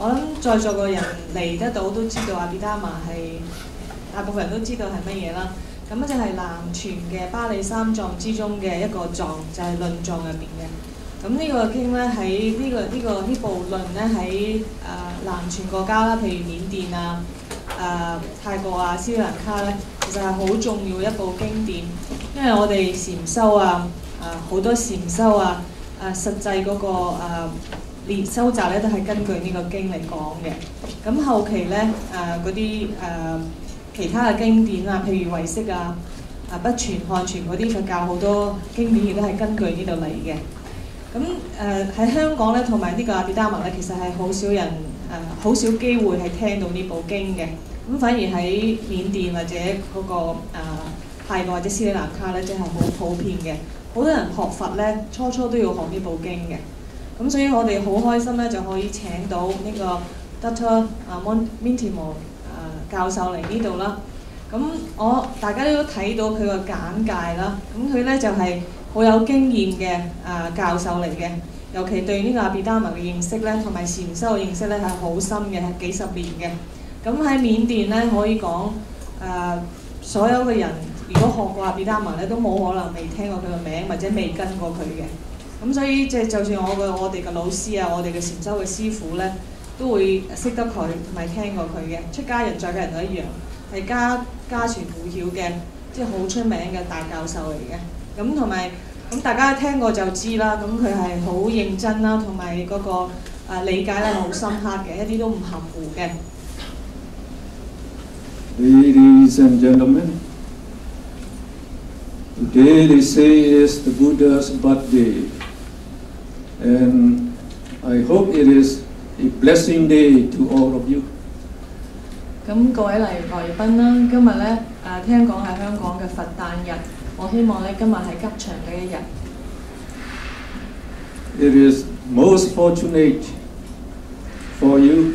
我諗在座個人嚟得到都知道Abhidhamma係大部分人都知道係乜嘢啦。咁就係南傳嘅巴利三藏之中嘅一個藏，就係論藏入邊嘅。咁呢個經咧喺呢部論咧喺南傳國家啦，譬如緬甸啊、泰國啊、斯里蘭卡咧，其實係好重要一部經典，因為我哋禪修啊、好多禪修啊、實際嗰個練修習咧都係根據呢個經嚟講嘅。咁後期咧嗰啲其他嘅經典啊，譬如唯識啊、北傳、漢傳嗰啲佛教好多經典亦都係根據呢度嚟嘅。咁喺香港咧，同埋呢個Abhidhamma咧，其實係好少人好少機會係聽到呢部經嘅。咁反而喺緬甸或者嗰個泰國或者斯里蘭卡咧，即係好普遍嘅。好多人學佛咧，初都要學呢部經嘅。咁所以我哋好開心咧，就可以請到呢個 Dr. Mehm Tin Mon 教授嚟呢度啦。咁大家都睇到佢個簡介啦。咁佢咧就係好有經驗嘅教授嚟嘅，尤其對呢個Abhidhamma嘅認識咧，同埋禪修嘅認識咧係好深嘅，係幾十年嘅。咁喺緬甸咧可以講所有嘅人如果學過Abhidhamma咧，都冇可能未聽過佢嘅名或者未跟過佢嘅。咁所以就算我哋嘅老師啊，我哋嘅禪修嘅師傅咧，都會識得佢同埋聽過佢嘅。出家人在家人都一樣，係家傳戶曉嘅，即係好出名嘅大教授嚟嘅。咁同埋大家聽過就知啦。咁佢係好認真啦，同埋嗰個理解咧好深刻嘅，一啲都唔含糊嘅。Ladies and gentlemen, today they say is the Buddha's birthday, and I hope it is a blessing day to all of you. 咁各位來賓啦，今日咧聽講係香港嘅佛誕日，我希望咧今日係吉祥嘅一日。It is most fortunate for you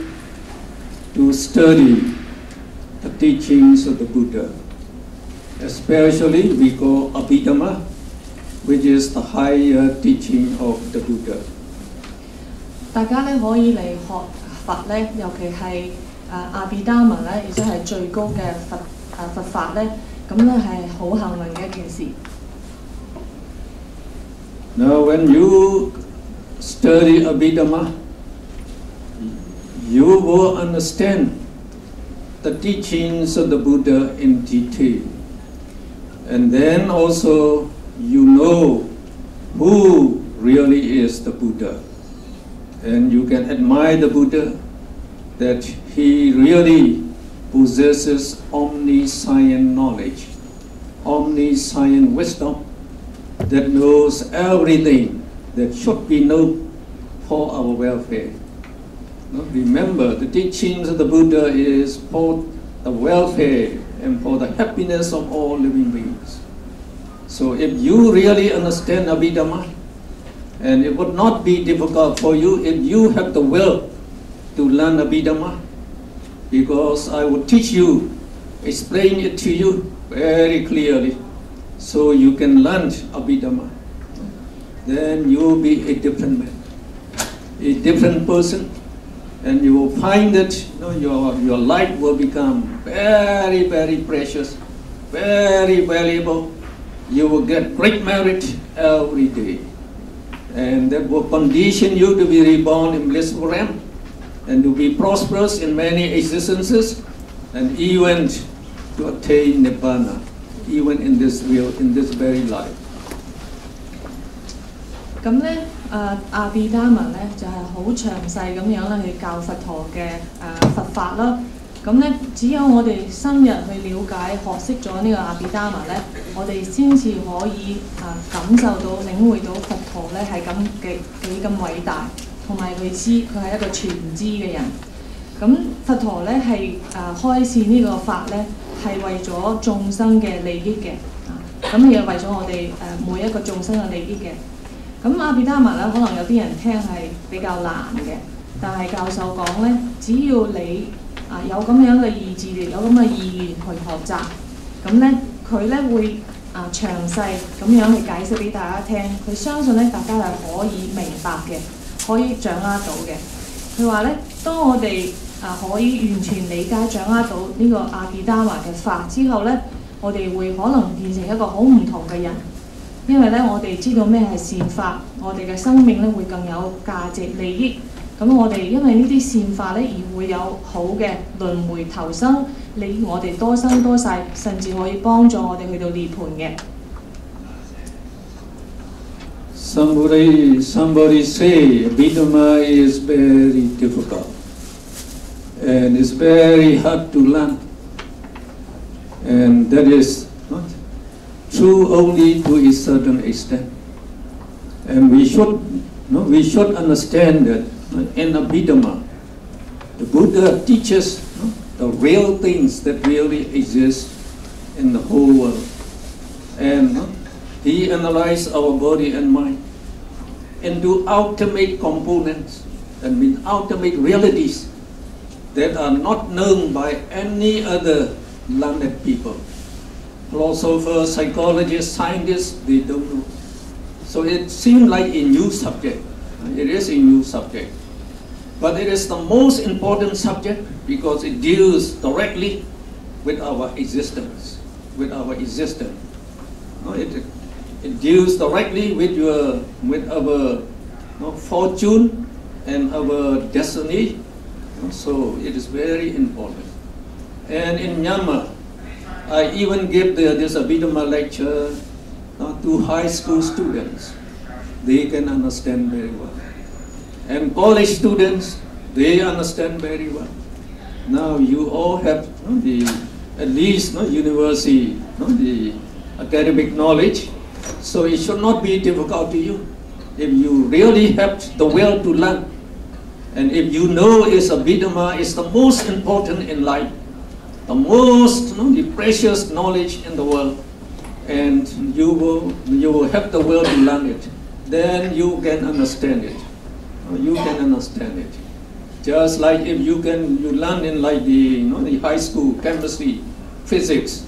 to study the teachings of the Buddha, especially we call Abhidhamma, which is the higher teaching of the Buddha. 大家咧可以嚟學佛咧，尤其係Abhidhamma咧，亦都係最高嘅佛法咧，咁咧係好幸運嘅一件事。Now, when you study Abhidhamma, you will understand the teachings of the Buddha in detail, and then also you know who really is the Buddha, and you can admire the Buddha that he really possesses omniscient knowledge, omniscient wisdom that knows everything that should be known for our welfare. Now, remember, the teachings of the Buddha is for the welfare and for the happiness of all living beings. So if you really understand Abhidhamma, and it would not be difficult for you if you have the will to learn Abhidhamma, because I will teach you, explain it to you very clearly, so you can learn Abhidhamma. Then you will be a different man, a different person, and you will find that your life will become very, very precious, very valuable. You will get great merit every day, and that will condition you to be reborn in blissful realm, and to be prosperous in many existences, and even to attain Nibbana, even in this very life. 咁咧Abhidhamma咧就係好詳細咁樣咧去教佛陀嘅佛法啦。咁咧只有我哋深入去了解學識咗呢個Abhidhamma咧，我哋先至可以感受到領會到佛陀咧係幾咁偉大，同埋佢係一個全知嘅人。咁佛陀咧係開示呢個法咧係為咗眾生嘅利益嘅，咁亦係為咗我哋每一個眾生嘅利益嘅。咁Abhidhamma咧，可能有啲人聽係比較難嘅，但係教授講咧，只要你有咁樣嘅意志力，有咁嘅意願去學習，咁咧佢咧會詳細咁樣去解釋俾大家聽，佢相信咧大家係可以明白嘅，可以掌握到嘅。佢話咧，當我哋可以完全理解掌握到呢個阿毗達摩嘅法之後咧，我哋會可能變成一個好唔同嘅人，因為咧我哋知道咩係善法，我哋嘅生命咧會更有價值利益。咁我哋因為呢啲善法咧而會有好嘅輪迴投生，利我哋多生多世，甚至可以幫助我哋去到涅槃嘅。Somebody say Abhidhamma is very difficult and it's very hard to learn, and that is not true only to a certain extent. And we should understand that in Abhidhamma, the Buddha teaches the real things that really exist in the whole world, and he analyzed our body and mind into ultimate components, and mean ultimate realities that are not known by any other learned people. Philosophers, psychologists, scientists, they don't know. So it seems like a new subject. It is a new subject. But it is the most important subject because it deals directly with our existence, It deals directly with our fortune and our destiny. So it is very important. And in Myanmar, I even give this Abhidhamma lecture to high school students. They can understand very well. And college students, they understand very well. Now you all have at least university, the academic knowledge. So it should not be difficult to you. If you really have the will to learn, and if you know Abhidhamma is the most important in life, the most the precious knowledge in the world, and you will have the will to learn it, then you can understand it. Just like if you learn in like the high school chemistry, physics.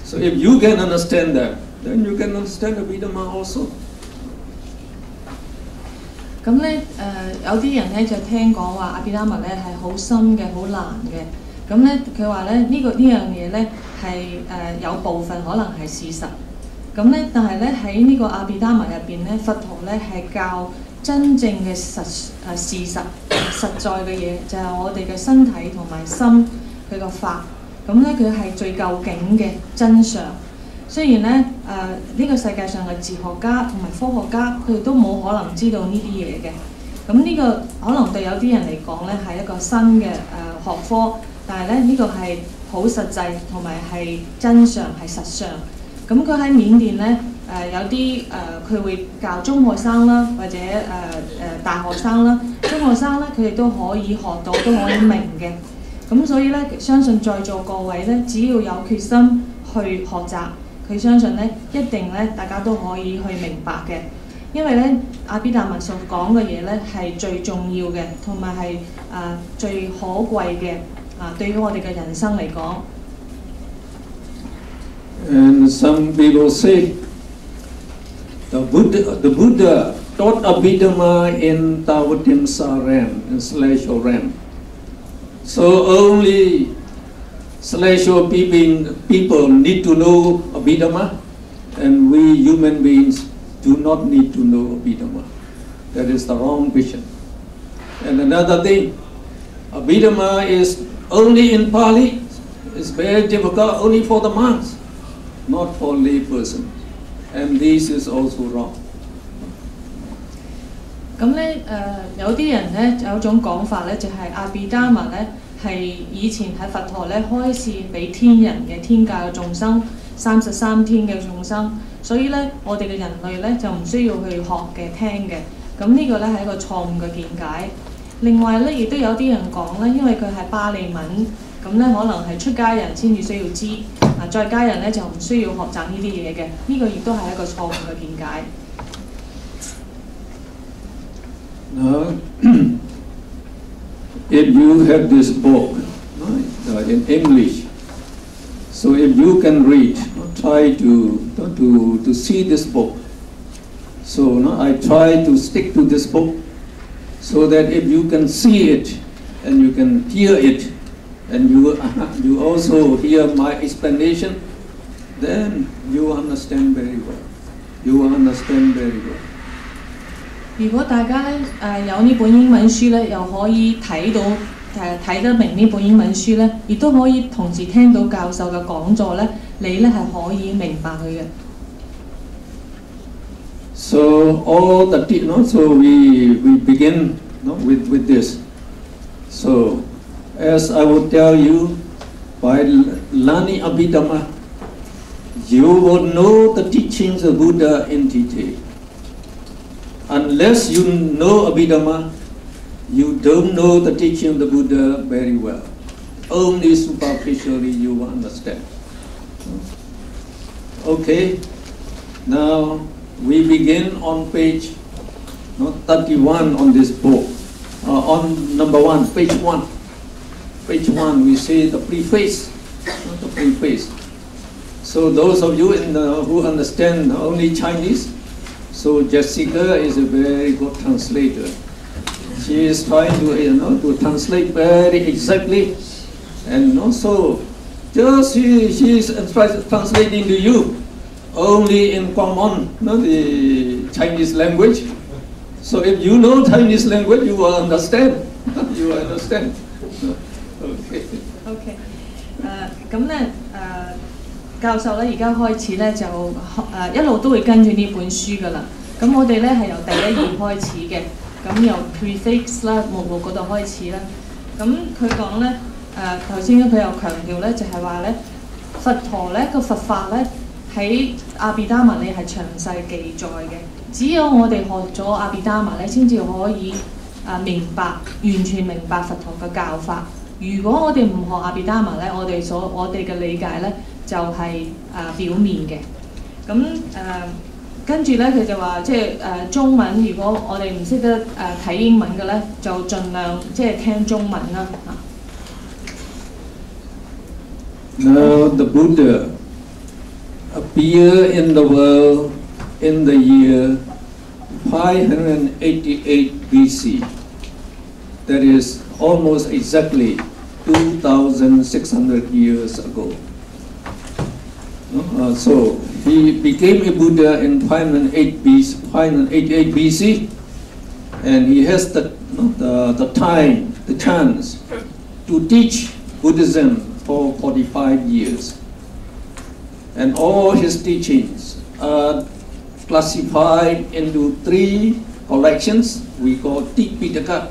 So if you can understand that, then you can understand Abhidhamma also. 咁咧有啲人咧就聽講話阿毗達摩咧係好深嘅、好難嘅。咁咧佢話咧呢樣嘢咧係有部分可能係事實。咁咧但係咧喺呢個阿毗達摩入邊咧，佛陀咧係教真正嘅事實、實在嘅嘢，就係我哋嘅身體同埋心佢個法。咁咧佢係最究竟嘅真相。雖然咧呢個世界上嘅哲學家同埋科學家佢哋都冇可能知道呢啲嘢嘅。咁呢個可能對有啲人嚟講咧係一個新嘅學科，但係咧呢個係好實際同埋係真相係實相。咁佢喺緬甸咧有啲佢會教中學生啦，或者大學生啦。中學生咧佢哋都可以學到，都可以明嘅。咁所以咧相信在座各位咧，只要有決心去學習。佢相信咧，一定咧，大家都可以去明白嘅，因為咧，阿毗達摩所講嘅嘢咧係最重要嘅，同埋係最可貴嘅對於我哋嘅人生嚟講。And some people say the Buddha taught Abhidhamma in Tawatimsa realm, in celestial realm. So only celestial people need to know Abhidhamma, and we human beings do not need to know Abhidhamma. That is the wrong vision. And another thing, Abhidhamma is only in Pali. It's very difficult only for the monks, not for lay person. And this is also wrong. 咁咧有啲人咧有一種講法咧，就係阿毗達摩咧。係以前喺佛陀咧開示俾天人嘅天界嘅眾生，33天嘅眾生，所以咧我哋嘅人類咧就唔需要去學嘅聽嘅。咁呢個咧係一個錯誤嘅見解。另外咧亦都有啲人講咧，因為佢係巴利文，咁咧可能係出家人先至需要知，在家人咧就唔需要學習呢啲嘢嘅。呢個亦都係一個錯誤嘅見解。If you have this book in English, so if you can read, try to see this book. So I try to stick to this book. so that if you can see it and you can hear it, and you also hear my explanation, then you understand very well. You will understand very well. 如果大家咧有呢本英文書咧，又可以睇到睇得明呢本英文書咧，亦都可以同時聽到教授嘅講座咧，你咧係可以明白佢嘅。So all the so we begin with this. So as I will tell you, by learning Abhidhamma, you will know the teachings of Buddha in detail. Unless you know Abhidhamma, you don't know the teaching of the Buddha very well. Only superficially you will understand. Okay, now we begin on page 31 on this book. On number 1, page 1. Page 1, we say the preface. The preface. So those of you who understand only Chinese, so Jessica is a very good translator. She is trying to translate very exactly, and also just she is translating to you only in common, the Chinese language. So if you know Chinese language, you will understand. You will understand. Okay. Okay. 咁咧教授咧而家開始咧就一路都會跟住呢本書噶啦。咁我哋咧係由第一頁開始嘅，咁由 preface 啦目錄嗰度開始啦。咁佢講咧頭先佢又強調咧就係話咧佛陀咧個佛法咧喺阿毗達摩理係詳細記載嘅。只有我哋學咗阿毗達摩咧，先至可以明白完全明白佛陀嘅教法。如果我哋唔學阿毗達摩咧，我哋嘅理解咧就係表面嘅。咁跟住咧佢就話即係中文，如果我哋唔識得睇英文嘅咧，就盡量即係聽中文啦嚇。Now the Buddha appeared in the world in the year 588 BC. That is almost exactly 2,600 years ago. So he became a Buddha in 588 BC, and he has the time, the chance to teach Buddhism for 45 years. And all his teachings are classified into 3 collections we call Tipitaka.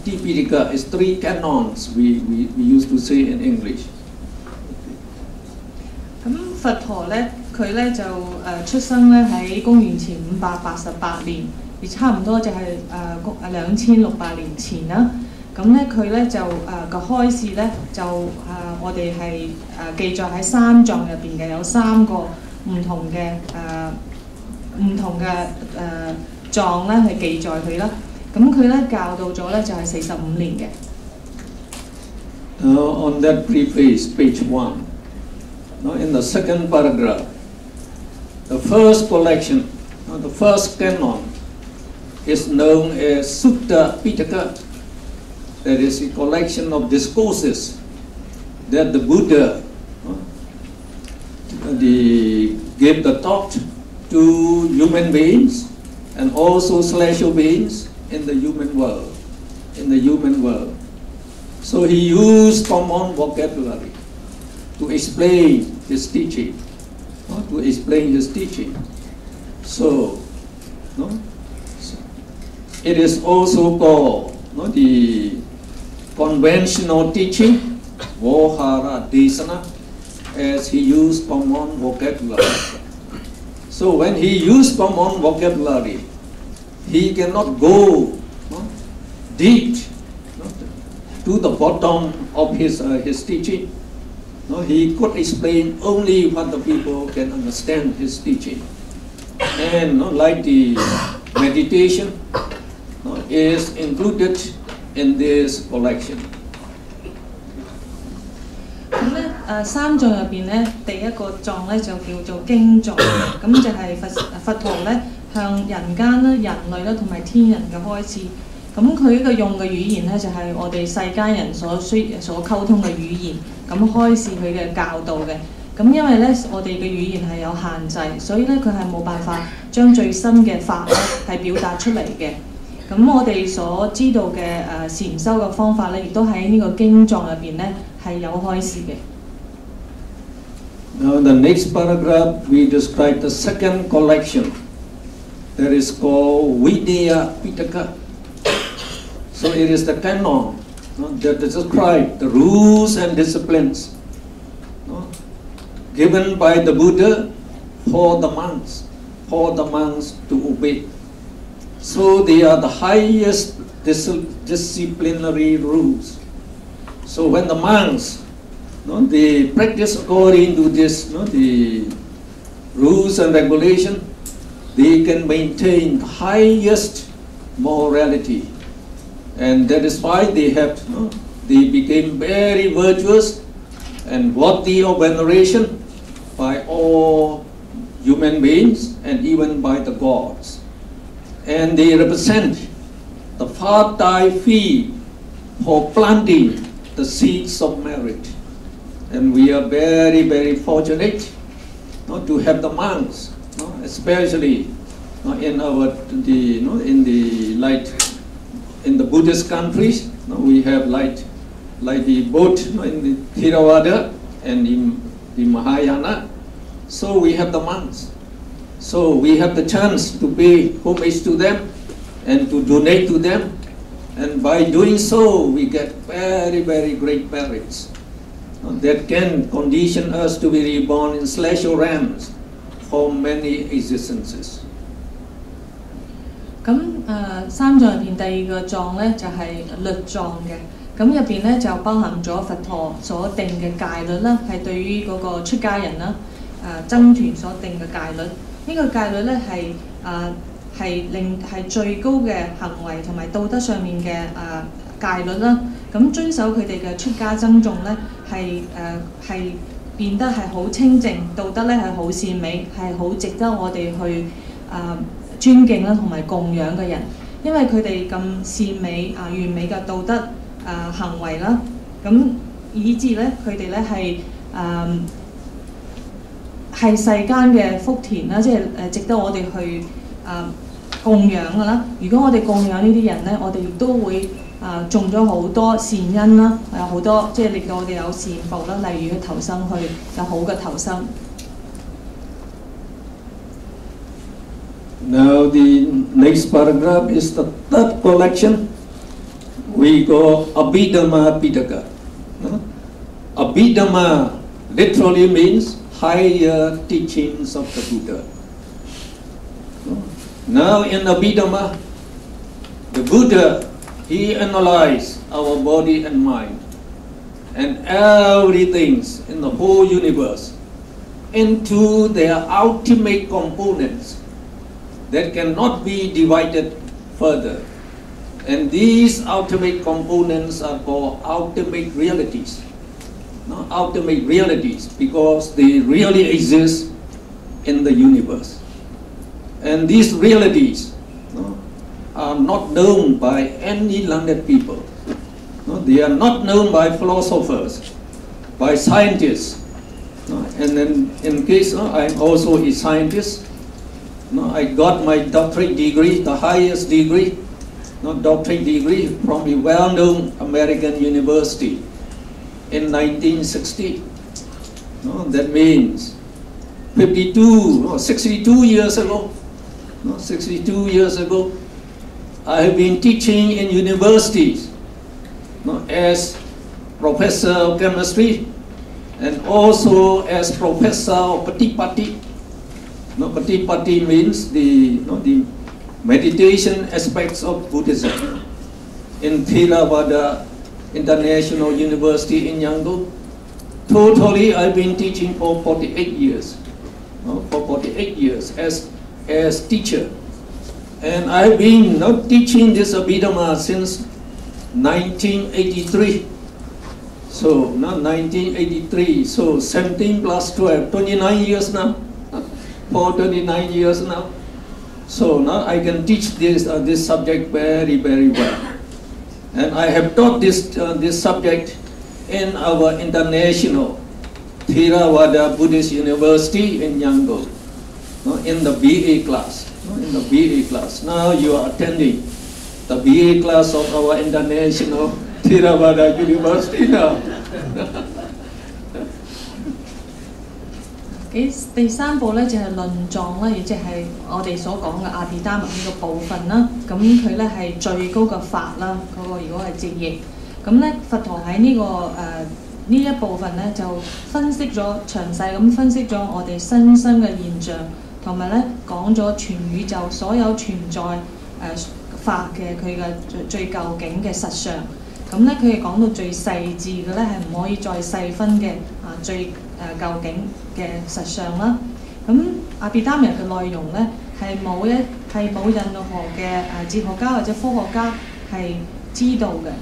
Tipitaka is 3 canons we used to say in English. 咁佛陀咧，佢咧就出生咧喺公元前588年，而差唔多就係2600年前啦。咁咧佢咧就個開示咧就我哋係記載喺3藏入邊嘅，有3個唔同嘅藏咧係記載佢啦。咁佢咧教導咗咧就係45年嘅。Now on that preface, page 1, in the second paragraph, the first collection, the first canon, is known as Sutta Pitaka. That is a collection of discourses that the Buddha gave the thought to human beings and also celestial beings in the human world. So he used common vocabulary to explain his teaching. So it is also called the conventional teaching, Vahara Desana, as he used common vocabulary. So when he used common vocabulary, he cannot go deep to the bottom of his teaching. He could explain only what the people can understand his teaching. And like the meditation is included in this collection. 咁咧3藏入邊咧，第一個藏咧就叫做經藏，咁就係佛陀咧向人間啦、人類啦同埋天人嘅開示。咁佢呢個用嘅語言咧就係我哋世間人所溝通嘅語言，咁開示佢嘅教導嘅。咁因為咧我哋嘅語言係有限制，所以咧佢係冇辦法將最深嘅法咧係表達出嚟嘅。咁我哋所知道嘅禪修嘅方法咧，亦都喺呢個經藏入邊咧係有開示嘅。Now, in the next paragraph, we describe the second collection that is called Vidya Pitaka. So, it is the canon that describes the rules and disciplines given by the Buddha for the monks to obey. So, they are the highest disciplinary rules. So, when the monks they practice according to this, the rules and regulation, they can maintain the highest morality, and that is why they became very virtuous and worthy of veneration by all human beings and even by the gods. And they represent the fertile field for planting the seeds of merit. And we are very, very fortunate to have the monks, especially in the Buddhist countries. We have like both in the Theravada and in the Mahayana. So we have the monks. So we have the chance to pay homage to them and to donate to them. And by doing so, we get very, very great merits that can condition us to be reborn in celestial realms for many existences. 咁三藏入邊第二個藏咧就係律藏嘅，咁入邊咧就包含咗佛陀所定嘅戒律啦，係對於嗰個出家人啦、僧團所定嘅戒律。呢個戒律咧係最高嘅行為同埋道德上面嘅戒律啦。咁遵守佢哋嘅出家僧眾咧係變得係好清淨，道德咧係好善美，係好值得我哋去尊敬啦同埋供養嘅人，因為佢哋咁善美完美嘅道德行為啦，咁以致咧佢哋咧係世間嘅福田啦，即係值得我哋去供養㗎啦。如果我哋供養呢啲人咧，我哋亦都會種咗好多善因啦，有好多即係令到我哋有善報啦，例如去投生去有好嘅投生。Now the next paragraph is the third collection. We call Abhidhamma Pitaka. Abhidhamma literally means higher teachings of the Buddha. Now in Abhidhamma, the Buddha, he analyzed our body and mind and everything in the whole universe into their ultimate components that cannot be divided further. And these ultimate components are called ultimate realities. Ultimate realities because they really exist in the universe. And these realities are not known by any learned people. They are not known by philosophers, by scientists. And then in case I'm also a scientist, I got my doctorate degree, the highest degree, doctorate degree from a well-known American university in 1960. That means 62 years ago. 62 years ago, I have been teaching in universities as professor of chemistry and also as professor of Patipati. Patipati means the meditation aspects of Buddhism in Theravada International University in Yangon. Totally, I've been teaching for 48 years. For 48 years as teacher, and I've been teaching this Abhidhamma since 1983. So now 1983. So 17 plus 12, 29 years now. For 29 years now. So now I can teach this subject very, very well. And I have taught this subject in our international Theravada Buddhist University in Yangon, in the BA class. In the BA class. Now you are attending the BA class of our international Theravada University now. 第三步咧就係論狀啦，亦即係我哋所講嘅阿毗達摩呢個部分啦。咁佢咧係最高嘅法啦，嗰個如果係直譯。咁咧佛陀喺呢呢一部分咧就分析咗詳細咁分析咗我哋身心嘅現象，同埋咧講咗全宇宙所有存在法嘅佢嘅最究竟嘅實相。咁咧佢係講到最細緻嘅咧係唔可以再細分嘅最究竟嘅實相啦。咁阿毗達摩嘅內容咧係冇任何嘅哲學家或者科學家係知道嘅。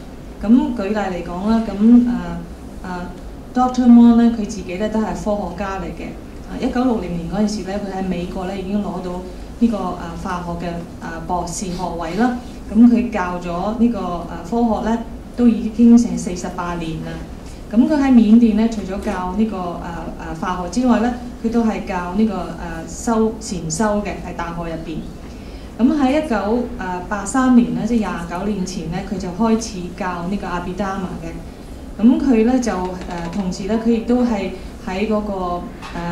咁舉例嚟講啦，咁Dr. Mon 咧佢自己咧都係科學家嚟嘅。1960年嗰陣時咧，佢喺美國咧已經攞到呢個化學嘅博士學位啦。咁佢教咗呢個科學咧都已經成48年啦。咁佢喺緬甸咧，除咗教呢個化學之外咧，佢都係教呢個禪修嘅，喺大學入邊。咁喺1983年咧，即係29年前咧，佢就開始教呢個阿毗達摩嘅。咁佢咧就同時咧，佢亦都係喺嗰個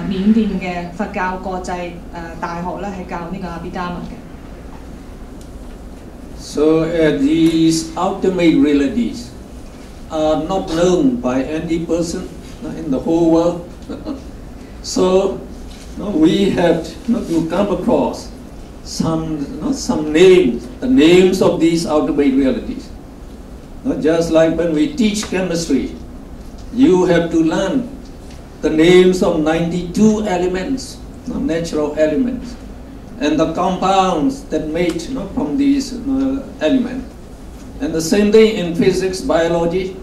緬甸嘅佛教國際大學咧，係教呢個阿毗達摩嘅。So these ultimate realities are not known by any person in the whole world. So we have to come across some names, the names of these ultimate realities. Just like when we teach chemistry, you have to learn the names of 92 elements, natural elements, and the compounds that made from these elements. And the same thing in physics, biology,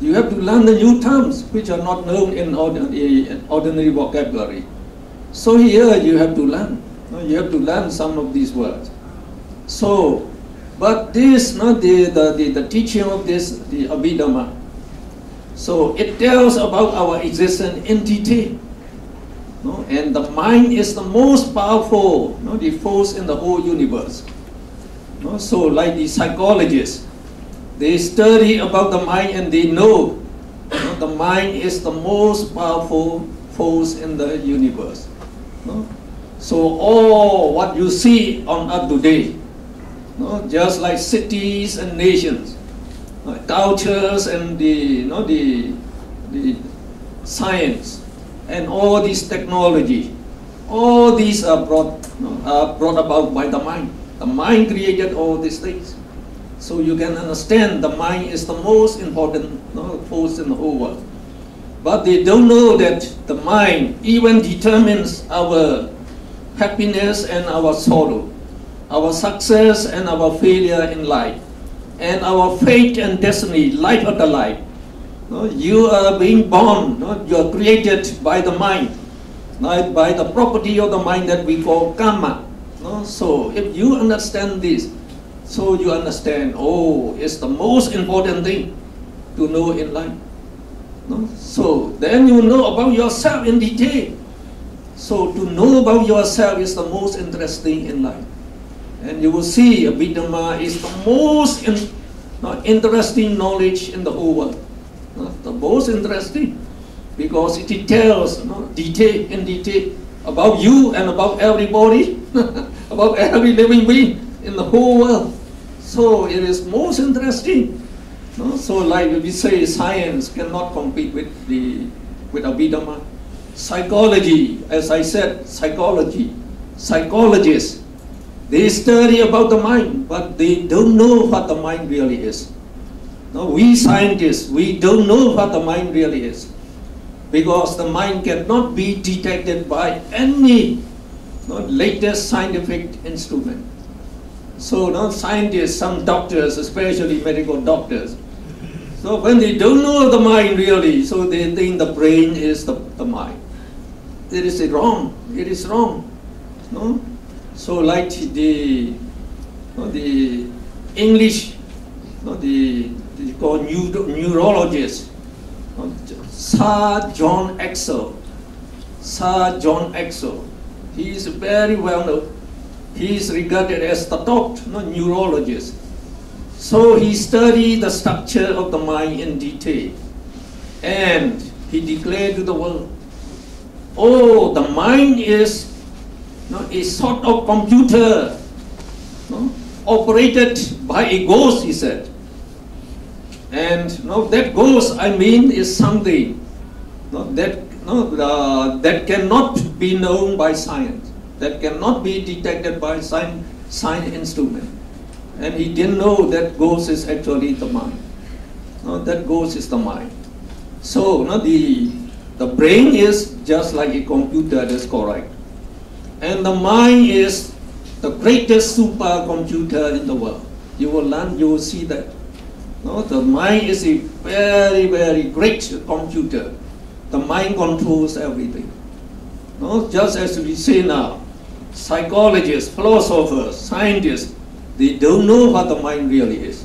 you have to learn the new terms which are not known in ordinary vocabulary. So here you have to learn some of these words. So, but this, the teaching of this, the Abhidhamma, so it tells about our existent entity. And the mind is the most powerful the force in the whole universe. So like the psychologists, they study about the mind and they know the mind is the most powerful force in the universe. So all what you see on earth today, just like cities and nations, cultures and the science, and all this technology, all these are brought about by the mind. The mind created all these things. So you can understand the mind is the most important force in the whole world. But they don't know that the mind even determines our happiness and our sorrow, our success and our failure in life, and our fate and destiny, life after life. You are being born, you are created by the mind, by the property of the mind that we call karma. So if you understand this, so you understand, oh, it's the most important thing to know in life. So then you know about yourself in detail. So to know about yourself is the most interesting in life. And you will see Abhidhamma is the most interesting knowledge in the whole world. The most interesting, because it tells detail about you and about everybody, about every living being in the whole world. So it is most interesting. So like we say, science cannot compete with Abhidhamma. Psychology, as I said, psychologists, they study about the mind, but they don't know what the mind really is. We scientists, we don't know what the mind really is, because the mind cannot be detected by any latest scientific instrument. So scientists, some doctors, especially medical doctors, so when they don't know the mind really, so they think the brain is the mind. It is wrong. It is wrong. So like the English, the called neurologist, Sir John Axel. Sir John Axel. He is very well known. He is regarded as the top neurologist. So he studied the structure of the mind in detail, and he declared to the world, "Oh, the mind is a sort of computer operated by a ghost," he said. And that ghost, I mean, is something that cannot be known by science, that cannot be detected by science instrument. And he didn't know that ghost is actually the mind. That ghost is the mind. So the brain is just like a computer, that's correct. And the mind is the greatest supercomputer in the world. You will learn, you will see that. The mind is a very, very great computer. The mind controls everything. Just as we say now, psychologists, philosophers, scientists, they don't know what the mind really is.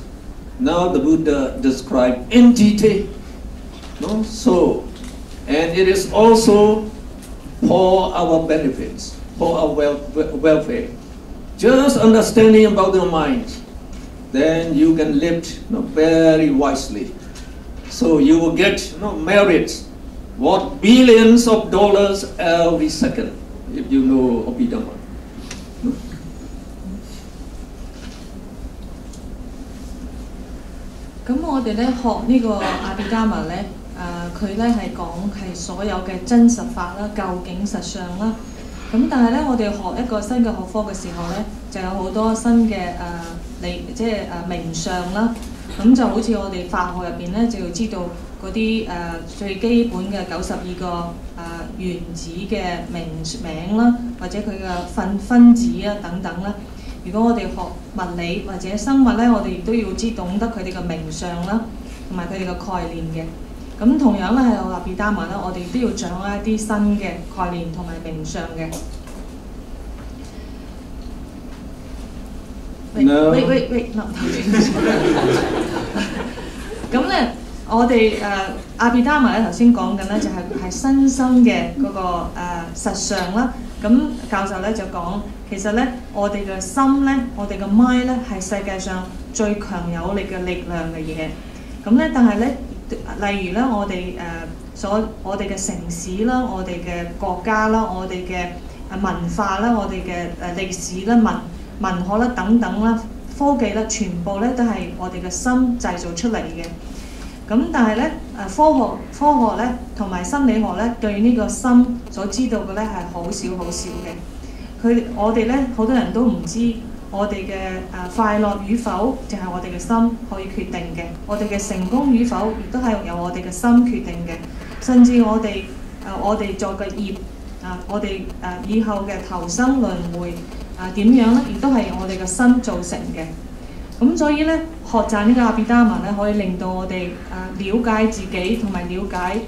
Now the Buddha described in detail. So, and it is also for our benefits, for our welfare. Just understanding about the mind, then you can live very wisely. So you will get merits worth billions of dollars every second if you know Abhidhamma. 咁我哋咧學呢個阿毗達摩咧，佢咧係講係所有嘅真實法啦、究竟實相啦。咁但係咧，我哋學一個新嘅學科嘅時候咧，就有好多新嘅即係名相啦。咁就好似我哋法學入邊咧，就要知道嗰啲最基本嘅92個原子嘅名啦，或者佢嘅分子啊等等啦。如果我哋學物理或者生物咧，我哋亦都要懂得佢哋嘅名相啦，同埋佢哋嘅概念嘅。咁同樣咧係阿毗達摩啦，我哋都要掌握一啲新嘅概念同埋名相嘅。喂，咁咧，我哋阿毗達摩咧頭先講緊咧就係身心嘅嗰個實相啦。咁教授咧就講，其實咧我哋嘅心咧，我哋嘅 mind 咧係世界上最強有力嘅力量嘅嘢。咁咧，但係咧，例如咧，我哋嘅城市啦，我哋嘅國家啦，我哋嘅文化啦，我哋嘅歷史啦、文學啦等等啦、科技啦，全部咧都係我哋嘅心製造出嚟嘅。咁但係咧，科學咧同埋心理學咧對呢個心所知道嘅咧係好少嘅。我哋咧好多人都唔知，我哋嘅快樂與否就係我哋嘅心可以決定嘅，我哋嘅成功與否亦都係由我哋嘅心決定嘅，甚至我哋做嘅業我哋以後嘅投生輪迴點樣咧，亦都係我哋嘅心造成嘅。咁所以咧，學習呢個阿毗達摩咧，可以令到我哋了解自己同埋了解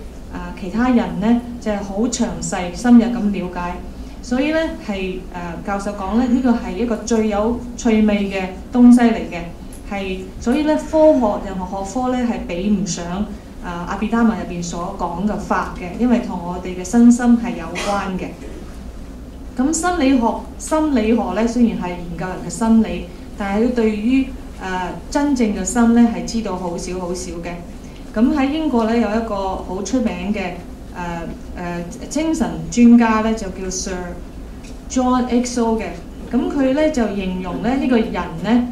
其他人咧，就係好詳細深入咁了解。所以咧係教授講咧，呢個係一個最有趣味嘅東西嚟嘅，所以咧任何學科咧係比唔上阿毗達摩入邊所講嘅法嘅，因為同我哋嘅身心係有關嘅。咁心理學咧雖然係研究人嘅心理，但係佢對於真正嘅心咧係知道好少嘅。咁喺英國咧有一個好出名嘅精神專家咧就叫 Sir John Axel 嘅。咁佢咧就形容咧呢個人咧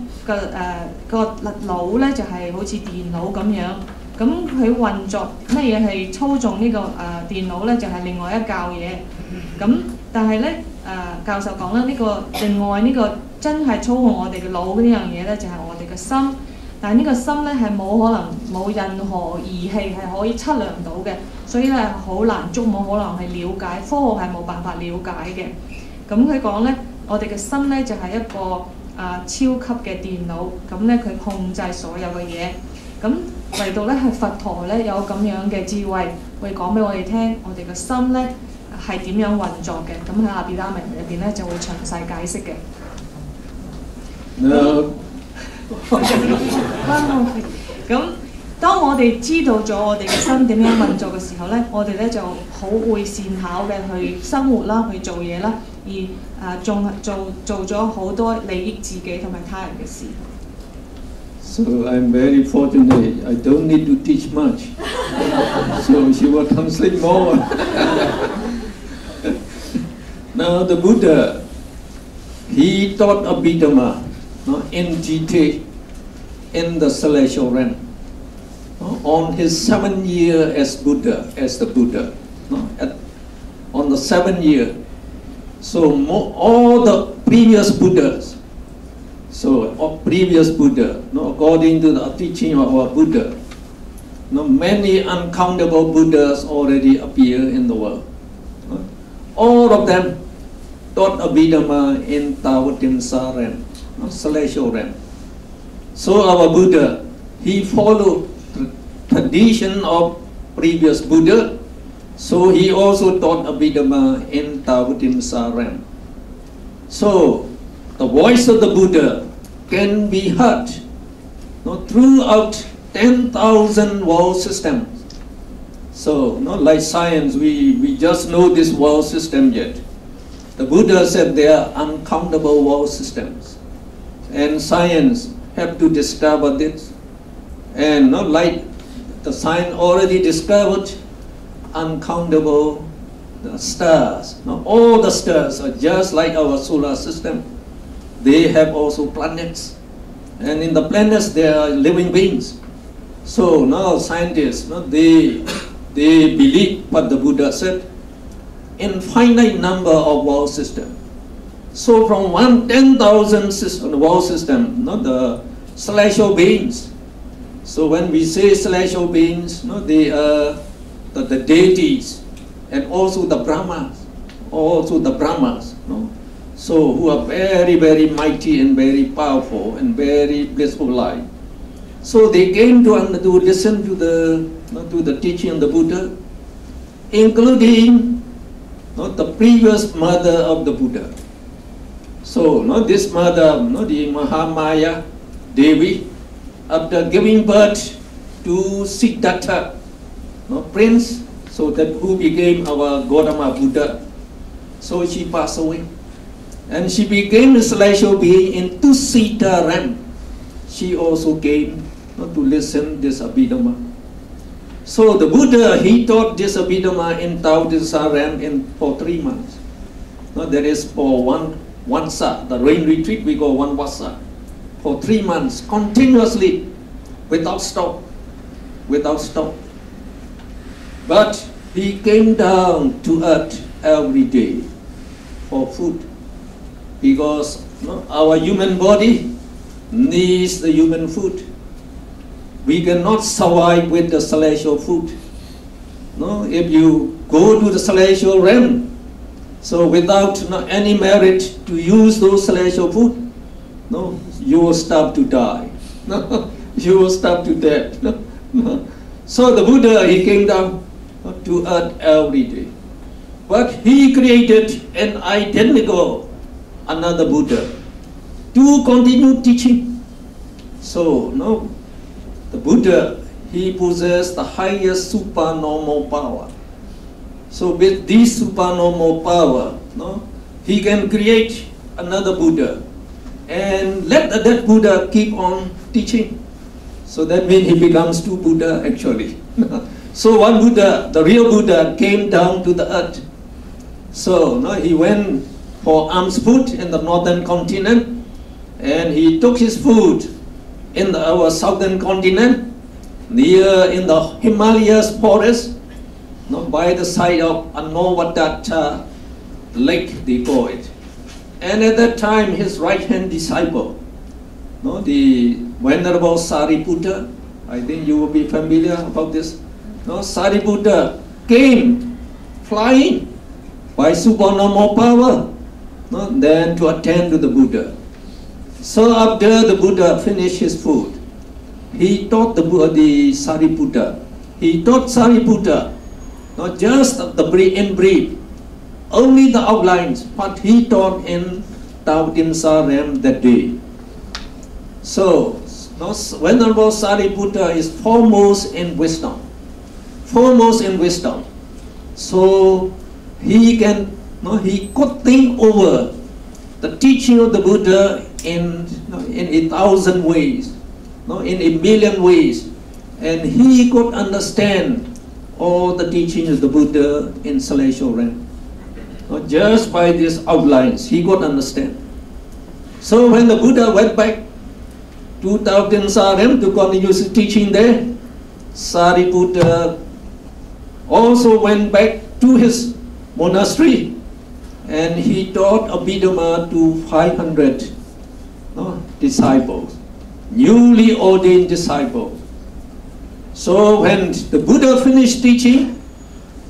個腦咧就係好似電腦咁樣。咁佢運作乜嘢係操縱呢個電腦咧，就係另外一教嘢。咁但係咧教授講啦，另外呢個真係操控我哋嘅腦呢樣嘢咧，就係我哋嘅心。但係呢個心咧係冇任何儀器係可以測量到嘅，所以咧好難捉摸，可能係了解，科學係冇辦法了解嘅。咁佢講咧，我哋嘅心咧就係一個超級嘅電腦，咁咧佢控制所有嘅嘢。咁唯獨咧係佛陀咧有咁樣嘅智慧，會講俾我哋聽，我哋嘅心咧係點樣運作嘅。咁喺阿毗達摩入邊咧就會詳細解釋嘅。咁當我哋知道咗我哋嘅身點樣運作嘅時候咧，我哋咧就好會善巧嘅去生活啦，去做嘢啦，而仲做咗好多利益自己同埋他人嘅事。So I'm very fortunate. I don't need to teach much. So she will translate more. Now the Buddha, he taught Abhidhamma in detail in the celestial realm. On his 7th year as the Buddha, on the 7th year. So all the previous Buddhas, according to the teaching of our Buddha, many uncountable Buddhas already appear in the world. All of them taught Abhidhamma in Tawatimsa realm, celestial realm. So our Buddha, he followed the tradition of previous Buddha, so he also taught Abhidhamma in Tawatimsa realm. So the voice of the Buddha can be heard throughout 10,000 world systems. So like science, we just know this world system yet. The Buddha said there are uncountable world systems, and science have to discover this. And like the science already discovered uncountable stars. All the stars are just like our solar system. They have also planets, and in the planets there are living beings. So now scientists, they believe what the Buddha said, infinite number of world systems. So from 10,000 world system, the celestial beings. So when we say celestial beings, they are the deities, and also the Brahmas, so who are very, very mighty and very powerful and very blissful life. So they came to listen to the teaching of the Buddha, including the previous mother of the Buddha. So this mother, the Mahamaya Devi, after giving birth to Siddhartha, prince, so that who became our Gautama Buddha, so she passed away. And she became a celestial being in Tusita realm. She also came to listen this Abhidhamma. So the Buddha, he taught this Abhidhamma in Taotisha realm for 3 months. That is for one sa, the rain retreat we call one vasa. For 3 months, continuously, without stop. But he came down to earth every day for food, because our human body needs the human food. We cannot survive with the celestial food. If you go to the celestial realm, so without any merit to use those celestial food, you will start to die. You will start to death. So the Buddha, he came down to earth every day. But he created an identical another Buddha to continue teaching. So the Buddha, he possessed the highest supernormal power. So with this supernormal power, he can create another Buddha and let that Buddha keep on teaching. So that means he becomes 2 Buddha actually. So one Buddha, the real Buddha, came down to the earth. So he went for alms food in the northern continent, and he took his food in our southern continent, near in the Himalayas forest, by the side of Anovadatta lake, they call it. And at that time, his right-hand disciple, the Venerable Sariputta, I think you will be familiar about this. Sariputta came flying by supernormal power, then to attend to the Buddha. So after the Buddha finished his food, he taught the Sariputta. He taught Sariputta not just in brief, only the outlines, what he taught in Tabdinsa Ram that day. So, Venerable Sariputta is foremost in wisdom. Foremost in wisdom. So, he could think over the teaching of the Buddha in 1,000 ways, in 1,000,000 ways. And he could understand all the teachings of the Buddha in celestial realm. Just by these outlines, he could understand. So when the Buddha went back to Tabdinsa Ram to continue his teaching there, Sariputta also went back to his monastery and he taught Abhidhamma to 500 disciples, newly ordained disciples. So when the Buddha finished teaching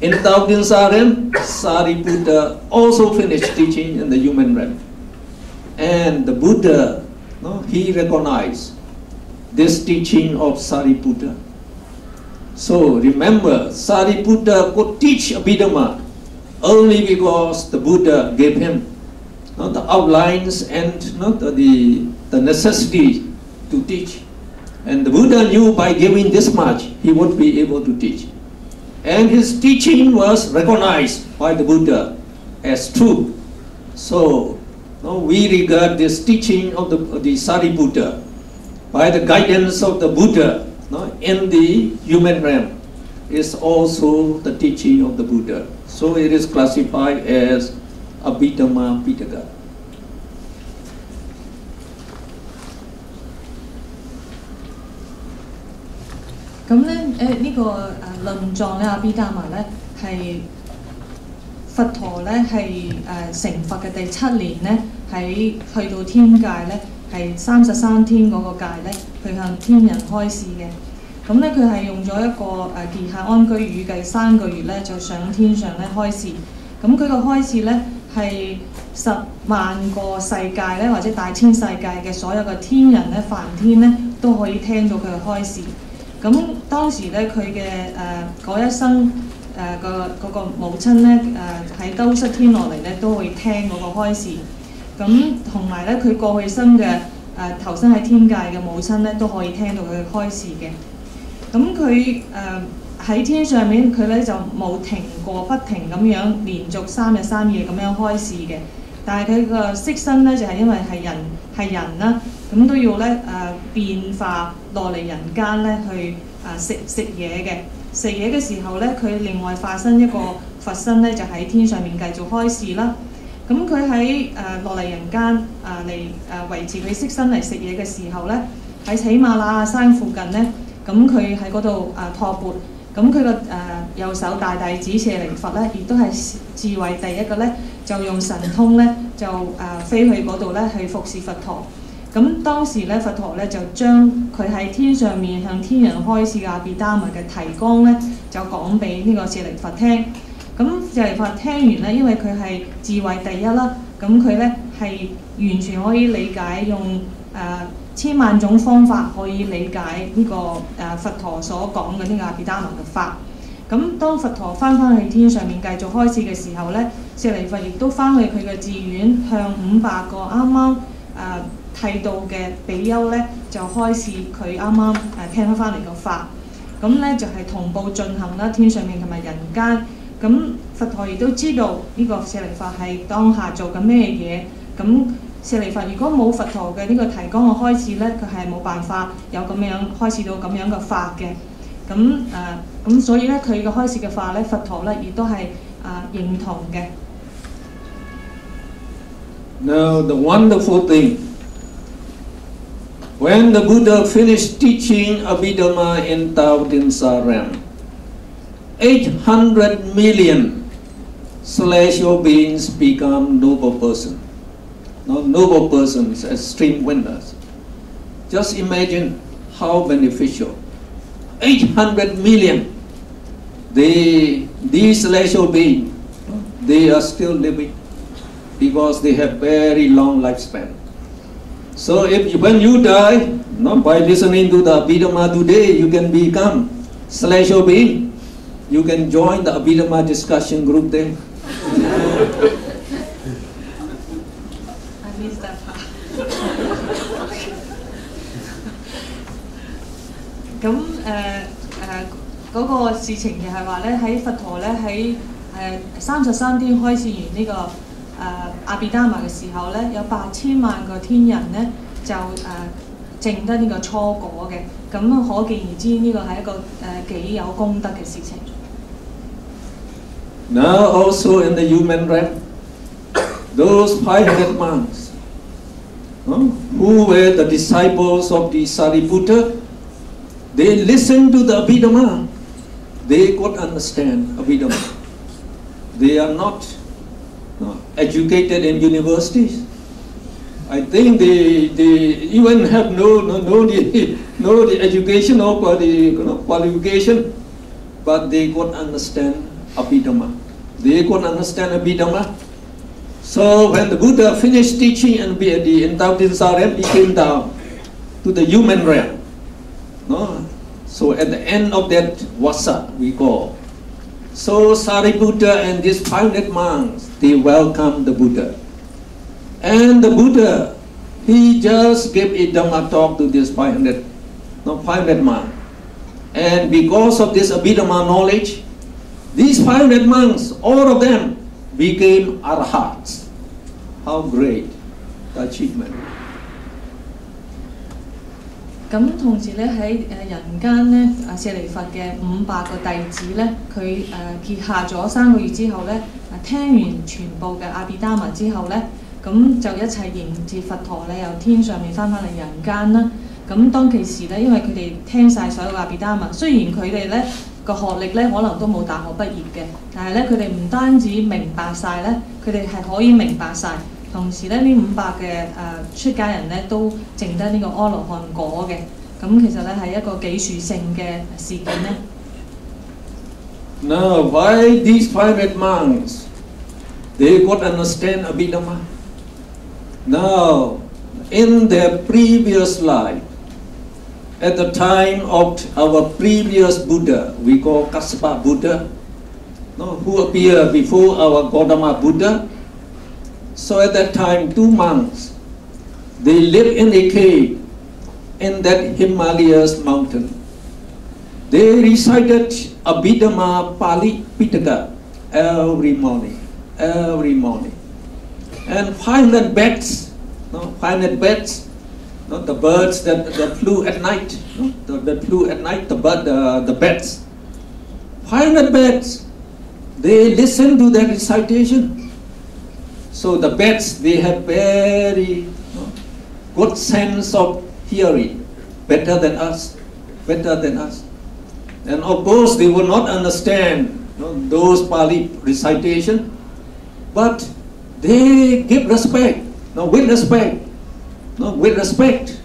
in Tabdinsa Ram, Sariputta also finished teaching in the human realm. And the Buddha, he recognized this teaching of Sariputta. So remember, Sariputta could teach Abhidhamma only because the Buddha gave him the outlines and the necessity to teach. And the Buddha knew by giving this much, he would be able to teach. And his teaching was recognized by the Buddha as true. So we regard this teaching of the Sariputta by the guidance of the Buddha in the human realm is also the teaching of the Buddha. So it is classified as Abhidhamma Pitaka. 咁咧呢個論藏咧阿毗達摩咧係佛陀咧係成佛嘅第7年咧，喺去到天界咧係33天嗰個界咧，去向天人開示嘅。咁咧佢係用咗一個結下安居預計3個月咧，就上天上咧開示。咁佢個開示咧係10萬個世界咧，或者大千世界嘅所有嘅天人咧、梵天咧都可以聽到佢嘅開示。咁當時咧，佢嘅嗰一生嗰個母親咧喺兜率天落嚟咧，都會聽嗰個開示。咁同埋咧，佢過去生嘅投生喺天界嘅母親咧，都可以聽到佢嘅開示嘅。咁佢喺天上面，佢咧就冇停過，不停咁樣連續3日3夜咁樣開示嘅。但係佢個色身咧就係因為係人啦，咁都要咧變化落嚟人間咧去食嘢嘅。食嘢嘅時候咧，佢另外化身一個佛身咧，就喺天上面繼續開示啦。咁佢喺落嚟人間嚟維持佢色身嚟食嘢嘅時候咧，喺喜馬拉雅山附近咧，咁佢喺嗰度托缽。咁佢個右手大弟子舍利弗咧，亦都係智慧第一個咧，就用神通咧，就飛去嗰度咧去服侍佛陀。咁當時咧，佛陀咧就將佢喺天上面向天人開示嘅阿毗達摩嘅提綱咧，就講俾呢個舍利弗聽。咁舍利弗聽完咧，因為佢係智慧第一啦，咁佢咧係完全可以理解用千萬種方法可以理解呢個佛陀所講嘅呢個阿毗達摩嘅法。咁當佛陀翻去天上面繼續開示嘅時候咧，舍利弗亦都翻去佢嘅寺院，向500個啱啱剃度嘅比丘咧，就開示佢啱啱聽翻嚟嘅法。咁咧就係同步進行啦，天上面同埋人間。咁佛陀亦都知道呢個舍利弗係當下做緊咩嘢。咁舍利弗如果冇佛陀嘅呢個提綱嘅開示咧，佢係冇辦法有咁樣開示到咁樣嘅法嘅。咁所以咧，佢嘅開示嘅法咧，佛陀咧亦都係認同嘅。Now the wonderful thing, when the Buddha finished teaching Abhidhamma in Tabdinsa Ram, 800 million celestial beings become noble persons. Noble persons as stream winners. Just imagine how beneficial. 800 million. These celestial beings, they are still living because they have very long lifespan. So when you die, by listening to the Abhidhamma today, you can become celestial being. You can join the Abhidhamma discussion group there. 事情就係話咧，喺佛陀咧喺33天開始完呢個阿毗達摩嘅時候咧，有8000萬個天人咧就證得呢個初果嘅，咁可見而知呢個係一個幾有功德嘅事情。Now also in the human realm, those 500 monks who were the disciples of the Sariputta, they listened to the Abhidhamma. They could understand Abhidhamma. They are not educated in universities. I think they even have no the education or the qualification, but they could understand Abhidhamma. They could understand Abhidhamma. So when the Buddha finished teaching and in Tabdin he came down to the human realm. So at the end of that vasa we call. So Sariputta and these 500 monks, they welcomed the Buddha. And the Buddha, he just gave a Dhamma talk to these 500 monks. And because of this Abhidhamma knowledge, these 500 monks, all of them became arhats. How great the achievement. 咁同時咧喺人間咧，舍利弗嘅500個弟子咧，佢結下咗3個月之後咧，聽完全部嘅阿毗達摩之後咧，咁就一齊迎接佛陀咧，由天上面翻嚟人間啦。咁當其時咧，因為佢哋聽晒所有阿毗達摩，雖然佢哋咧個學歷咧可能都冇大學畢業嘅，但係咧佢哋唔單止明白晒咧，佢哋係可以明白晒。同時咧，呢500嘅出家人咧都證得呢個阿羅漢果嘅，咁其實咧係一個幾殊勝嘅事件咧。Now, why these 500 monks? They could understand Abhidhamma. Now, in their previous life, at the time of our previous Buddha, we call Kassapa Buddha, who appeared before our Gautama Buddha. So at that time, 2 monks, they lived in a cave in that Himalayas mountain. They recited Abhidhamma Pali Pitaka every morning. And 500 bats, the birds that flew at night, the bats. 500 bats, they listened to that recitation. So the bats, they have very good sense of hearing, better than us. And of course, they will not understand those Pali recitation, but they give respect, with respect,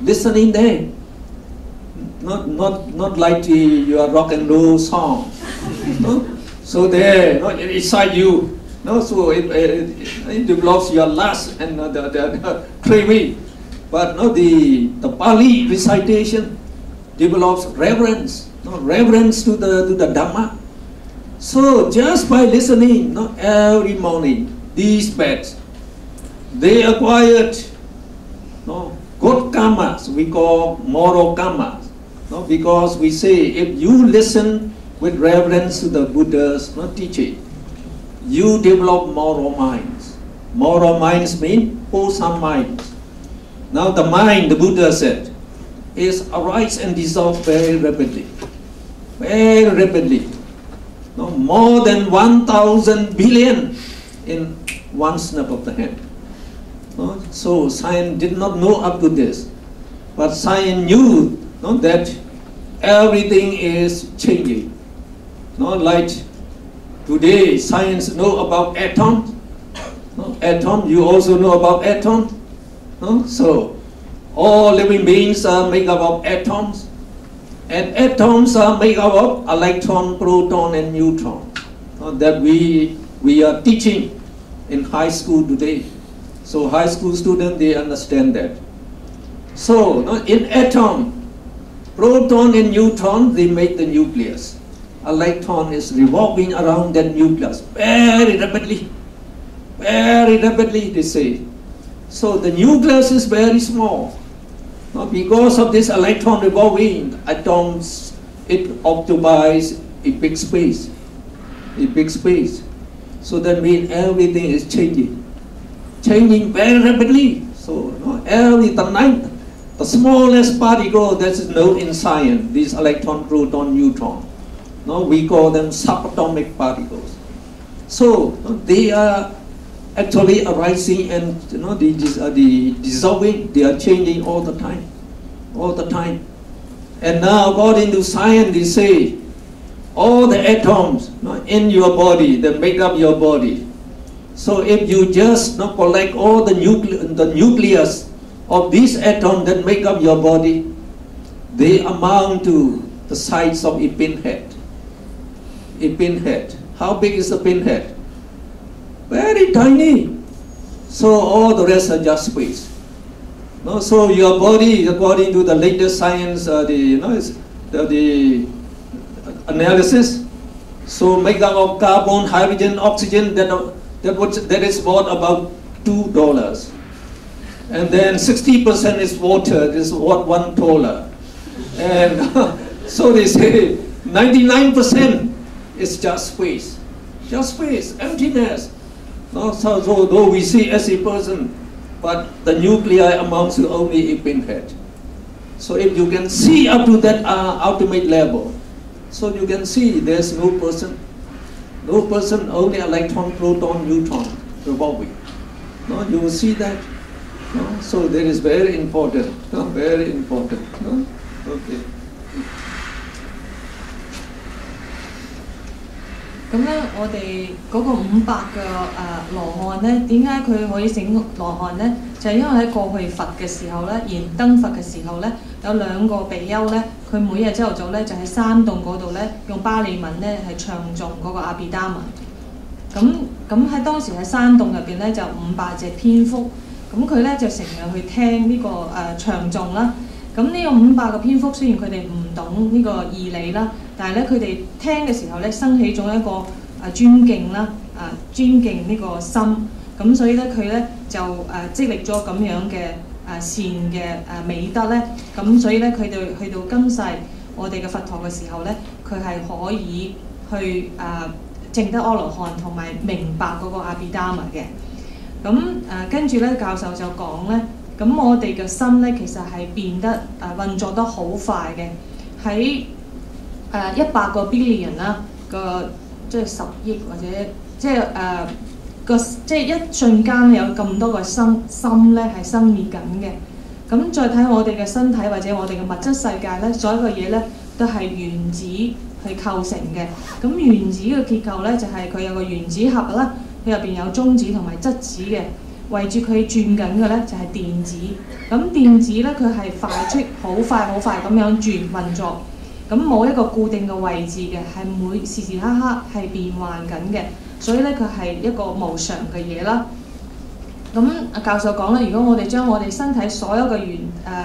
listening there. Not like your rock and roll song. So there, inside you. So it develops your lust and the craving. But the Pali recitation develops reverence, reverence to the Dhamma. So just by listening every morning, these bats, they acquired good karmas, we call moral karmas. Because we say if you listen with reverence to the Buddha's teaching, you develop moral minds. Moral minds mean wholesome minds. Now the mind, the Buddha said, is arise and dissolve very rapidly. Very rapidly. More than 1,000 billion in one snap of the hand. So science did not know up to this. But science knew that everything is changing. Like today, science know about atoms. Atom, you also know about atoms. So, all living beings are made up of atoms. And atoms are made up of electron, proton, and neutron. That we are teaching in high school today. So, high school students, they understand that. So, in atom, proton and neutron, they make the nucleus. Electron is revolving around that nucleus very rapidly, they say. So the nucleus is very small. Because of this electron revolving, atoms, it occupies a big space. A big space. So that means everything is changing. Changing very rapidly. So the smallest particle that is known in science, these electron, proton, neutron, we call them subatomic particles. So they are actually arising and the dissolving, they are changing all the time. And now according to science, they say all the atoms in your body that make up your body. So if you just collect all the nucleus of these atoms that make up your body, they amount to the size of a pinhead. A pinhead. How big is the pinhead? Very tiny. So all the rest are just space. So your body, according to the latest science, the analysis, so make up of carbon, hydrogen, oxygen, that is worth about $2. And then 60% is water, this is worth $1. And so they say 99% is just space. Just space, emptiness. So though we see as a person, but the nuclei amounts to only a pinhead. So if you can see up to that ultimate level, so you can see there's no person, only electron, proton, neutron revolving. You will see that. So that is very important. Very important. Okay. 咁咧，我哋嗰個500個羅漢咧，點解佢可以成羅漢咧？就係因為喺過去佛嘅時候咧，燃燈佛嘅時候咧，有2個比丘咧，佢每日朝頭早咧就喺山洞嗰度咧，用巴利文咧係唱誦嗰個阿毗達摩。咁喺當時喺山洞入邊咧就500隻蝙蝠，咁佢咧就成日去聽呢個唱誦啦。咁呢個500個蝙蝠雖然佢哋唔懂呢個義理啦，但係咧佢哋聽嘅時候咧生起咗一個尊敬啦，尊敬呢個心，咁所以咧佢咧就積力咗咁樣嘅善嘅美德咧，咁所以咧佢哋去到今世我哋嘅佛陀嘅時候咧，佢係可以去證得阿羅漢同埋明白嗰個阿毗達摩嘅。咁跟住咧教授就講咧。咁我哋嘅心咧，其實係變得運作得好快嘅，喺100個 billion 啦個即係10億或者即係一瞬間有咁多個心咧係生滅緊嘅。咁再睇我哋嘅身體或者我哋嘅物質世界咧，所有嘅嘢咧都係原子去構成嘅。咁原子嘅結構咧就係佢有個原子核啦，佢入邊有中子同埋質子嘅。圍住佢轉緊嘅咧就係電子，咁電子咧佢係快速好快咁樣運作，咁冇一個固定嘅位置嘅，係時時刻刻係變幻緊嘅，所以咧佢係一個無常嘅嘢啦。咁教授講咧，如果我哋將我哋身體所有嘅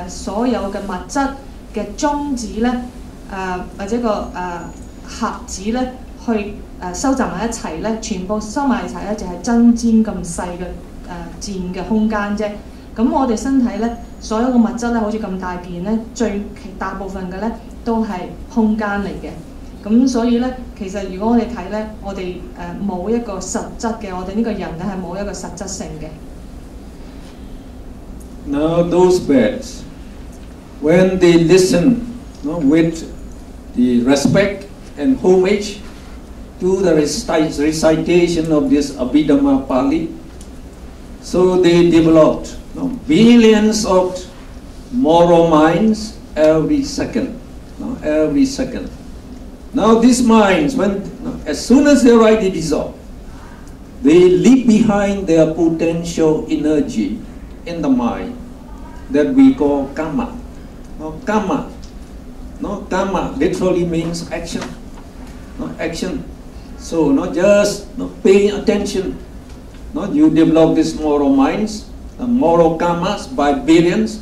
所有嘅物質嘅中子咧，或者個核子咧，去收集埋一齊咧，全部收埋一齊咧，就係針尖咁細嘅。佔嘅空間啫，咁我哋身體咧，所有嘅物質咧，好似咁大件咧，大部分嘅咧都係空間嚟嘅。咁所以咧，其實如果我哋睇咧，我哋冇一個實質嘅，我哋呢個人咧係冇一個實質性嘅。Now those birds, when they listen with the respect and homage to the recitation of this Abhidhamma Pali.So they developed billions of moral minds every second. Now these minds, as soon as they already dissolve, they leave behind their potential energy in the mind that we call karma. Karma literally means action. Action. So not just paying attention.You develop these moral minds, moral karmas by billions,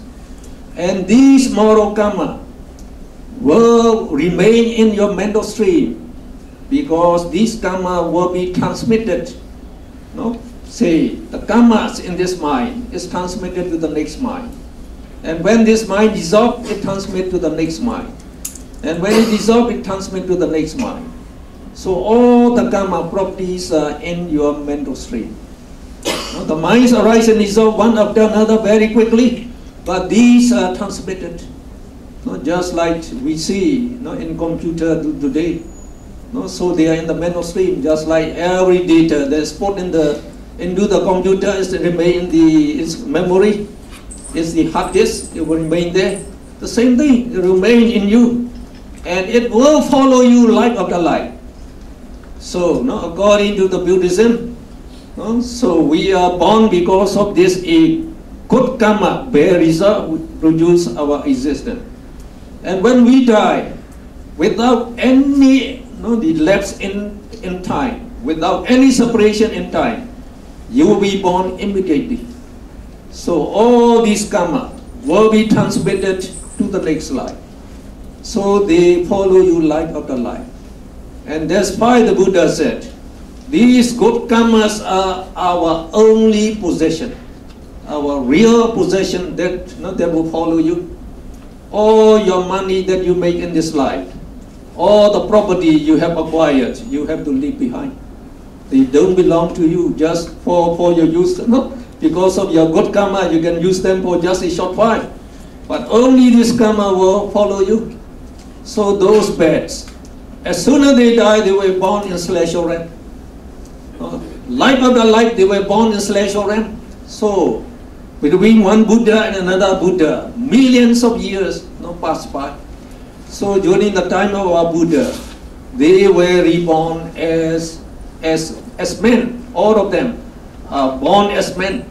and these moral karma will remain in your mental stream because this karma will be transmitted. Say the karmas in this mind is transmitted to the next mind, and when this mind dissolves, it transmits to the next mind, and when it dissolves, it transmits to the next mind. So all the karma properties are in your mental stream. The minds arise and dissolve one after another very quickly, but these are transmitted. Just like we see in computer today. So they are in the mental stream, just like every data that's put into the computer is to remain in its memory, it's the hard disk, it will remain there. The same thing, it will remain in you, and it will follow you life after life. So, according to the Buddhism, so we are born because of this good karma, bear result, produce our existence. And when we die, without any the lapse in time, without any separation in time, you will be born immediately. So all these karma will be transmitted to the next life. So they follow you life after life. And that's why the Buddha said, these good karmas are our only possession, our real possession that will follow you. All your money that you make in this life, all the property you have acquired, you have to leave behind. They don't belong to you just for your use. No, because of your good karma, you can use them for just a short while. But only this karma will follow you. So those beds, as soon as they die, they were born in celestial realm. Life after life, they were born in celestial realm. So between one Buddha and another Buddha, millions of years passed by. So during the time of our Buddha, they were reborn as men. All of them are born as men.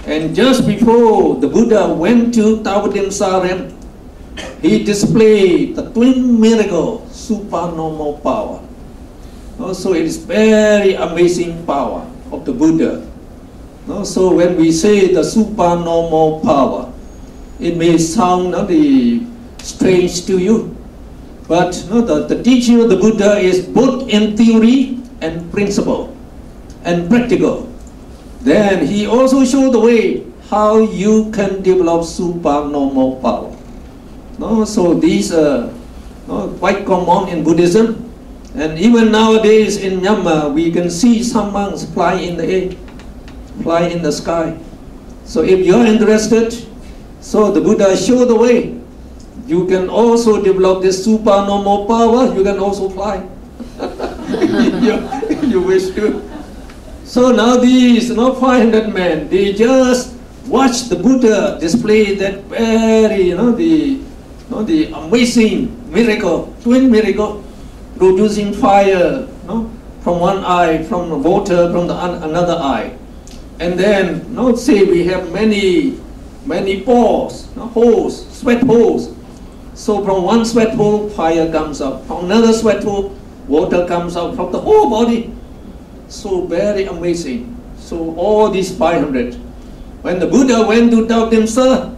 And just before the Buddha went to Tawadimsa realm, he displayed the twin miracle, supernormal power. So it is very amazing power of the Buddha. So when we say the supernormal power, it may sound strange to you, but the teaching of the Buddha is both in theory and principle and practical. Then he also showed the way how you can develop supernormal power. So these are quite common in Buddhism, and even nowadays in Myanmar we can see some monks fly in the air, fly in the sky. So if you are interested, so the Buddha showed the way. You can also develop this supernormal power. You can also fly. you wish to. So now these 500 men, they just watch the Buddha display that very the amazing miracle, twin miracle, producing fire from one eye, from the water from another eye. And then say we have many pores, holes, sweat holes. So from one sweat hole, fire comes out. From another sweat hole, water comes out from the whole body. So very amazing. So all these 500. When the Buddha went to Tawadimsa,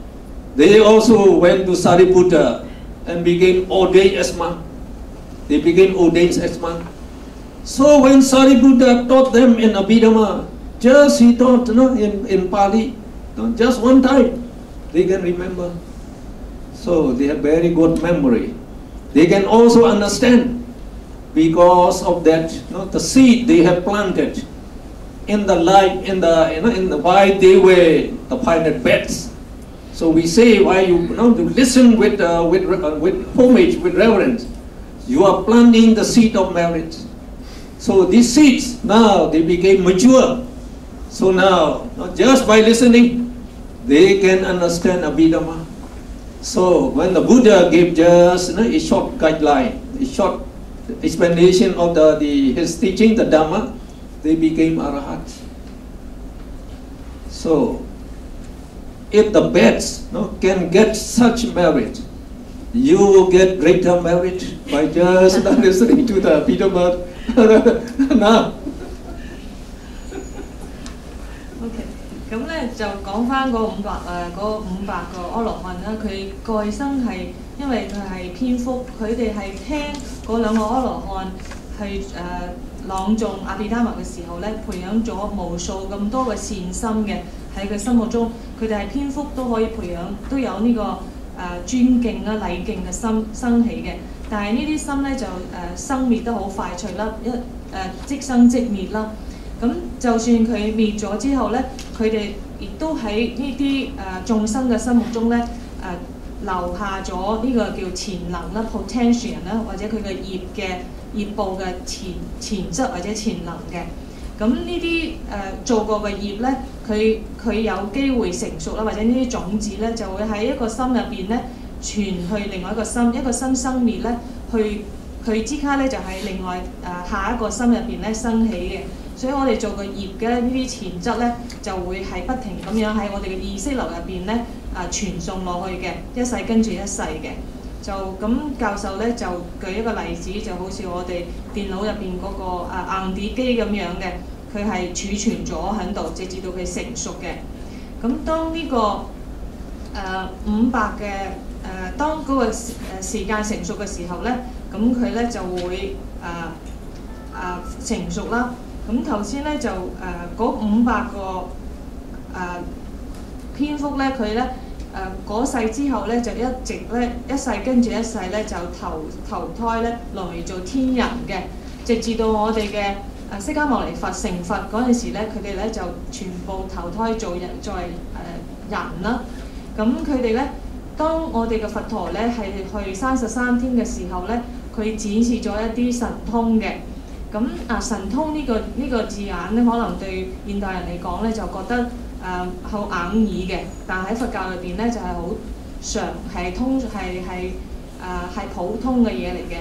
they also went to Sariputta and became ordained as monk. They became ordained as monk. So when Sariputta taught them in Abhidhamma, just he taught in Pali, just one time, they can remember. So they have very good memory. They can also understand because of that, the seed they have planted in the life, in the why they were the 500 beds. So we say why you to listen with homage, with reverence. You are planting the seed of merit. So these seeds now they became mature. So now just by listening, they can understand Abhidhamma. So when the Buddha gave just a short guideline, a short explanation of his teaching, the Dhamma, they became arahats. So if the beds can get such merit, you will get greater merit by just listening to the Abhidhamma now.咁咧就講翻嗰500個阿羅漢啦，佢蓋生係因為佢係偏福，佢哋係聽嗰兩個阿羅漢係朗誦阿毗達摩嘅時候咧，培養咗無數咁多嘅善心嘅喺佢心目中，佢哋係偏福都可以培養，都有呢個尊敬啦、禮敬嘅心生起嘅。但係呢啲心咧就生滅得好快脆啦，即生即滅啦。咁就算佢滅咗之後咧，佢哋亦都喺呢啲眾生嘅心目中咧留下咗呢個叫潛能啦 potential 啦，或者佢嘅業報嘅潛質或者潛能嘅。咁呢啲做過嘅業咧，佢有機會成熟啦，或者呢啲種子咧就會喺一個心入邊咧傳去另外一個心，一個心生滅咧，佢即刻咧就喺另外下一個心入邊咧生起嘅。所以我哋做個業嘅呢啲潛質咧，就會係不停咁樣喺我哋嘅意識流入邊咧傳送落去嘅，一世跟住一世嘅。就咁教授咧就舉一個例子，就好似我哋電腦入邊嗰個硬碟機咁樣嘅，佢係儲存咗喺度，直至到佢成熟嘅。咁當呢個500嘅當嗰個時間成熟嘅時候咧，咁佢咧就會成熟啦。咁頭先咧就嗰500個蝙蝠咧，佢咧嗰世之後咧就一直咧一世跟住一世咧就投胎咧落嚟做天人嘅，直至到我哋嘅釋迦牟尼佛成佛嗰陣時咧，佢哋咧就全部投胎做人作為人啦。咁佢哋咧，當我哋嘅佛陀咧係去33天嘅時候咧，佢展示咗一啲神通嘅。咁神通呢個字眼咧，可能對現代人嚟講咧就覺得好硬耳嘅，但喺佛教裏邊咧就係好常係普通嘅嘢嚟嘅。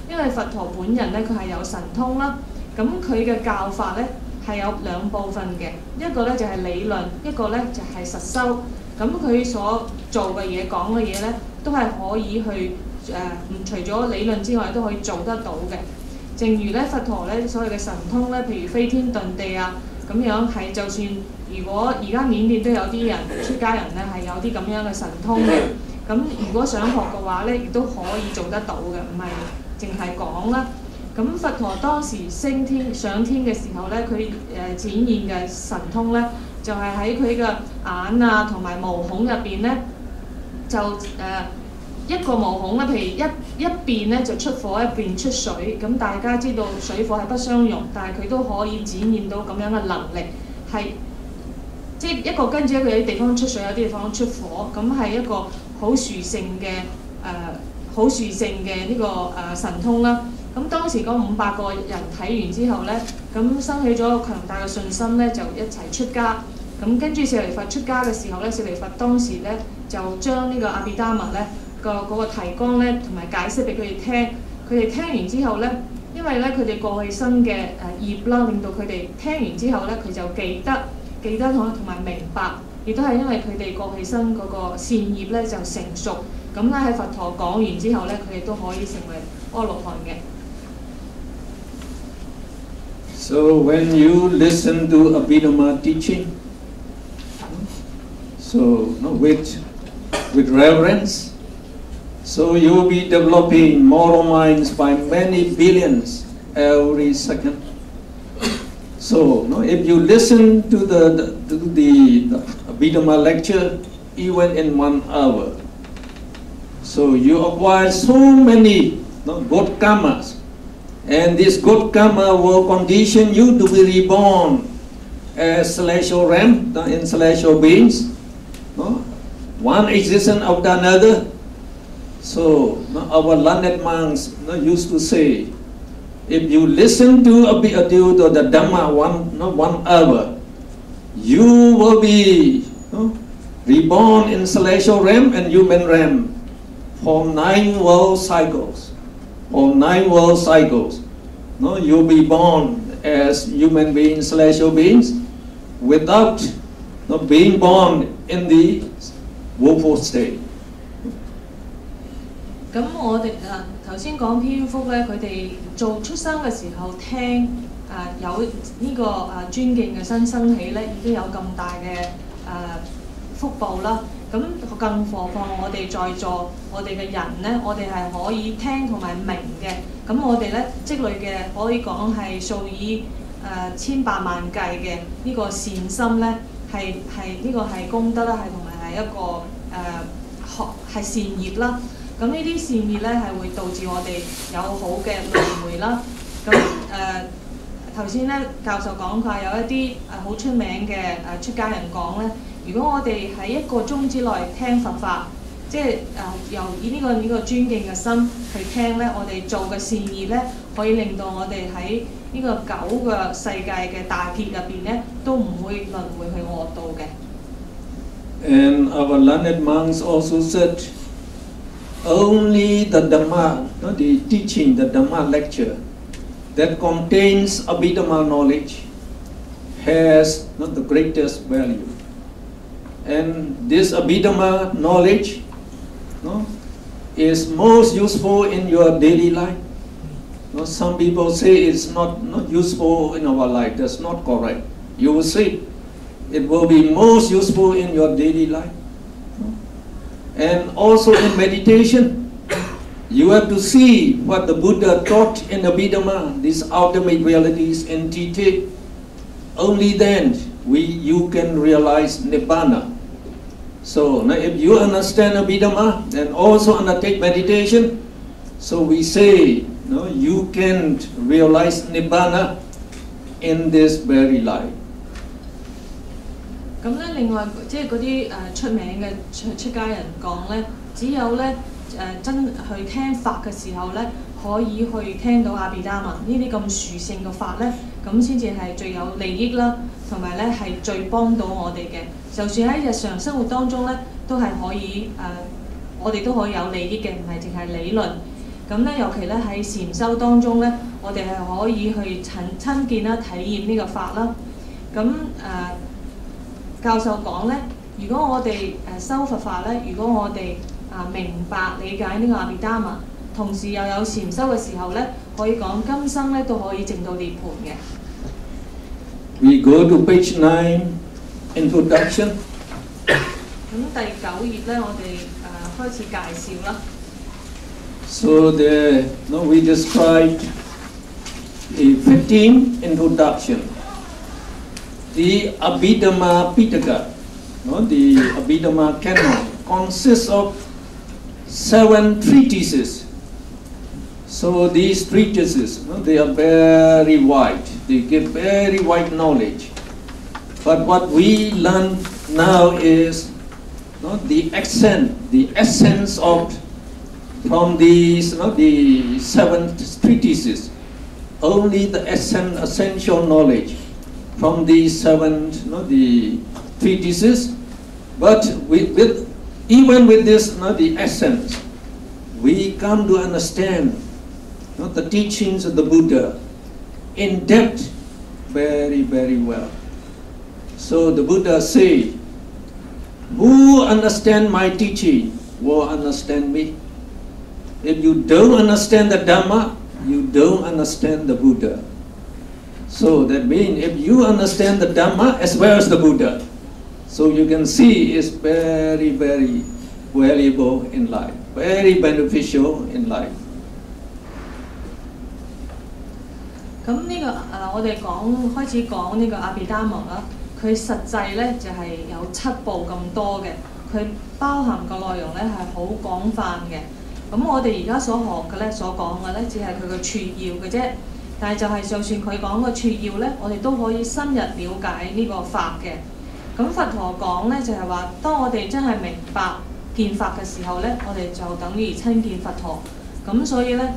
因為佛陀本人咧佢係有神通啦，咁佢嘅教法咧係有2部分嘅，一個咧就係理論，一個咧就係實修。咁佢所做嘅嘢講嘅嘢咧，都係可以去除咗理論之外都可以做得到嘅。正如咧佛陀咧所謂嘅神通咧，譬如飛天遁地啊咁樣，係就算如果而家緬甸都有啲人出家人咧係有啲咁樣嘅神通嘅，咁如果想學嘅話咧，亦都可以做得到嘅，唔係淨係講啦。咁佛陀當時上天嘅時候咧，佢展現嘅神通咧，就係喺佢嘅眼啊同埋毛孔入邊咧，就一個毛孔咧，譬如一邊咧就出火，一邊出水。咁大家知道水火係不相容，但係佢都可以展現到咁樣嘅能力，係即係一個跟住一個，有啲地方出水，有啲地方出火。咁係一個好殊勝嘅呢個神通啦。咁當時嗰500個人睇完之後咧，咁生起咗強大嘅信心咧，就一齊出家。咁跟住舍利弗出家嘅時候咧，舍利弗當時咧就將呢個阿毗達摩咧嗰個提綱咧同埋解釋俾佢哋聽。佢哋聽完之後咧，因為咧佢哋過去生嘅業啦，令到佢哋聽完之後咧，佢就記得同埋明白，亦都係因為佢哋過去生嗰個善業咧就成熟。咁咧喺佛陀講完之後咧，佢哋都可以成為阿羅漢嘅。So when you listen to Abhidhamma teaching, so with reverence, so you will be developing moral minds by many billions every second. So if you listen to the Abhidhamma lecture even in 1 hour, so you acquire so many good karmas. And this good karma will condition you to be reborn as celestial realm, in celestial beings, one existence after another. So our learned monks used to say, if you listen to the Dhamma 1 hour, you will be reborn in celestial realm and human realm for 9 world cycles. Or 9 world cycles. You'll be born as human beings, celestial beings, without being born in the woeful state. 咁我哋頭先講蝙蝠咧，佢哋做出生嘅時候聽有呢個尊敬嘅心生起咧，已經有咁大嘅福報啦。咁更何況我哋在座我哋嘅人咧，我哋係可以聽同埋明嘅。咁我哋咧積累嘅可以講係數以千百萬計嘅呢個善心咧，係呢個係功德啦，係同埋係一個係善業啦。咁呢啲善意咧係會導致我哋有好嘅輪迴啦。咁頭先咧教授講過有一啲好出名嘅出家人講咧，如果我哋喺1個鐘之內聽佛法，即係由以呢個尊敬嘅心去聽咧，我哋做嘅善意咧，可以令到我哋喺呢個9個世界嘅大劫入邊咧，都唔會輪迴去惡道嘅。And our learned monks also said, only the Dhamma, the teaching, the Dhamma lecture that contains Abhidhamma knowledge has the greatest value. And this Abhidhamma knowledge is most useful in your daily life. Some people say it's not useful in our life. That's not correct. You will see it will be most useful in your daily life. And also in meditation, you have to see what the Buddha taught in Abhidhamma, these ultimate realities in detail. Only then you can realize Nibbana. So now if you understand Abhidhamma and also undertake meditation, so we say you can realize Nibbana in this very life. 咁咧，另外即係嗰啲出名嘅出家人講咧，只有咧真去聽法嘅時候咧，可以去聽到阿毗達摩呢啲咁殊勝嘅法咧，咁先至係最有利益啦，同埋咧係最幫到我哋嘅。就算喺日常生活當中咧，都係可以我哋都可以有利益嘅，唔係淨係理論。咁咧，尤其咧喺禪修當中咧，我哋係可以去親見啦、體驗呢個法啦。咁教授講咧，如果我哋修佛法咧，如果我哋明白理解呢個阿毗達摩，同時又有禪修嘅時候咧，可以講今生咧都可以證到涅槃嘅。We go to page 9, introduction. 咁第9頁咧，我哋開始介紹啦。So we described a 15 introduction. The Abhidhamma Pitaka, the Abhidhamma canon, consists of 7 treatises. So these treatises, they are very wide. They give very wide knowledge. But what we learn now is the essence of from these the 7 treatises. Only the essential knowledge from these 7 the treatises. But even with this the essence, we come to understand the teachings of the Buddha in depth very, very well. So the Buddha said, who understand my teaching will understand me. If you don't understand the Dhamma, you don't understand the Buddha. So that means if you understand the Dhamma as well as the Buddha, so you can see it's very, very valuable in life, very beneficial in life. 咁呢個我哋開始講呢個阿毗達摩啦，佢實際咧就係有7部咁多嘅，佢包含個內容咧係好廣泛嘅。咁我哋而家所學嘅咧、所講嘅咧，只係佢嘅撮要嘅啫。但係就算佢講個撮要咧，我哋都可以深入了解呢個法嘅。咁佛陀講咧就係話，當我哋真係明白見法嘅時候咧，我哋就等於親見佛陀。咁所以咧，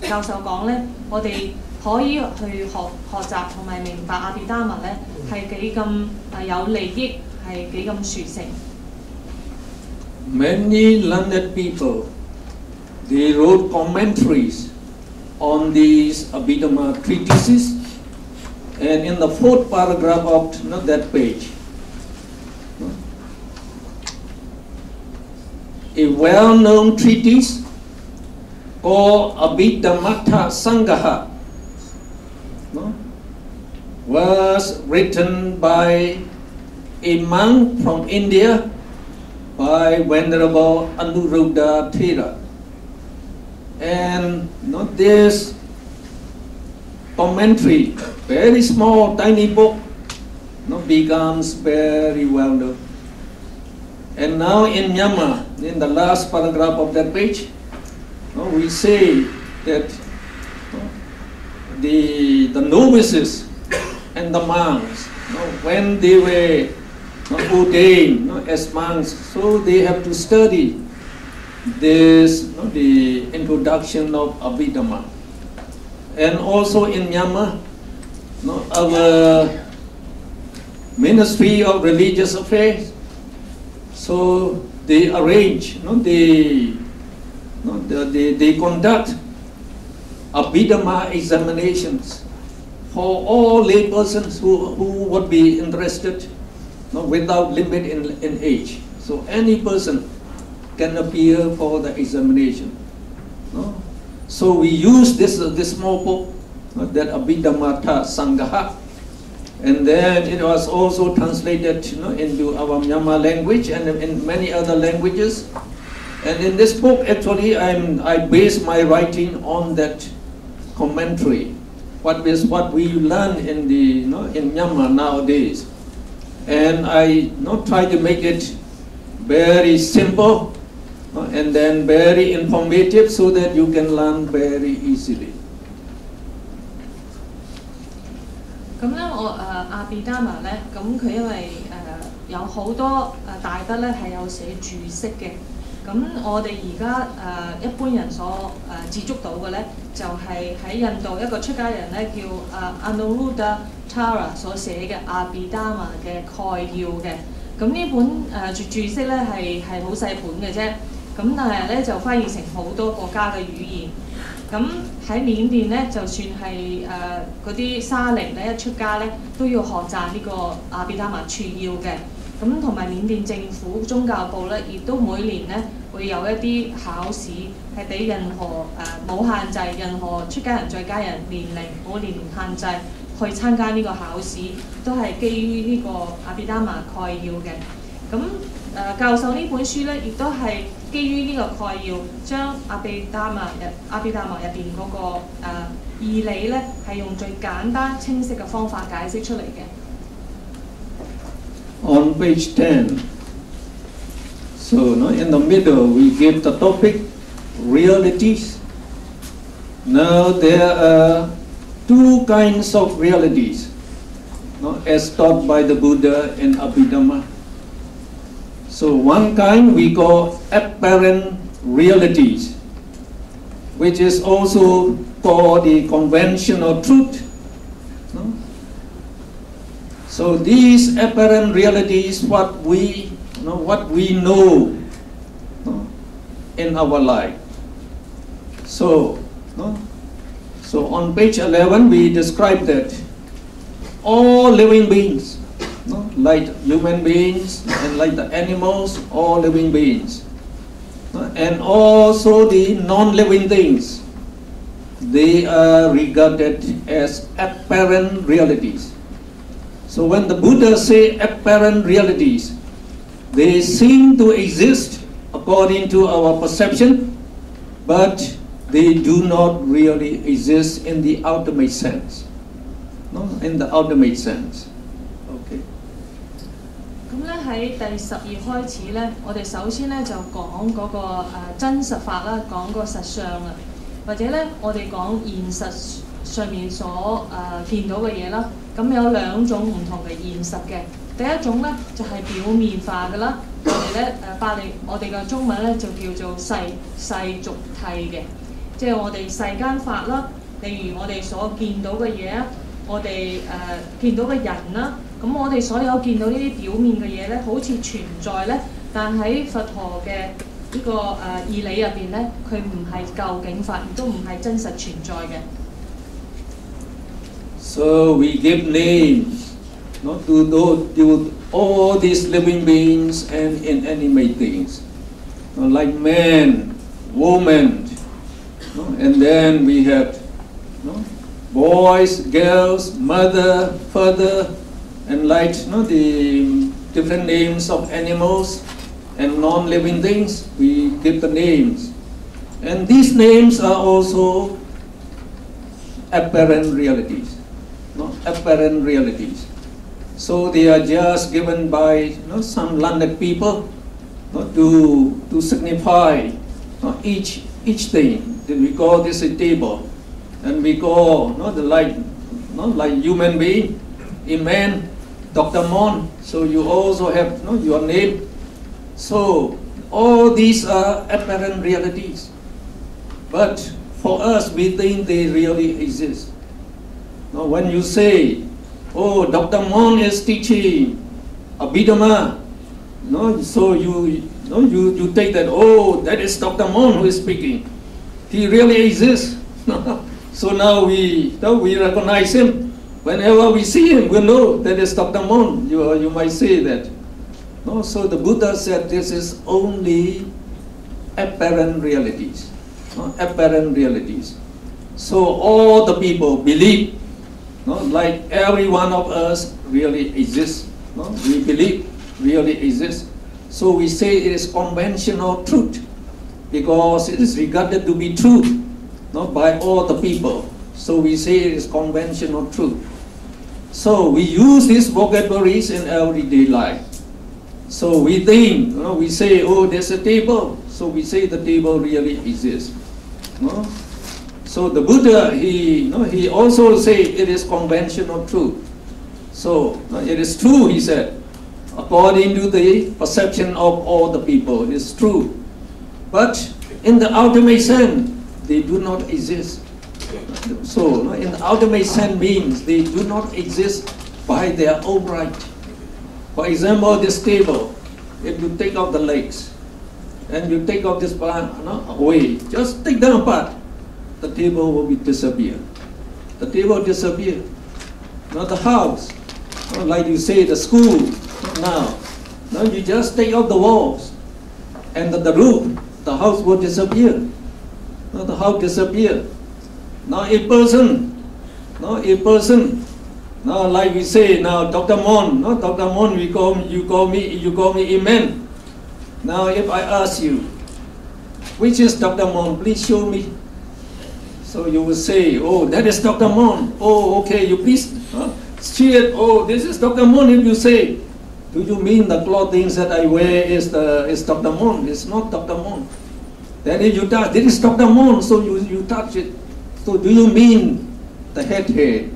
教授講咧，我哋可以去學習同埋明白阿毗達摩咧係幾咁有利益，係幾咁殊勝。Many learned people, they wrote commentaries on these Abhidhamma treatises, and in the 4th paragraph of that page, a well-known treatise called Abhidhamma Sangha was written by a monk from India by Venerable Anuruddha Thera. And this commentary, very small, tiny book, becomes very well known. And now in Myanmar, in the last paragraph of that page, we say that the novices and the monks, when they were ordained as monks, so they have to study this, the introduction of Abhidhamma. And also in Myanmar, our Ministry of Religious Affairs, so they arrange, they conduct Abhidhamma examinations for all lay persons who would be interested, without limit in age. So any person can appear for the examination. So we use this small book, that Abhidhamma Sangha, and then it was also translated into our Myanmar language and in many other languages. And in this book, actually, I base my writing on that commentary. What we learn in Myanmar nowadays, and I try to make it very simple and then very informative so that you can learn very easily. 咁咧，我阿毗達摩咧，咁佢因為有好多大德咧係有寫注釋嘅。咁我哋而家一般人所接觸到嘅咧，就係喺印度一個出家人咧叫Anuruddha 所寫嘅阿毗達摩嘅概要嘅。咁呢本注釋咧係好細本嘅啫。咁但係咧就翻譯成好多國家嘅語言。咁喺緬甸咧，就算係嗰啲沙彌咧一出家咧，都要學習呢個阿毗達摩撮要嘅。咁同埋緬甸政府宗教部咧，亦都每年咧會有一啲考試，係俾任何冇限制，任何出家人、在家人年齡冇年齡限制去參加呢個考試，都係基於呢個阿毗達摩概要嘅。咁教授呢本書咧，亦都係基於呢個概要，將阿毗達摩入邊嗰個義理咧，係用最簡單清晰嘅方法解釋出嚟嘅。On page 10, so in the middle we give the topic realities. Now there are two kinds of realities, as taught by the Buddha in Abhidhamma. So one kind we call apparent realities, which is also called the conventional truth. So these apparent realities, what we know in our life. So on page 11 we describe that all living beings, like human beings and like the animals, all living beings, and also the non-living things, they are regarded as apparent realities. So when the Buddha say apparent realities, they seem to exist according to our perception, but they do not really exist in the ultimate sense. In the ultimate sense. Okay. 咁咧喺第12開始咧，我哋首先咧就講嗰個真實法啦，講個實相啊，或者咧我哋講現實上面所見到嘅嘢啦。咁有兩種唔同嘅現實嘅。第一種咧就係表面化嘅啦，我哋咧我哋嘅中文咧就叫做世俗諦嘅，即係我哋世間法啦，例如我哋所見到嘅嘢啊，我哋見到嘅人啦，咁我哋所有見到呢啲表面嘅嘢咧，好似存在咧，但喺佛陀嘅呢個義理入邊咧，佢唔係究竟法，亦都唔係真實存在嘅。So we give names to all these living beings and inanimate things, like man, woman, and then we have boys, girls, mother, father, and like the different names of animals and non-living things. We give the names, and these names are also apparent realities. Apparent realities. So they are just given by some learned people to signify each thing. We call this a table, and we call not like human being, a man, Dr. Mon. So you also have your name. So all these are apparent realities, but for us we think they really exist. Now when you say, "Oh, Dr. Mon is teaching Abhidhamma," so you take that, oh, that is Dr. Mon who is speaking. He really exists. So now we recognize him. Whenever we see him, we know that is Dr. Mon. You might say that. No, so the Buddha said this is only apparent realities. Apparent realities. So all the people believe, like every one of us really exists. We believe really exists. So we say it is conventional truth because it is regarded to be true by all the people. So we say it is conventional truth. So we use these vocabularies in everyday life. So we think, we say, oh, there's a table. So we say the table really exists. So the Buddha, he also say it is conventional truth. So it is true, he said, according to the perception of all the people. It is true. But in the ultimate sense, they do not exist. So in the ultimate sense means they do not exist by their own right. For example, this table, if you take off the legs and you take off this plant away, just take them apart, the table will be disappear. The table disappear. Not the house, like you say, the school. Now you just take out the walls and the roof, the house will disappear. The house disappear. Now a person, now like we say, now Dr. Mon, Dr. Mon, you call me a man. Now if I ask you, which is Dr. Mon, please show me. So you will say, oh, that is Dr. Mon. Oh, okay, you please see it. Oh, this is Dr. Mon. If you say, do you mean the clothing that I wear is Dr. Mon? It's not Dr. Mon. Then if you touch, this is Dr. Mon, so you touch it. So do you mean the head hair,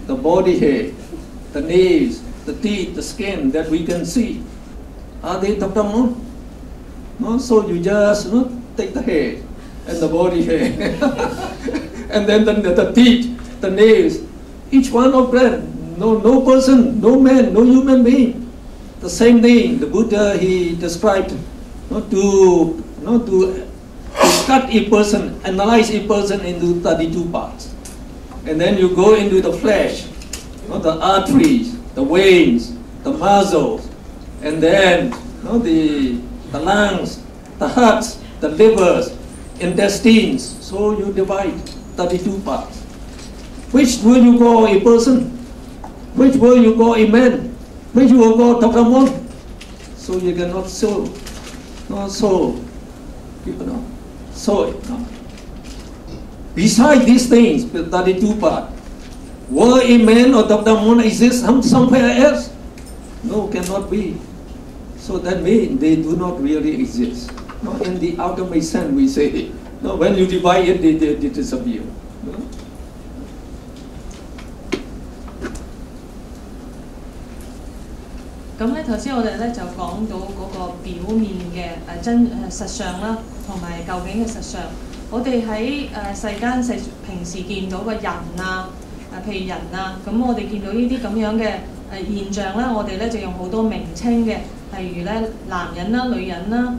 the body hair, the nails, the teeth, the skin that we can see? Are they Dr. Mon? No, so you just take the hair and the body hair, and then the teeth, the nails, each one of them. No person, no man, no human being. The same thing the Buddha he described to cut a person, analyze a person into 32 parts. And then you go into the flesh, the arteries, the veins, the muscles, and then the lungs, the hearts, the livers, intestines. So you divide 32 parts. Which will you call a person? Which will you call a man? Which will you call Dr. Mon? So you cannot So, besides these things, the 32 parts, will a man or Dr. Mon exist somewhere else? No, cannot be. So that means they do not really exist. In the ultimate sense, we say, when you divide it, they disappear.咁咧，頭先我哋咧就講到嗰個表面嘅實相啦，同埋究竟嘅實相。我哋喺世間平時見到嘅人啊，譬如人啊，咁我哋見到呢啲咁樣嘅現象咧，我哋咧就用好多名稱嘅，例如咧男人啦、女人啦、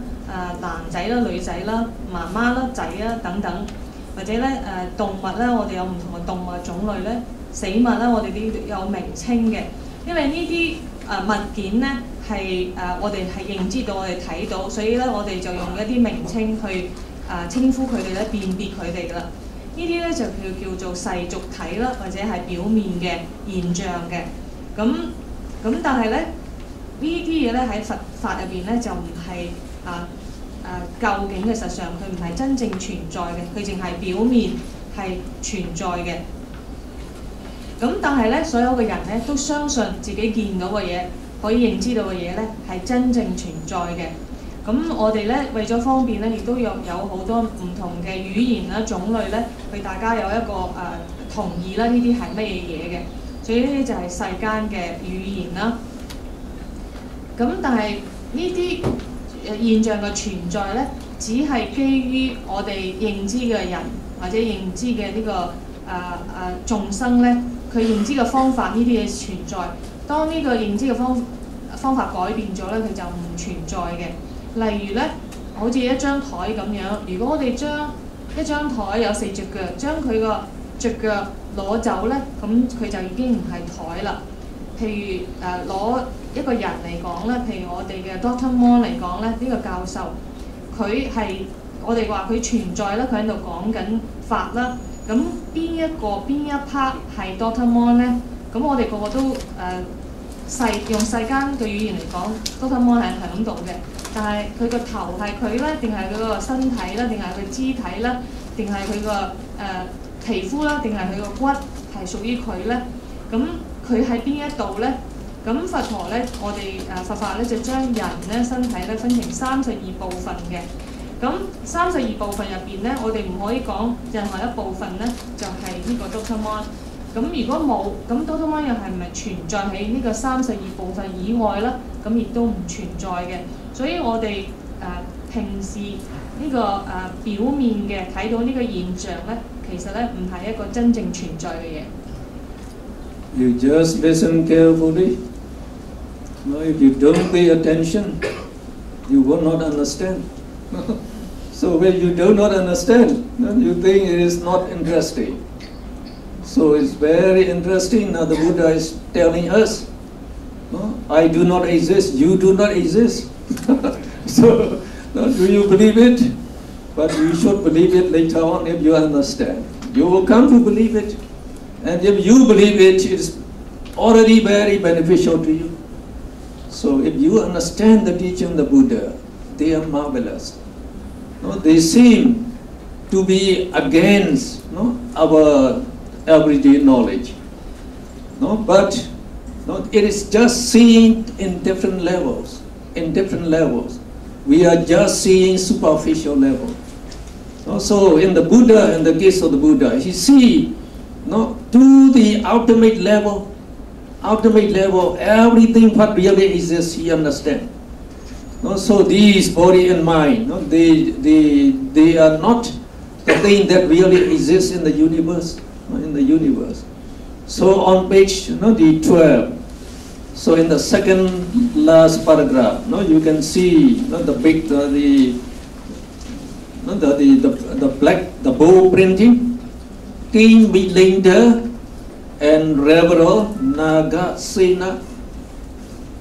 男仔啦、女仔啦、媽媽啦、仔啦等等，或者咧動物咧，我哋有唔同嘅動物種類咧，死物咧，我哋都有名稱嘅，因為呢啲物件咧係我哋係認知到，我哋睇到，所以咧我哋就用一啲名稱去稱呼佢哋咧，辨別佢哋噶啦。呢啲咧就叫做世俗體啦，或者係表面嘅現象嘅。咁但係咧呢啲嘢咧喺佛法入邊咧就唔係究竟嘅實相，佢唔係真正存在嘅，佢淨係表面係存在嘅。咁但係咧，所有嘅人咧都相信自己見到嘅嘢，可以認知到嘅嘢咧係真正存在嘅。咁我哋咧為咗方便咧，亦都有好多唔同嘅語言啦、種類咧，俾大家有一個同意啦，呢啲係乜嘢嘢嘅。所以呢啲就係世間嘅語言啦。咁但係呢啲現象嘅存在咧，只係基於我哋認知嘅人或者認知嘅呢個眾生咧，佢認知嘅方法呢啲嘢存在。當呢個認知嘅方法改變咗咧，佢就唔存在嘅。例如咧，好似一張台咁樣，如果我哋將一張台有4隻腳，將佢個隻腳攞走咧，咁佢就已經唔係台啦。譬如攞一個人嚟講咧，譬如我哋嘅 Dr. Mon 嚟講咧，呢個教授佢係我哋話佢存在啦，佢喺度講緊法啦。咁邊一 part 係 Dr. Mon 咧？咁我哋個個都用世間嘅語言嚟講 ，Dr. Mon 係響度嘅。但係佢個頭係佢咧，定係佢個身體咧，定係佢肢體咧，定係佢個皮膚啦，定係佢個骨係屬於佢咧？咁佢喺邊一度咧？咁佛陀咧，我哋佛法咧就將人咧身體咧分成32部分嘅。咁32部分入邊咧，我哋唔可以講任何一部分咧就係呢個 Dr. Mon。咁如果冇，咁 Dr. Mon 又係唔係存在喺呢個32部分以外咧？咁亦都唔存在嘅。所以我哋平時呢個表面嘅睇到呢個現象咧，其實咧唔係一個真正存在嘅嘢。You just listen carefully. No, if you don't pay attention, you will not understand. So when you do not understand, you think it is not interesting. So it's very interesting. Now the Buddha is telling us, no, I do not exist, you do not exist. So do you believe it? But you should believe it later on if you understand. You will come to believe it. And if you believe it, it is already very beneficial to you. So if you understand the teaching of the Buddha, they are marvelous. No, they seem to be against our everyday knowledge. No, but it is just seen in different levels. In different levels, we are just seeing superficial level. So in the Buddha, in the case of the Buddha, he see to the ultimate level, everything what really exists, he understands. So these body and mind, they are not the thing that really exists in the universe. So on page the 12, so in the second last paragraph, you can see the big the bold printing, King Belinda and Reverend Nagasena.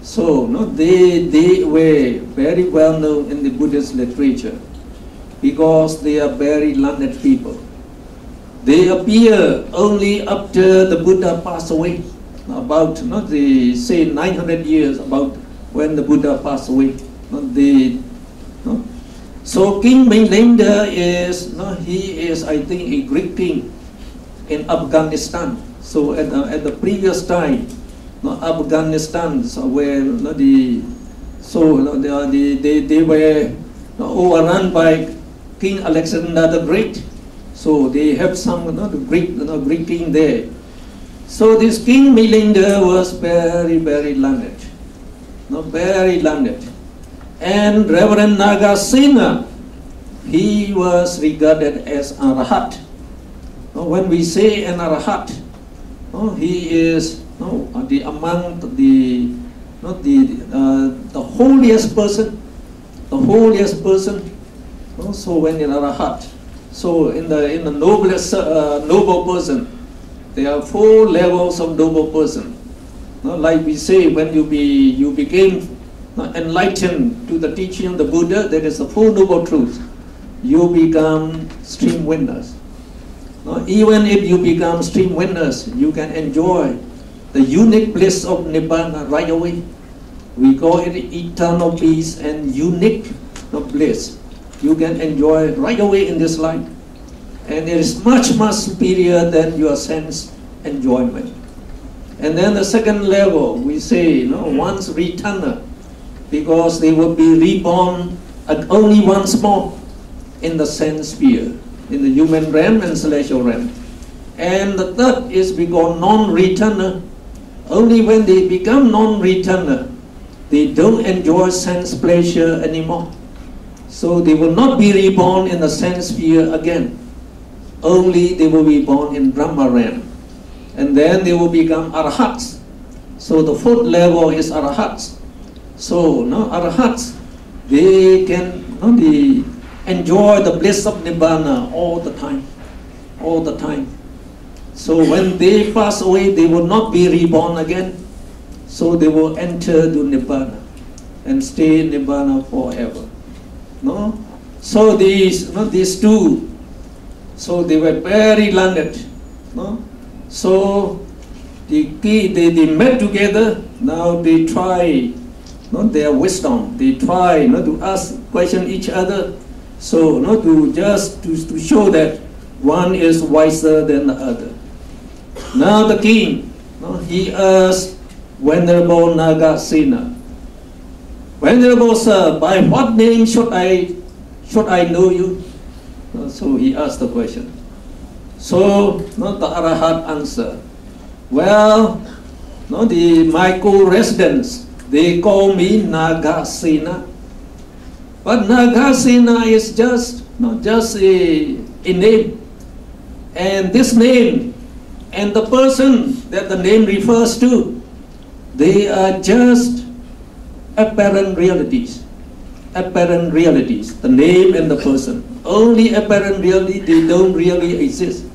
So they were very well known in the Buddhist literature because they are very learned people. They appear only after the Buddha passed away, about they say 900 years about when the Buddha passed away. So King Belinda is he is, I think, a Greek king in Afghanistan. So at the previous time, Afghanistan where they were overrun by King Alexander the Great. So they have some Greek king there. So this King Belinda was very, very learned, very learned. And Reverend Nagasena, he was regarded as an Arahat. When we say an Arahat, he is among the holiest person, So when in Arahat, so in the noblest noble person, there are 4 levels of noble person. Like we say, when you became enlightened to the teaching of the Buddha, that is the 4 noble truths, you become stream winners. Even if you become stream winners, you can enjoy the unique bliss of Nibbana right away. We call it eternal peace and unique bliss. You can enjoy right away in this life. And it is much, much superior than your sense enjoyment. And then the second level, we say, one's returner, because they will be reborn only once more in the sense sphere, in the human realm and celestial realm. And the third is we call non-returner. Only when they become non-returner, they don't enjoy sense pleasure anymore. So they will not be reborn in the sense sphere again. Only they will be born in Brahma realm. And then they will become arahats. So the fourth level is arahats. So arahats, they can they enjoy the bliss of nibbana all the time. All the time. So when they pass away, they will not be reborn again. So they will enter to nibbana and stay in nibbana forever. No? So these two, so they were very learned. No? So they met together. Now they try their wisdom. They try to ask question each other. So to show that one is wiser than the other. Now the king, he asked Venerable Nagasena, Venerable sir, by what name should I know you? So he asked the question. So the Arahat answered, well, my co-residents, they call me Nagasena. But Nagasena is just a name. And this name and the person that the name refers to, they are just apparent realities. Apparent realities, the name and the person. Only apparent reality, they don't really exist.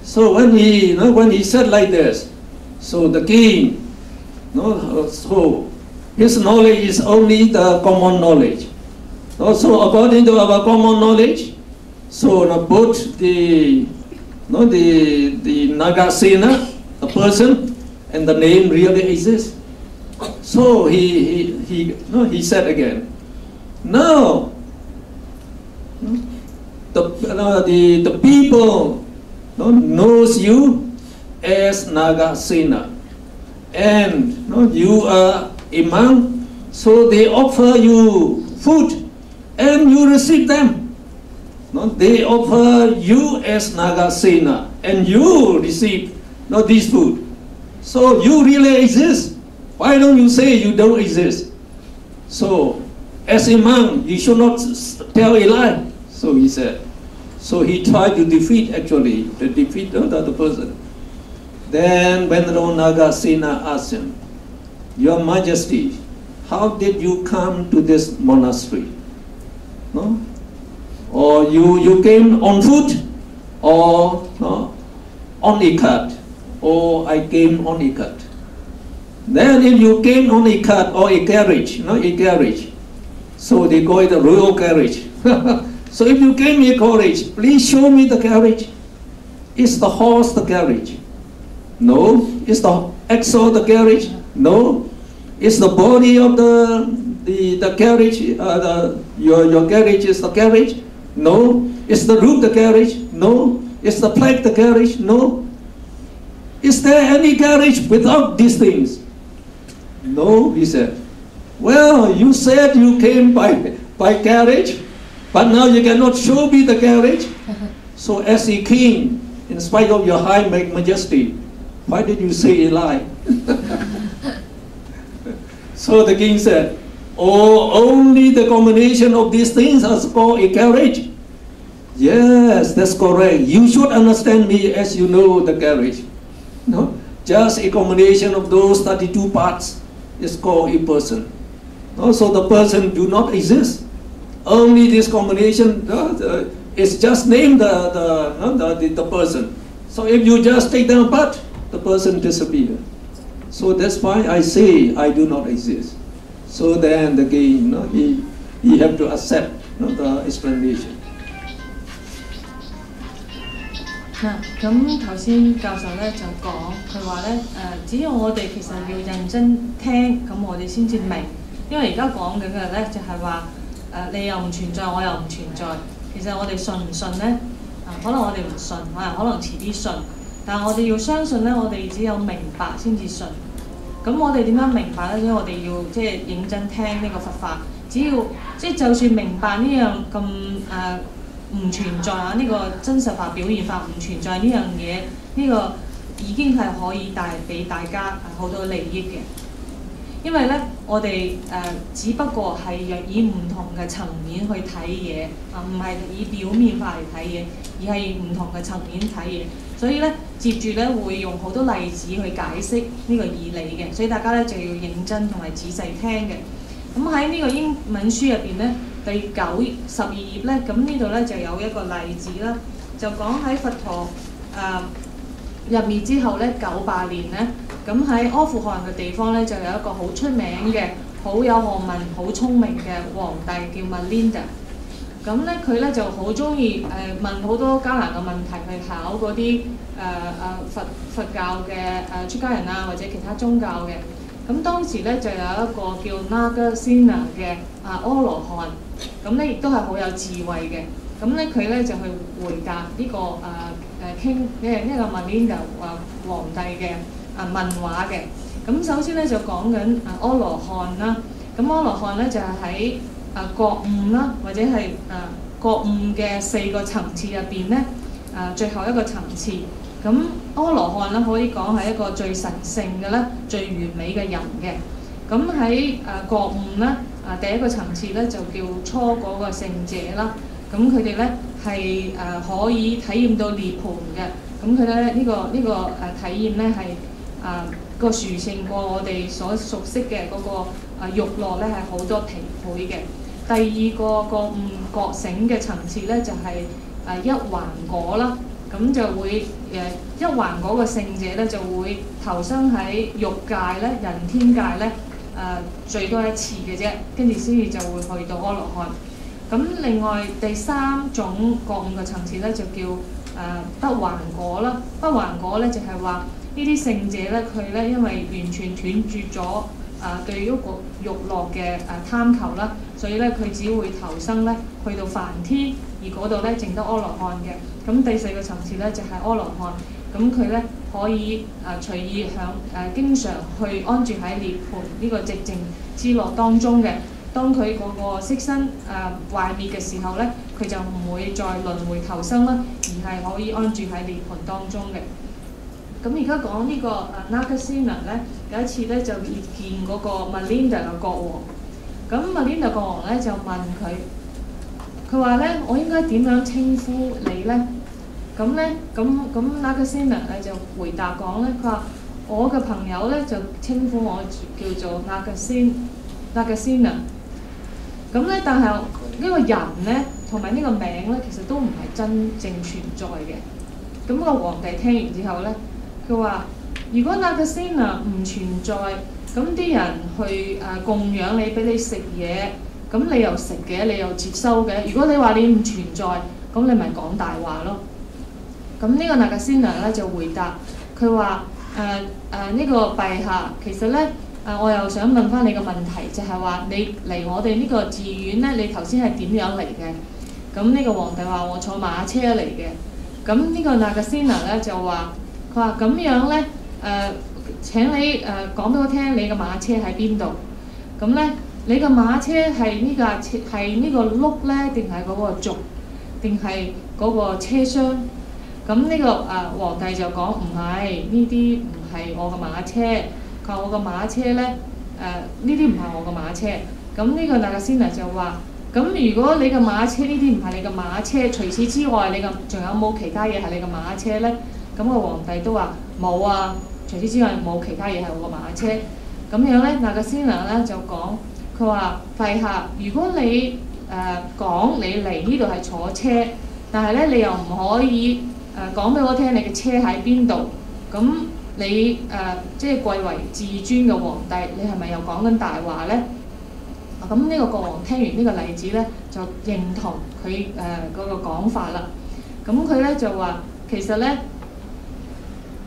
So when he said like this, so the king, so his knowledge is only the common knowledge. So according to our common knowledge, so both the Nagasena, the person, and the name really exist. So he said again, no, the people knows you as Nagasena, and you are a monk, so they offer you food, and you receive them. They offer you as Nagasena, and you receive this food. So you really exist. Why don't you say you don't exist? So as a monk, you should not tell a lie. So he said. So he tried to defeat the person. Then Venerable Nagasena asked him, Your Majesty, how did you come to this monastery? Or you came on foot, or on a cart, or I came on a cart. Then if you came on a cart or a carriage, so they call it a royal carriage. So if you came in a carriage, please show me the carriage. Is the horse the carriage? No. Is the axle the carriage? No. Is the body of the carriage, your carriage is the carriage? No. Is the roof the carriage? No. Is the flag the carriage? No. Is there any carriage without these things? No, he said. Well, you said you came by carriage, but now you cannot show me the carriage. So as a king, in spite of your high majesty, why did you say a lie? So the king said, oh, only the combination of these things is called a carriage. Yes, that's correct. You should understand me as you know the carriage. No? Just a combination of those 32 parts is called a person. No? So the person do not exist. Only this combination is just named the person. So if you just take them apart, the person disappears. So that's why I say I do not exist. So then the king, he have to accept the explanation. 咁頭先教授咧就講，佢話咧只要我哋其實要認真聽，咁我哋先至明。因為而家講緊嘅咧就係話你又唔存在，我又唔存在。其實我哋信唔信咧？可能我哋唔信，可能遲啲信。但係我哋要相信咧，我哋只有明白先至信。咁我哋點樣明白咧？所以我哋要即係認真聽呢個佛法。只要即係就算明白呢樣咁唔存在啊，呢個真實法表現法唔存在呢樣嘢，呢個已經係可以帶俾大家好多利益嘅。因為咧，我哋只不過係以唔同嘅層面去睇嘢唔係以表面化嚟睇嘢，而係以唔同嘅層面睇嘢。所以咧，接住咧會用好多例子去解釋呢個義理嘅，所以大家咧就要認真同埋仔細聽嘅。咁喺呢個英文書入邊咧，第12頁咧，咁呢度咧就有一個例子啦，就講喺佛陀入滅之後咧900年咧，咁喺阿富汗嘅地方咧就有一個好出名嘅、好有學問、好聰明嘅皇帝叫 Melinda。咁咧佢咧就好中意問好多艱難嘅問題去考嗰啲佛教嘅出家人啊，或者其他宗教嘅。咁當時咧就有一個叫 Nagasena 嘅阿羅漢，咁咧亦都係好有智慧嘅。咁咧佢咧就去回答呢個呢個 Melinda 皇帝嘅問話嘅。咁首先咧就講緊阿羅漢啦。咁阿羅漢咧就係喺覺悟啦，或者係覺悟嘅4個層次入邊咧，最後一個層次。咁阿羅漢咧可以講係一個最神聖嘅咧、最完美嘅人嘅。咁喺覺悟咧，第一個層次咧就叫初嗰個聖者啦。咁佢哋咧係可以體驗到涅槃嘅。咁佢咧呢個體驗咧係個殊勝過我哋所熟悉嘅嗰個欲樂咧係好多倍嘅。第二個覺悟覺醒嘅層次咧就係一還果啦。咁就會一還果個聖者咧就會投生喺欲界咧、人天界咧最多一次嘅啫，跟住先至就會去到阿羅漢。咁另外第3種覺悟嘅層次咧就叫不還果啦。不還果咧就係話呢啲聖者咧佢咧因為完全斷絕咗對於個欲樂嘅貪求啦，所以咧佢只會投生咧去到梵天，而嗰度咧淨得阿羅漢嘅。咁第4個層次咧就係阿羅漢，咁佢咧可以隨意經常去安住喺涅槃呢個寂靜之樂當中嘅。當佢嗰個色身壞滅嘅時候咧，佢就唔會再輪迴投生啦，而係可以安住喺涅槃當中嘅。咁而家講呢個Nagasena咧，有一次咧就遇見嗰個 Melinda 嘅國王。咁 Melinda 國王咧就問佢話咧：我應該點樣稱呼你咧？咁咧，咁 Nagasena 咧就回答講咧，佢話我嘅朋友咧就稱呼我叫做 Nagasena。咁咧，但係呢個人咧同埋呢個名咧，其實都唔係真正存在嘅。咁個皇帝聽完之後咧，佢話：如果 Nagasena 唔存在，咁啲人去供養你，俾你食嘢，咁你又食嘅，你又接收嘅。如果你話你唔存在，咁你咪講大話咯。咁呢個 Nagasena 咧就回答，佢話：呢個陛下，其實咧我又想問翻你個問題，就係話你嚟我哋呢個寺院咧，你頭先係點樣嚟嘅？咁呢個皇帝話：我坐馬車嚟嘅。咁呢個 Nagasena 咧就話：佢話咁樣咧請你講俾我聽，你個馬車喺邊度？咁咧，你個馬車係呢架車係呢個轆咧，定係嗰個軸，定係嗰個車廂？咁呢個皇帝就講唔係，呢啲唔係我個馬車。佢話我個馬車咧呢啲唔係我個馬車。咁呢個 Nagasena 就話：咁如果你個馬車呢啲唔係你個馬車，除此之外你個仲有冇其他嘢係你個馬車咧？咁個皇帝都話冇啊，除此之外冇其他嘢係我個馬車。咁樣咧，Nagasena咧就講，佢話：陛下，如果你講你嚟呢度係坐車，但係咧你又唔可以講俾我聽你嘅車喺邊度，咁你即係貴為至尊嘅皇帝，你係咪又講緊大話咧？咁呢個國王聽完呢個例子咧，就認同佢嗰個講法啦。咁佢咧就話，其實咧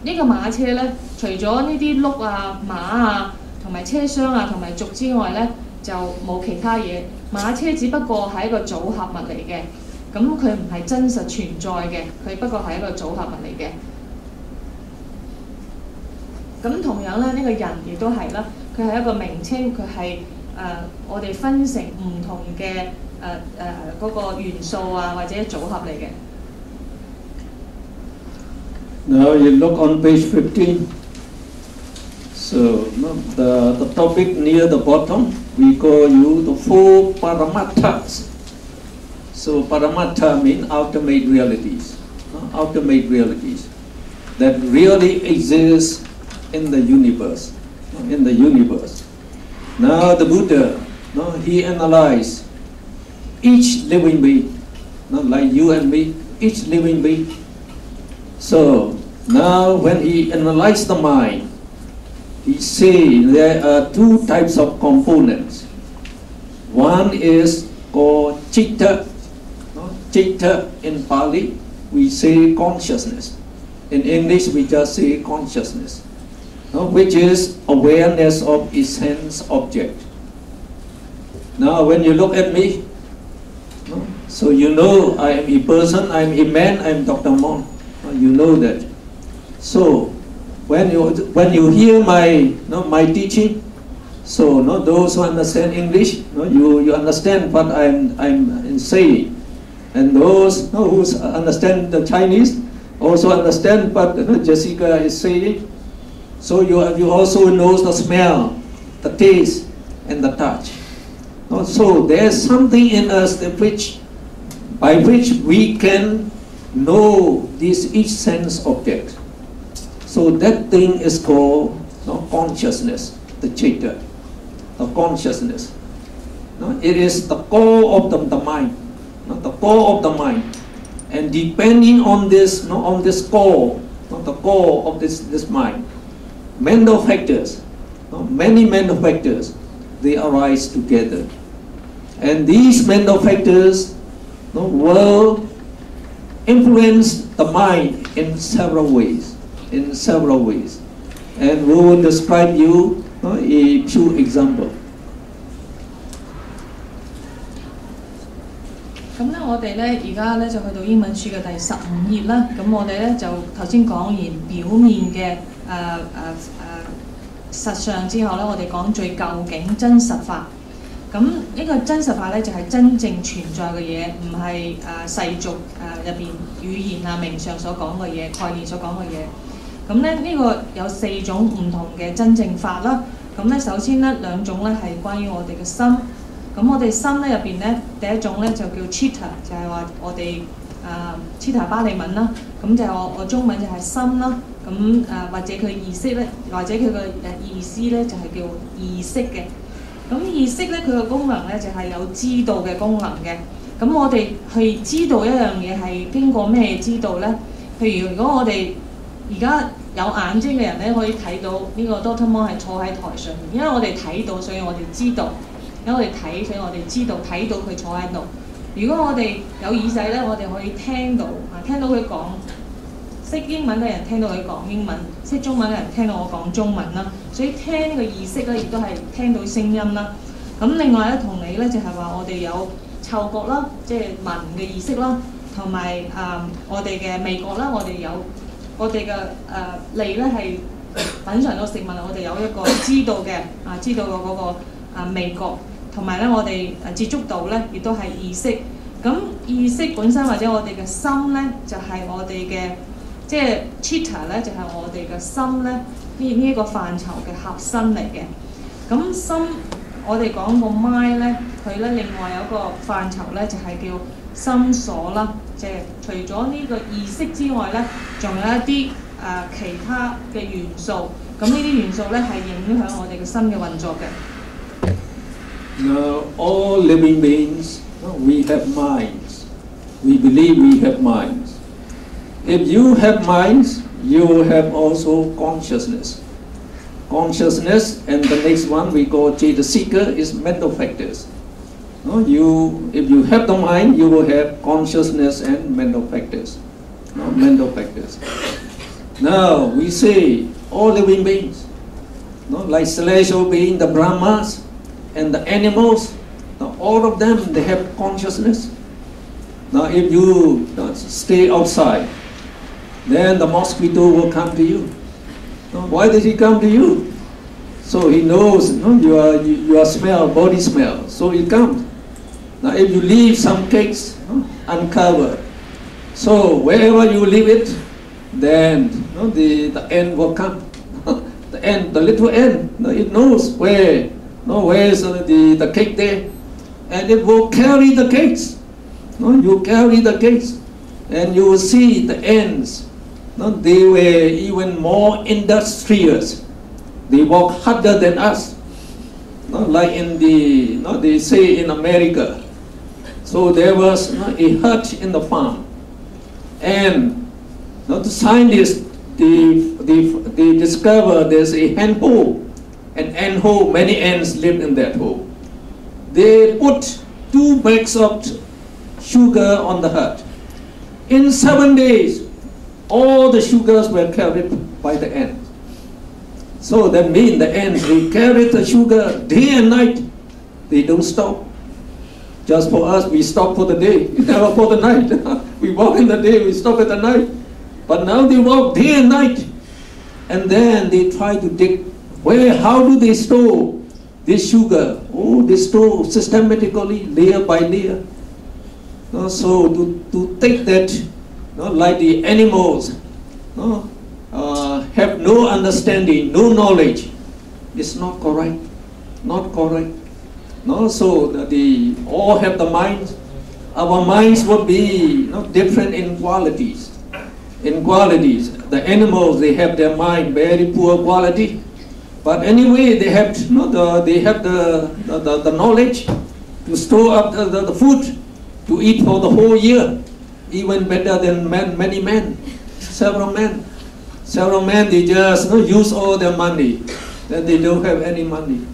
呢個馬車咧，除咗呢啲轆啊、馬啊、同埋車廂啊、同埋軸之外咧，就冇其他嘢。馬車只不過係一個組合物嚟嘅，咁佢唔係真實存在嘅，佢不過係一個組合物嚟嘅。咁同樣咧，呢個人亦都係啦，佢係一個名稱，佢係我哋分成唔同嘅嗰個元素啊，或者組合嚟嘅。Now you look on page 15. So the topic near the bottom, we call you the four paramatthas. So paramattha means ultimate realities, ultimate realities that really exist in the universe, in the universe. Now the Buddha, he analyzed each living being, not like you and me, each living being. So now when he analyzed the mind, he said there are two types of components. One is called citta. Citta in Pali, we say consciousness. In English, we just say consciousness, which is awareness of its sense object. Now, when you look at me, so you know I am a person, I am a man, I am Dr. Mon. You know that. So, when you hear my teaching, so those who understand English, you understand what I'm saying. And those who understand the Chinese also understand what Jessica is saying. So you also know the smell, the taste, and the touch. So there's something in us by which we can know each sense object. So that thing is called consciousness, the citta, the consciousness. It is the core of the mind. The core of the mind, and depending on this core, the core of this mind, mental factors, many mental factors, they arise together, and these mental factors will influence the mind in several ways, and we will describe you a few examples. 咁咧，我哋咧而家咧就去到英文書嘅第15頁啦。咁我哋咧就頭先講完表面嘅實相之後咧，我哋講最究竟真實法。咁呢個真實法咧就係真正存在嘅嘢，唔係世俗入邊語言啊、名相所講嘅嘢、概念所講嘅嘢。咁咧呢個有4種唔同嘅真正法啦。咁咧首先咧2種咧係關於我哋嘅心。咁我哋心咧入邊咧，第一種咧就叫 citta， 就係話我哋citta 巴利文啦，咁就我中文就係心啦。咁或者佢意識咧，或者佢個意思咧就係叫意識嘅。咁意識咧佢個功能咧就係有知道嘅功能嘅。咁我哋去知道一樣嘢係經過咩知道咧？譬如如果我哋而家有眼睛嘅人咧，可以睇到呢個 Ｄhamma 係坐喺台上面，因為我哋睇到，所以我哋知道。因為我哋睇，所以我哋知道睇到佢坐喺度。如果我哋有耳仔咧，我哋可以聽到聽到佢講。識英文嘅人聽到佢講英文，識中文嘅人聽到我講中文啦。所以聽呢個意識咧，亦都係聽到聲音啦。咁另外咧，同你咧就係話我哋有嗅覺啦，即係聞嘅意識啦，同埋我哋嘅味覺啦，我哋有我哋嘅脷咧係品嚐到食物，我哋有一個知道嘅知道嘅嗰個味覺。同埋咧，我哋接觸到咧，亦都係意識。咁意識本身或者我哋嘅心咧，就係我哋嘅即係 citta 咧，就係我哋嘅心咧呢一個範疇嘅核心嚟嘅。咁心我哋講個 mind 咧，佢咧另外有一個範疇咧，就係叫心所啦。即係除咗呢個意識之外咧，仲有一啲其他嘅元素。咁呢啲元素咧係影響我哋嘅心嘅運作嘅。Now, all living beings, we have minds. We believe we have minds. If you have minds, you have also consciousness. Consciousness, and the next one we call cetasika is mental factors. If you have the mind, you will have consciousness and mental factors. Mental factors. Now, we say all living beings, like celestial beings, the Brahmas, and the animals, all of them, they have consciousness. Now if you stay outside, then the mosquito will come to you. Why does he come to you? So he knows your smell, body smell. So he comes. Now if you leave some cakes uncovered, so wherever you leave it, then the ant will come. The little ant, it knows where is the cake there, and it will carry the cakes. You carry the cakes, and you will see the ants. They were even more industrious. They work harder than us. Like in they say in America. So there was a hut in the farm, and the scientists they discover there's a ant hole, an ant hole. Many ants live in that hole. They put 2 bags of sugar on the hut. In 7 days, all the sugars were carried by the ants. So that means the ants, they carry the sugar day and night. They don't stop. Just for us, we stop for the day, never for the night. We walk in the day, we stop at the night. But now they walk day and night. And then they try to dig, how do they store this sugar? Oh, they store systematically, layer by layer. So to take that, like the animals, have no understanding, no knowledge, it's not correct. Not correct. So they all have the minds. Our minds would be different in qualities. In qualities, the animals, they have their mind very poor quality, but anyway they have the knowledge to store up the food to eat for the whole year, even better than many men, several men. Several men, they just use all their money, then they don't have any money.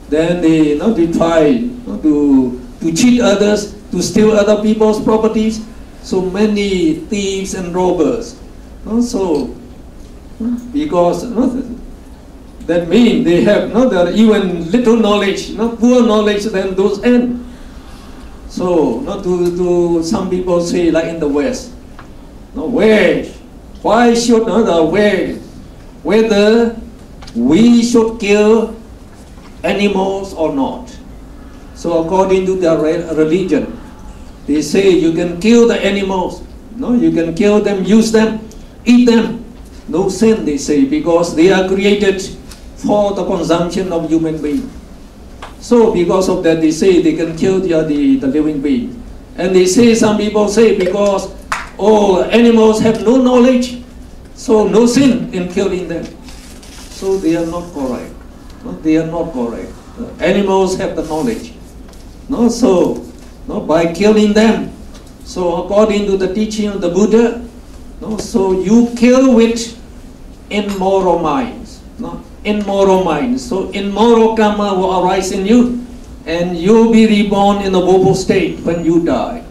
Then they try to cheat others, to steal other people's properties. So many thieves and robbers. So because that means they have even little knowledge, poor knowledge than those ants. So to some people say, like in the West, why should whether we should kill animals or not? So according to their religion, they say you can kill the animals. You can kill them, use them, eat them. No sin, they say, because they are created for the consumption of human beings. So because of that, they say they can kill the living beings. And they say, some people say, because animals have no knowledge, so no sin in killing them. So they are not correct. They are not correct. Animals have the knowledge. So by killing them, so according to the teaching of the Buddha, so you kill with immoral minds. Immoral minds. So immoral karma will arise in you, and you'll be reborn in a woeful state when you die.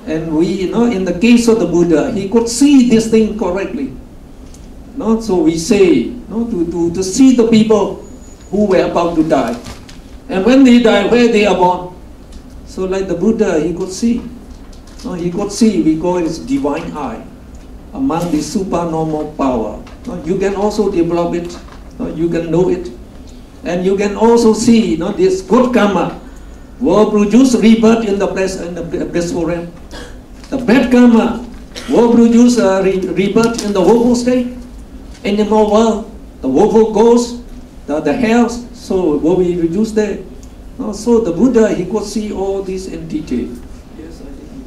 And we, in the case of the Buddha, he could see this thing correctly. So we say, to see the people who were about to die. And when they die, where they are born. So like the Buddha, he could see. He could see, we call it divine eye, among the supernormal power. You can also develop it, you can know it. And you can also see, this good karma will produce rebirth in the blissful realm. The bad karma will produce rebirth in the woeful state. In the more world, the woeful ghosts, the hells, so will be reduced there. So the Buddha, he could see all this in detail. Yes, I think.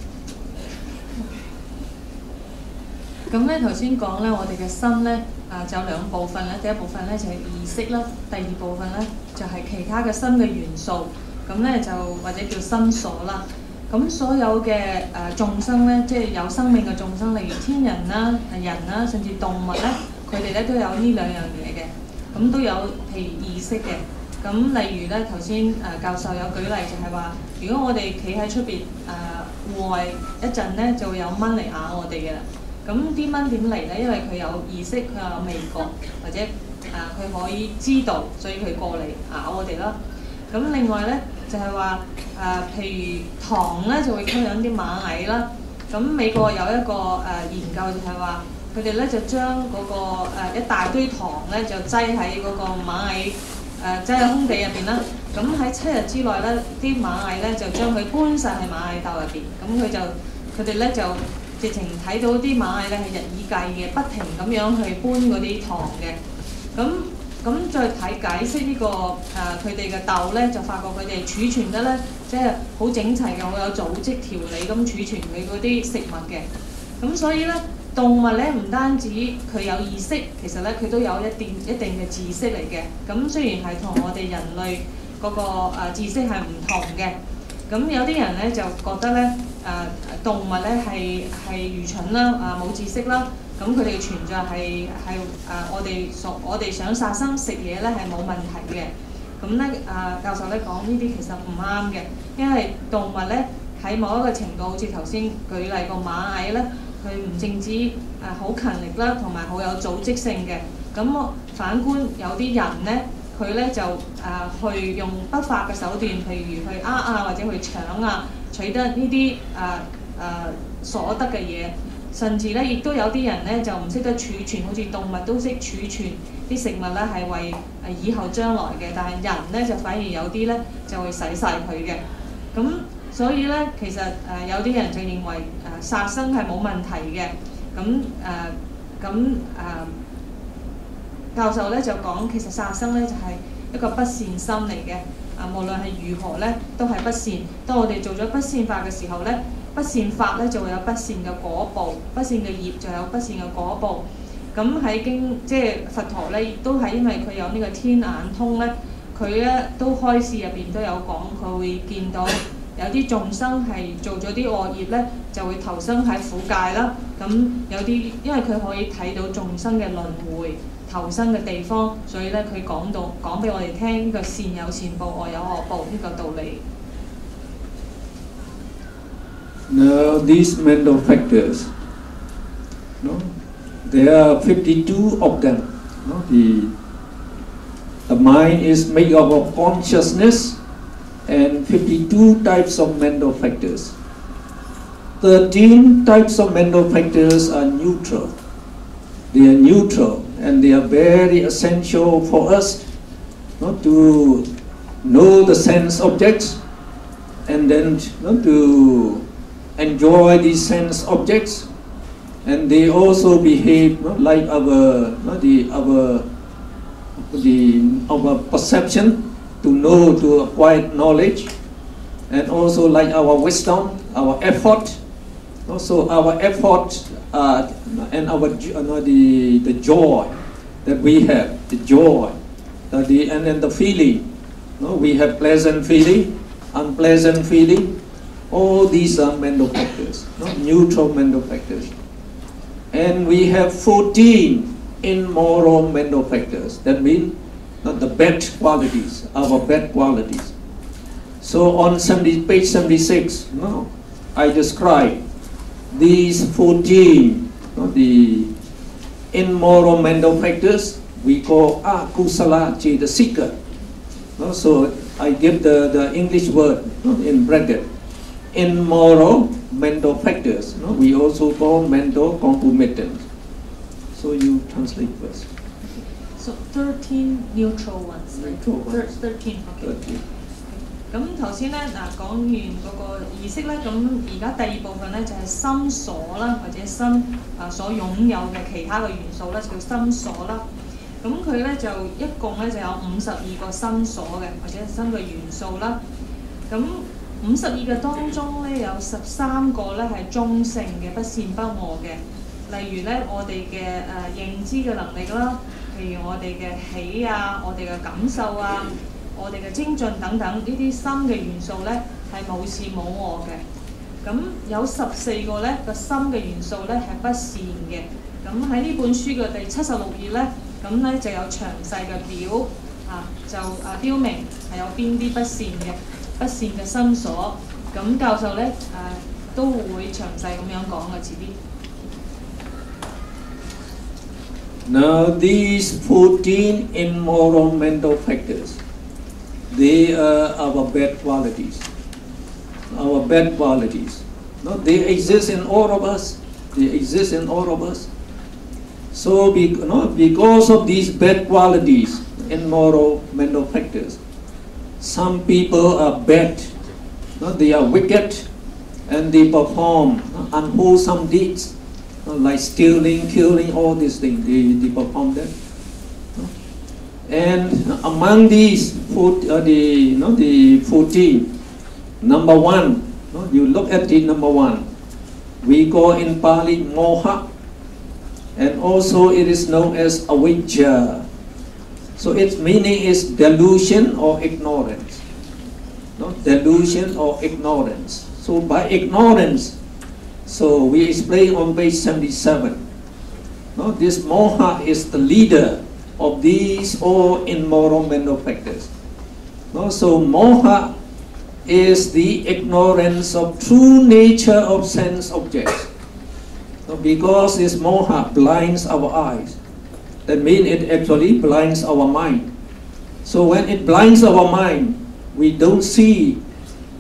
咁咧頭先講咧，我哋嘅心咧就有兩部分咧，第一部分咧就係意識啦，第二部分咧就係其他嘅心嘅元素，咁咧就或者叫心所啦。咁所有嘅眾生咧，即係有生命嘅眾生，例如天人啦、人啦，甚至動物咧，佢哋咧都有呢兩樣嘢嘅，咁都有譬如意識嘅。咁例如咧頭先教授有舉例就係話，如果我哋企喺出邊戶外一陣咧，就會有蚊嚟咬我哋嘅啦。咁啲蚊點嚟咧？因為佢有意識，佢有味覺，或者佢可以知道，所以佢過嚟咬我哋啦。咁另外咧就係話譬如糖咧就會吸引啲螞蟻啦。咁美國有一個研究就係話，佢哋咧就將嗰個一大堆糖咧就擠喺嗰個螞蟻擠喺空地入邊啦。咁喺7日之內咧，啲螞蟻咧就將佢搬晒喺螞蟻竇入邊。咁佢哋咧就直情睇到啲螞蟻咧係日以繼夜，不停咁樣去搬嗰啲糖嘅。咁再睇解釋呢個佢哋嘅竇咧，就發覺佢哋儲存得咧，即係好整齊嘅，好有組織條理咁儲存佢嗰啲食物嘅。咁所以咧，動物咧唔單止佢有意識，其實咧佢都有一定嘅知識嚟嘅。咁雖然係同我哋人類嗰個知識係唔同嘅。咁有啲人咧就覺得咧動物咧係愚蠢啦，冇知識啦。咁佢哋嘅存在係我哋想殺生食嘢咧係冇問題嘅。咁咧教授咧講呢啲其實唔啱嘅，因為動物咧喺某一個程度，好似頭先舉例個螞蟻咧，佢唔淨止好勤力啦，同埋好有組織性嘅。咁反觀有啲人咧，佢咧就去用不法嘅手段，譬如去或者去搶取得呢啲所得嘅嘢。甚至咧，亦都有啲人咧就唔識得儲存，好似動物都識儲存啲食物咧，係為以後將來嘅。但係人咧就反而有啲咧就會使晒佢嘅。咁所以咧，其實有啲人就認為殺生係冇問題嘅。教授咧就講，其實殺生咧就係一個不善心嚟嘅。無論係如何咧，都係不善。當我哋做咗不善法嘅時候咧，不善法咧就會有不善嘅果報，不善嘅業就有不善嘅果報。咁喺即係佛陀咧，亦都係因為佢有呢個天眼通咧，佢咧都開示入邊都有講，佢會見到有啲眾生係做咗啲惡業咧，就會投生喺苦界啦。咁有啲因為佢可以睇到眾生嘅輪迴投生嘅地方，所以咧佢講俾我哋聽呢個善有善報，惡有惡報呢個道理。Now these mental factors, there are 52 of them. The mind is made up of consciousness and 52 types of mental factors. 13 types of mental factors are neutral. They are neutral and they are very essential for us to know the sense objects and then to enjoy these sense objects, and they also behave like our perception to know, to acquire knowledge, and also like our wisdom, our effort, also our effort and our the joy that we have, the joy, and then the feeling. We have pleasant feeling, unpleasant feeling. All these are mental factors, neutral mental factors. And we have 14 immoral mental factors. That means the bad qualities, our bad qualities. So on page 76, I describe these 14 the immoral mental factors we call akusala cetasika. So I give the English word in bracket. Immoral mental factors. We also call mental concomitants. So you translate first. So 13 neutral ones. Neutral ones. 13. Okay. 咁頭先咧講完嗰個意識咧，咁而家第二部分咧就係心所啦，或者心所擁有嘅其他嘅元素咧，就叫心所啦。咁佢咧就一共咧就有52個心所嘅，或者心嘅元素啦。咁52個當中咧有13個咧係中性嘅，不善不惡嘅。例如咧我哋嘅認知嘅能力啦，譬如我哋嘅喜我哋嘅感受我哋嘅精進等等呢啲心嘅元素咧係冇善冇惡嘅。咁有14個咧個心嘅元素咧係不善嘅。咁喺呢本書嘅第76頁咧，咁咧就有詳細嘅表就標明係有邊啲不善嘅心所。咁教授咧都會詳細咁樣講嘅，遲啲。Now these 14 immoral mental factors, they are our bad qualities. Our bad qualities. No, they exist in all of us. They exist in all of us. So because of these bad qualities in moral mental factors, some people are bad, they are wicked, and they perform unwholesome deeds, like stealing, killing, all these things, they perform that. And among these, the 14, number 1, you look at the number 1, we call in Pali moha, and also it is known as avijja. So its meaning is delusion or ignorance. Delusion or ignorance. So by ignorance, so we explain on page 77. This moha is the leader of these all immoral mental factors. So moha is the ignorance of true nature of sense objects. Because this moha blinds our eyes, that means it actually blinds our mind. So when it blinds our mind, we don't see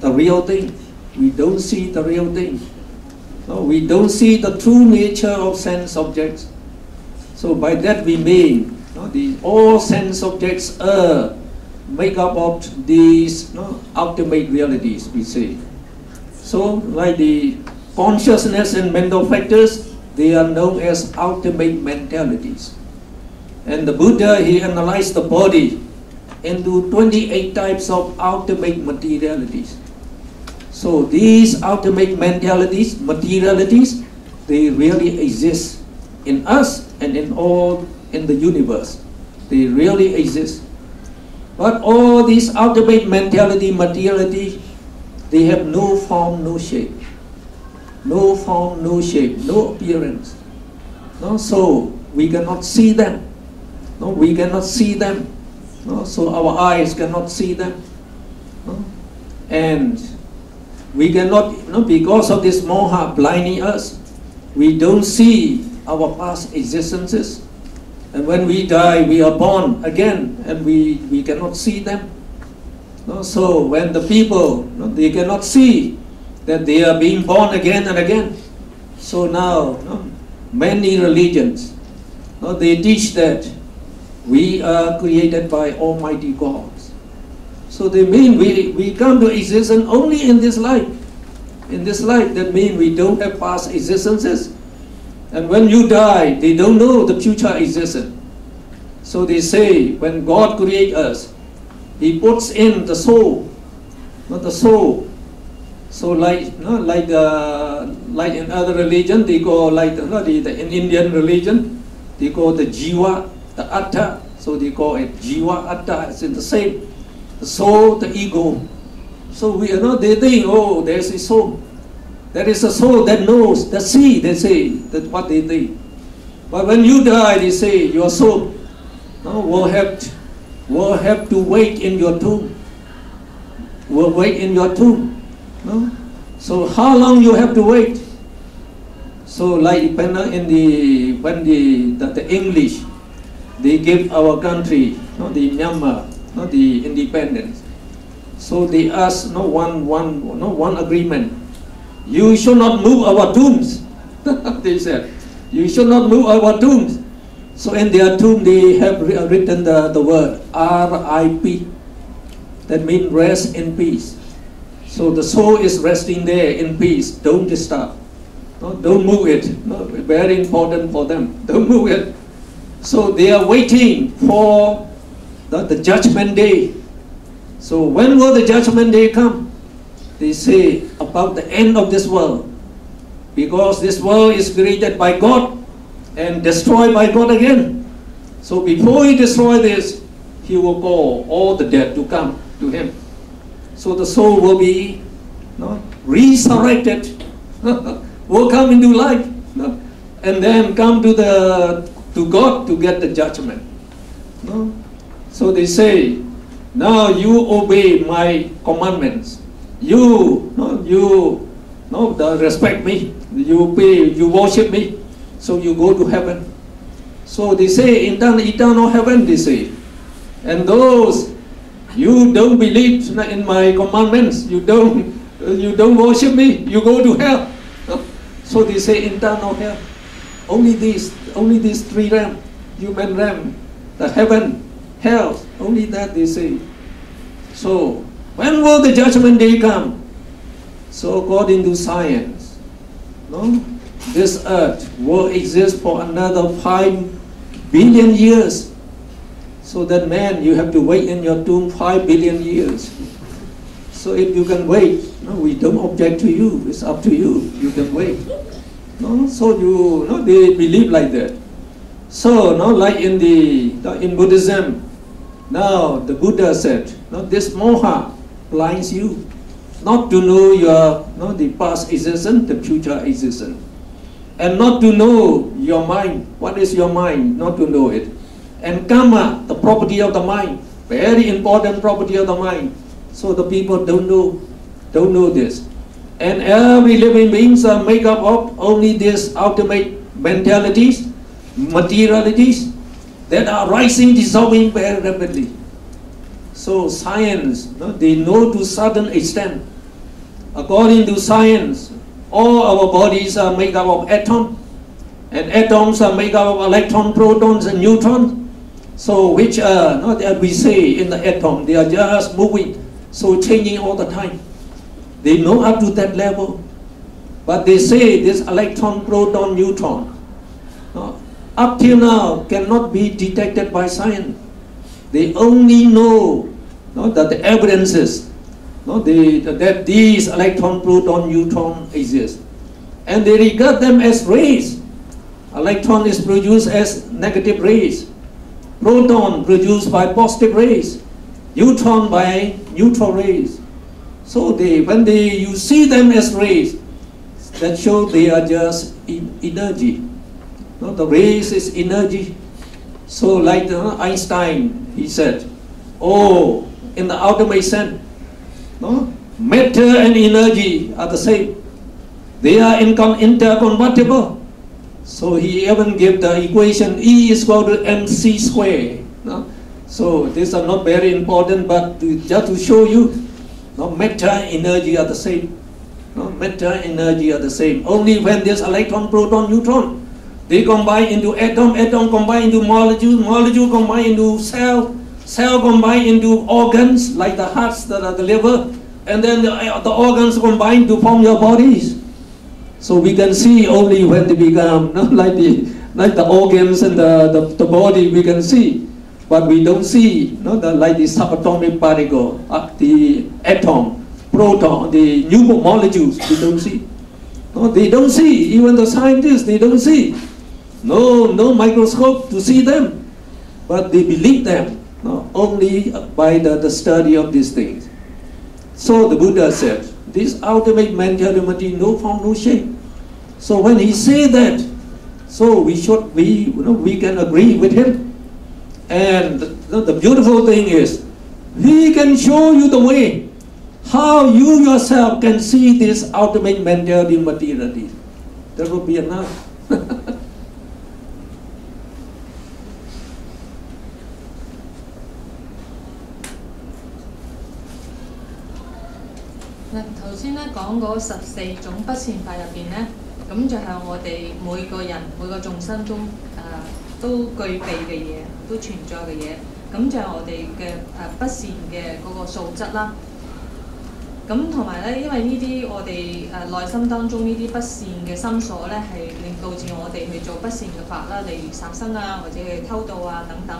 the real thing. We don't see the real thing. We don't see the true nature of sense objects. So by that we mean all sense objects are made up of these ultimate realities, we say. So like the consciousness and mental factors, they are known as ultimate mentalities. And the Buddha, he analyzed the body into 28 types of ultimate materialities. So these ultimate materialities, they really exist in us and in the universe. They really exist. But all these ultimate materiality, they have no form, no shape. No form, no shape, no appearance. So we cannot see them. We cannot see them. So our eyes cannot see them. And we cannot, because of this moha blinding us, we don't see our past existences. And when we die, we are born again, and we cannot see them. So when the people, they cannot see that they are being born again and again. So now, many religions, they teach that we are created by Almighty God. So they mean we come to existence only in this life. In this life, that means we don't have past existences. And when you die, they don't know the future existence. So they say, when God creates us, He puts in the soul, not the soul. So like in other religion, they call in Indian religion, they call the jiva, the atta. So they call it jiva, atta. It's in the same. The soul, the ego. So they think, oh, there's a soul. There is a soul that knows, that see. They say that's what they think. But when you die, they say your soul will have to wait in your tomb. Will wait in your tomb. So how long you have to wait? So like when the English, they give our country, the Myanmar, the independence. So they ask one agreement. You should not move our tombs. They said, you should not move our tombs. So in their tomb they have written the word R.I.P. That means rest in peace. So the soul is resting there in peace. Don't disturb. Don't move it. Very important for them. Don't move it. So they are waiting for the judgment day. So when will the judgment day come? They say about the end of this world. Because this world is created by God and destroyed by God again. So before He destroys this, He will call all the dead to come to Him. So the soul will be resurrected, will come into life, and then come to God to get the judgment. So they say, now you obey my commandments. You respect me. You worship me. So you go to heaven. So they say eternal heaven. They say, and those you don't believe in my commandments. You don't worship me. You go to hell. So they say eternal hell. only these three realms, human realm, the heaven, hell, only that they say. So when will the judgment day come? So according to science, no, this earth will exist for another 5 billion years. So that man, you have to wait in your tomb 5 billion years. So if you can wait, no, we don't object to you. It's up to you. You can wait. No, so you, no, they believe like that. So, no, like in Buddhism, now the Buddha said, no, this moha blinds you, not to know your, no, the past existence, the future existence, and not to know your mind. What is your mind? Not to know it. And karma, the property of the mind, very important property of the mind. So the people don't know this. And every living beings are made up of only these ultimate mentalities, materialities that are rising, dissolving very rapidly. So science, no, they know to certain extent. According to science, all our bodies are made up of atoms, and atoms are made up of electrons, protons, and neutrons. So which are, not that we say in the atom, they are just moving, so changing all the time. They know up to that level. But they say this electron, proton, neutron, up till now cannot be detected by science. They only know, that the evidences, that these electron, proton, neutron exist. And they regard them as rays. Electron is produced as negative rays. Proton produced by positive rays. Neutron by neutral rays. So when you see them as rays, that show they are just energy. The rays is energy. So like Einstein, he said, oh, in the ultimate sense, matter and energy are the same. They are interconvertible. So he even gave the equation E is equal to mc square. So these are not very important, but just to show you, matter and energy are the same. Matter and energy are the same. Only when there's electron, proton, neutron, they combine into atom, atom combine into molecule, molecule combine into cell, cell combine into organs like the hearts, the liver, and then the organs combine to form your bodies. So we can see only when they become like the organs and the body we can see, but we don't see like the subatomic particle, the atom, proton, the new molecules. We don't see. They don't see. Even the scientists, they don't see. No microscope to see them, but they believe them only by the study of these things. So the Buddha said, this ultimate mentality, no form, no shape. So when he said that, so we can agree with him. And the beautiful thing is, he can show you the way how you yourself can see this ultimate mentality materiality. That will be enough. 頭先咧講嗰14種不善法入邊咧，咁就係我哋每個人每個眾生都具備嘅嘢，都存在嘅嘢，咁就係我哋嘅不善嘅嗰個素質啦。咁同埋咧，因為呢啲我哋內心當中呢啲不善嘅心所咧，係令導致我哋去做不善嘅法啦，例如殺生啊，或者係偷盜啊等等。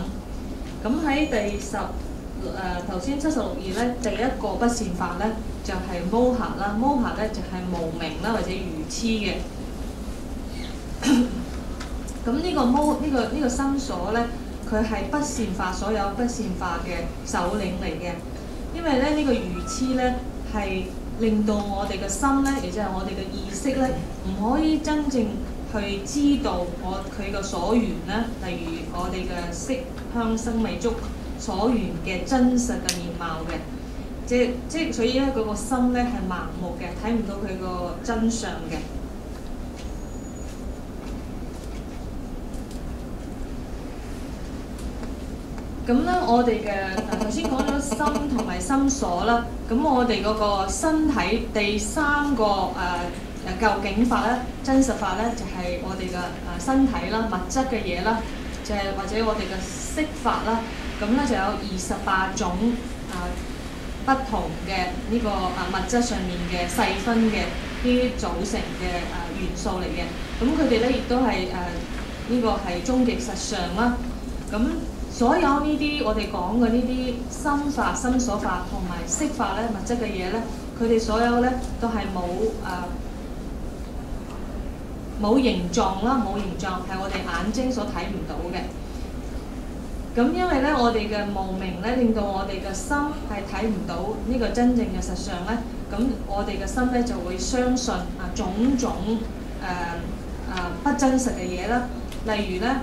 咁喺第頭先76頁咧，第一個不善法咧就係moha啦，moha咧就係無明啦或者愚痴嘅。咁呢個心所咧，佢係不善法所有不善法嘅首領嚟嘅，因為咧呢個愚痴咧係令到我哋嘅心咧，亦即係我哋嘅意識咧，唔可以真正去知道佢嘅所緣咧，例如我哋嘅色香生味觸所緣嘅真實嘅面貌嘅，即所以咧嗰個心咧係盲目嘅，睇唔到佢個真相嘅。咁咧，我哋嘅頭先講咗心同埋心所啦，咁我哋嗰個身體第三個究竟法咧、真實法咧，就係我哋嘅身體啦、物質嘅嘢啦，就係或者我哋嘅色法啦。咁咧就有28種不同嘅呢個物質上面嘅細分嘅呢啲組成嘅元素嚟嘅。咁佢哋咧亦都係呢個係終極實相啦。咁所有呢啲我哋講嘅呢啲心法、心所法同埋色法咧、物質嘅嘢咧，佢哋所有咧都係冇形狀啦，冇形狀係我哋眼睛所睇唔到嘅。咁因為咧，我哋嘅無明咧，令到我哋嘅心係睇唔到呢個真正嘅實相咧。咁我哋嘅心咧就會相信種種不真實嘅嘢啦。例如咧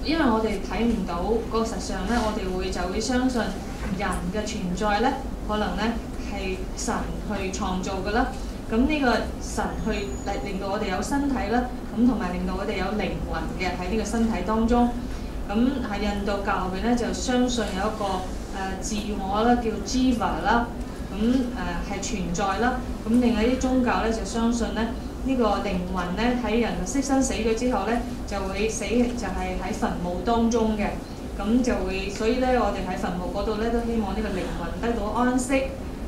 因為我哋睇唔到個實相咧，我哋就會相信人嘅存在咧，可能咧係神去創造嘅啦。咁呢個神去令到我哋有身體啦，咁同埋令到我哋有靈魂嘅喺呢個身體當中。咁喺印度教入邊咧，就相信有一個自我啦，叫 Jiva 啦，咁係存在啦。咁另外啲宗教咧就相信咧，呢個靈魂咧喺人息身死咗之後咧，就會死就係喺墳墓當中嘅。咁就會，所以咧我哋喺墳墓嗰度咧都希望呢個靈魂得到安息。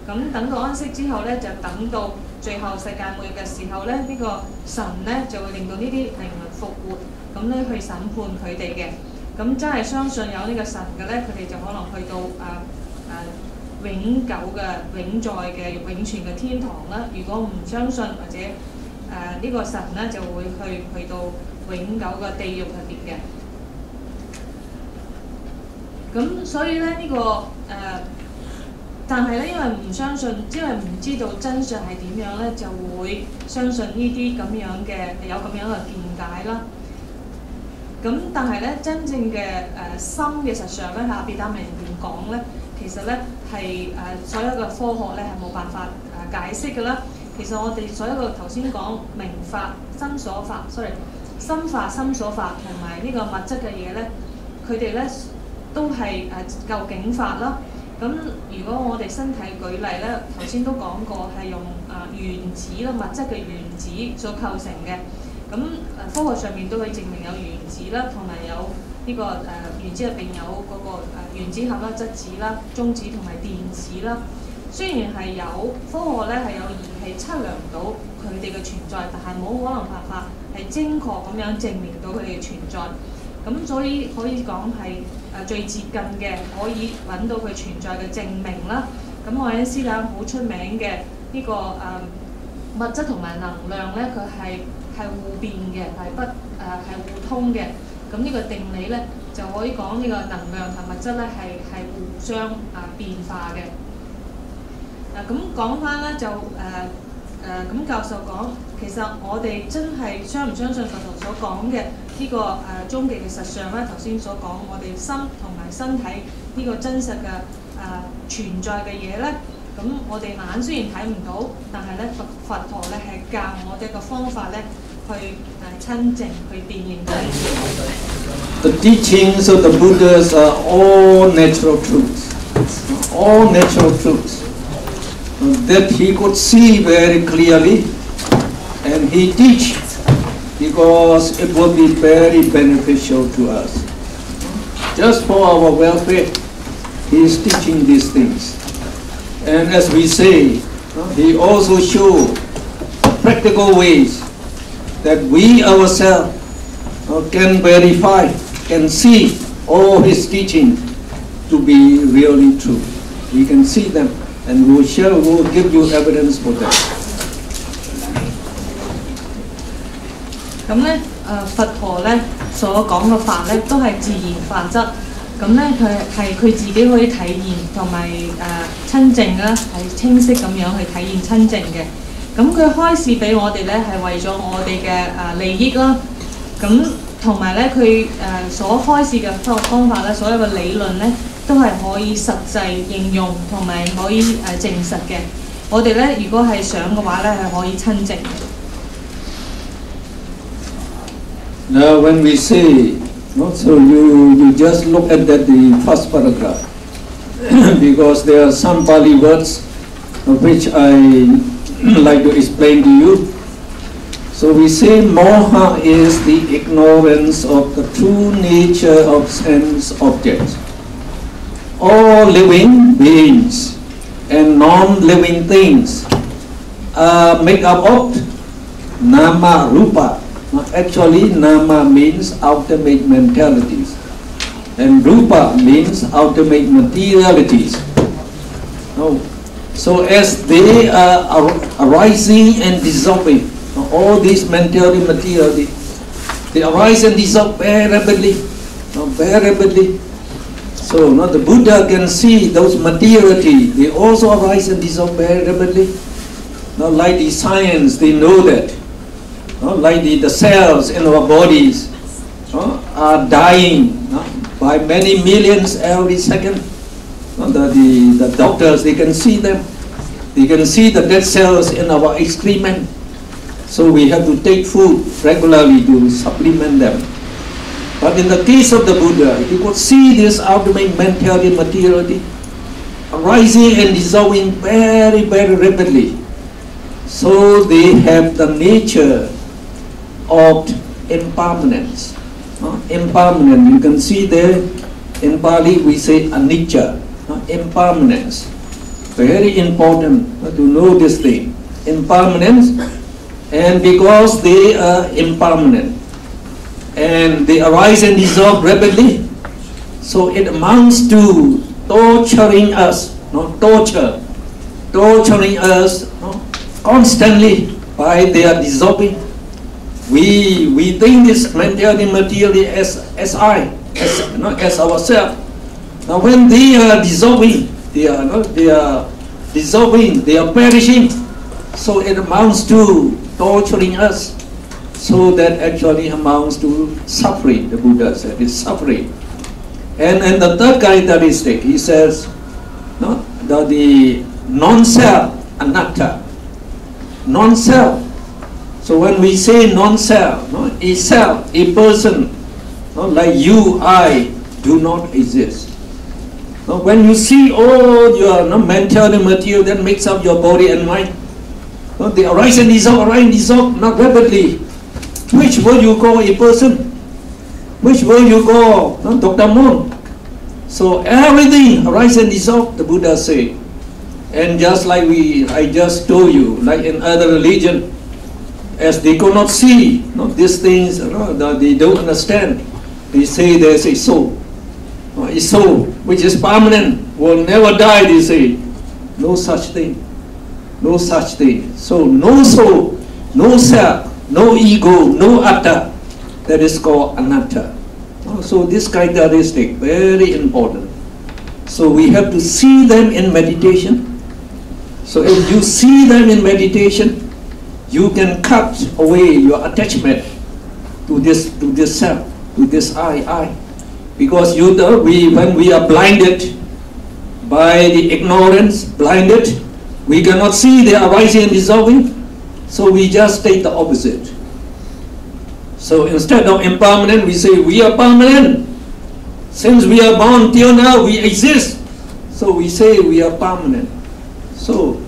咁等到安息之後咧，就等到最後世界末日嘅時候咧，呢個神咧就會令到呢啲靈魂復活，咁咧去審判佢哋嘅。咁真係相信有呢個神嘅咧，佢哋就可能去到永久嘅、永在嘅、永存嘅天堂啦。如果唔相信或者呢個神咧，就會去到永久嘅地獄入邊嘅。咁所以咧呢個但係咧，因為唔相信，因為唔知道真相係點樣咧，就會相信呢啲咁樣嘅有咁樣嘅見解啦。咁但係咧，真正嘅心嘅實相咧，喺阿毗達摩入邊講咧，其實咧係所有嘅科學咧係冇辦法解釋嘅啦。其實我哋所有嘅頭先講明法、心所法心法、心所法同埋呢個物質嘅嘢咧，佢哋咧都係究竟法啦。咁如果我哋身體舉例咧，頭先都講過係用原子啦，物質嘅原子所構成嘅。咁科學上面都可以證明有原子啦，同埋有呢個原子入邊有嗰個原子核啦、質子啦、中子同埋電子啦。雖然係有科學咧係有儀器測量到佢哋嘅存在，但係冇可能辦法係精確咁樣證明到佢哋嘅存在。咁所以可以講係最接近嘅，可以揾到佢存在嘅證明啦。咁愛因斯坦好出名嘅呢個物質同埋能量咧，佢係互變嘅，係互通嘅。咁呢個定理咧就可以講呢個能量同物質咧係互相變化嘅。咁講翻咧就咁教授講，其實我哋真係相唔相信佛陀所講嘅呢個終極嘅實相咧？頭先所講我哋心同埋身體呢個真實嘅存在嘅嘢咧，咁我哋眼雖然睇唔到，但係咧佛陀咧係教我哋嘅方法咧去親證去辨認佢。The teachings of the Buddhas are all natural truths, all natural truths that he could see very clearly, and he teach because it will be very beneficial to us. Just for our welfare, he is teaching these things. And as we say, he also showed practical ways that we ourselves can verify, can see all his teaching to be really true. We can see them, and we will give you evidence for that. 咁咧，佛陀咧所講嘅法咧都係自然法則。咁咧佢自己可以體現同埋親證啦，係清晰咁樣去體現親證嘅。咁佢開示俾我哋咧係為咗我哋嘅利益啦。咁同埋咧佢所開示嘅科學方法咧，所有嘅理論咧都係可以實際應用同埋可以證實嘅。我哋咧如果係想嘅話咧係可以親證嘅。Now, when we say, so you just look at the first paragraph, because there are some Pali words which I like to explain to you. So we say moha is the ignorance of the true nature of sense objects. All living beings and non-living things are made up of nama rupa. Actually, nama means ultimate mentalities, and rupa means ultimate materialities. So as they are arising and dissolving, all these mentality materiality, they arise and dissolve very rapidly, very rapidly. So now the Buddha can see those materiality, they also arise and dissolve very rapidly. Now like the science, they know that. Like the cells in our bodies are dying by many millions every second. The doctors, they can see them. They can see the dead cells in our excrement. So we have to take food regularly to supplement them. But in the case of the Buddha, he could see this ultimate mentality, materiality arising and dissolving very, very rapidly. So they have the nature of impermanence. Impermanent, you can see there in Pali we say anicca, impermanence. Very important to know this thing. Impermanence, and because they are impermanent and they arise and dissolve rapidly, so it amounts to torturing us, torturing us constantly by their dissolving. We think this mentality materially as ourselves. Now when they are dissolving, they are dissolving, they are perishing. So it amounts to torturing us. So that actually amounts to suffering. The Buddha said it's suffering. And the third characteristic, he says, the non-self, anatta, non-self. So when we say non-self, a self, a person, like you, I, do not exist. Now when you see all your mental and material that makes up your body and mind, they arise and dissolve, not rapidly. Which will you call a person? Which will you call Dr. Mon? So everything arise and dissolve, the Buddha said. And just like I just told you, like in other religion, as they could not see these things, they don't understand. They say there's a soul which is permanent, will never die, they say. No such thing. No such thing. So no soul, no self, no ego, no atta. That is called anatta. So this characteristic, very important. So we have to see them in meditation. So if you see them in meditation, you can cut away your attachment to this self, to this I. Because when we are blinded by the ignorance, blinded, we cannot see the arising and dissolving. So we just take the opposite. So instead of impermanent, we say we are permanent. Since we are born till now, we exist. So we say we are permanent. So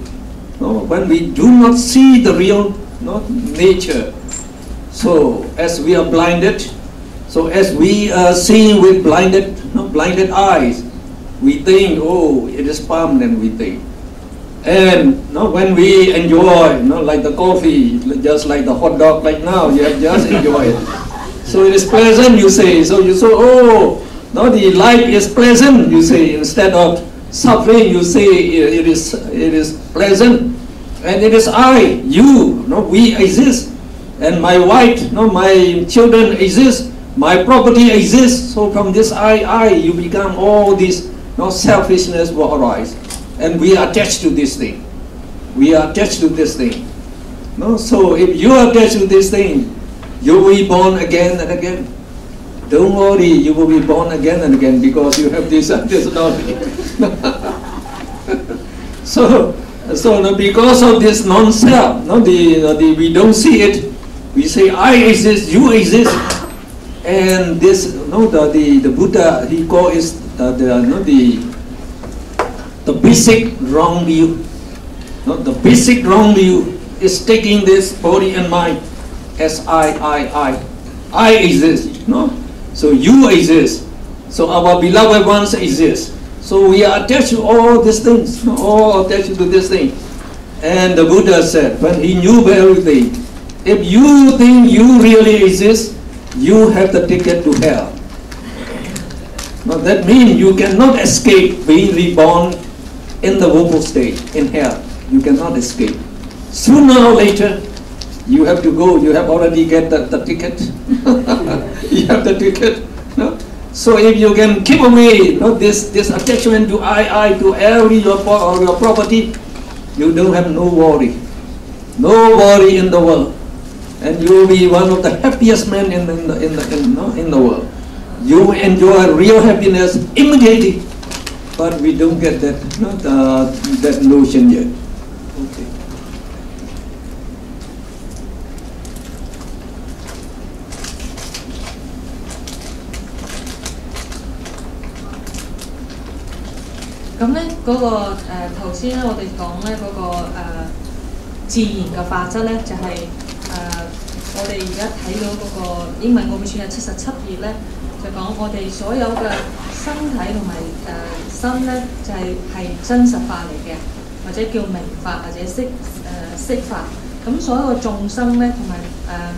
when we do not see the real nature, so as we are blinded, so as we are seeing with blinded eyes, we think, oh, it is permanent, we think. And when we enjoy, like the coffee, just like the hot dog, like now, you have just enjoy it. So it is pleasant, you say. So you say, oh, the life is pleasant, you say. Instead of suffering, you say it is pleasant. And it is I, you, we exist. And my wife, my children exist. My property exists. So from this I, you become all this selfishness will arise. And we are attached to this thing. We are attached to this thing. So if you are attached to this thing, you will be born again and again. Don't worry, you will be born again and again because you have this knowledge. So because of this non-self, we don't see it. We say I exist, you exist, and this the Buddha, he calls it the basic wrong view. The basic wrong view is taking this body and mind as I exist. So you exist. So our beloved ones exist. So we are attached to all these things, all attached to this thing. And the Buddha said, when he knew everything, if you think you really exist, you have the ticket to hell. Now that means you cannot escape being reborn in the woeful state, in hell. You cannot escape. Sooner or later, you have to go. You have already get the ticket. You have the ticket. No? So if you can keep away this attachment to I, to your property, you don't have no worry. No worry in the world. And you will be one of the happiest men in the world. You enjoy real happiness immediately, but we don't get that that notion yet. Okay.咁咧嗰個頭先咧，我哋講咧嗰個自然嘅法則咧，就係我哋而家睇到嗰個英文嗰本書嘅77頁咧，就講我哋所有嘅身體同埋心咧，就係真實法嚟嘅，或者叫明法或者色法。咁所有嘅眾生咧，同埋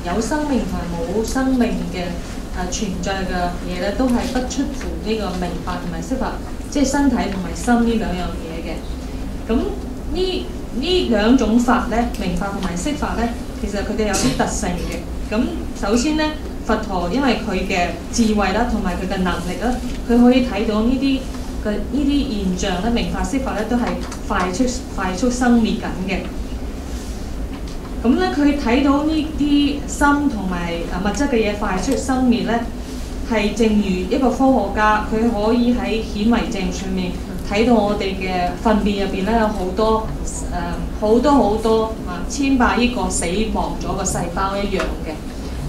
有生命同埋冇生命嘅存在嘅嘢咧，都係不出乎呢個明法同埋色法。即係身體同埋心呢兩樣嘢嘅，咁呢兩種法咧，明法同埋色法咧，其實佢哋有啲特性嘅。咁首先咧，佛陀因為佢嘅智慧啦，同埋佢嘅能力啦，佢可以睇到呢啲現象咧，明法色法咧都係快速生滅緊嘅。咁咧，佢睇到呢啲心同埋物質嘅嘢快速生滅咧。係正如一個科學家，佢可以喺顯微鏡上面睇到我哋嘅糞便入邊咧有好多千百億個死亡咗嘅細胞一樣嘅。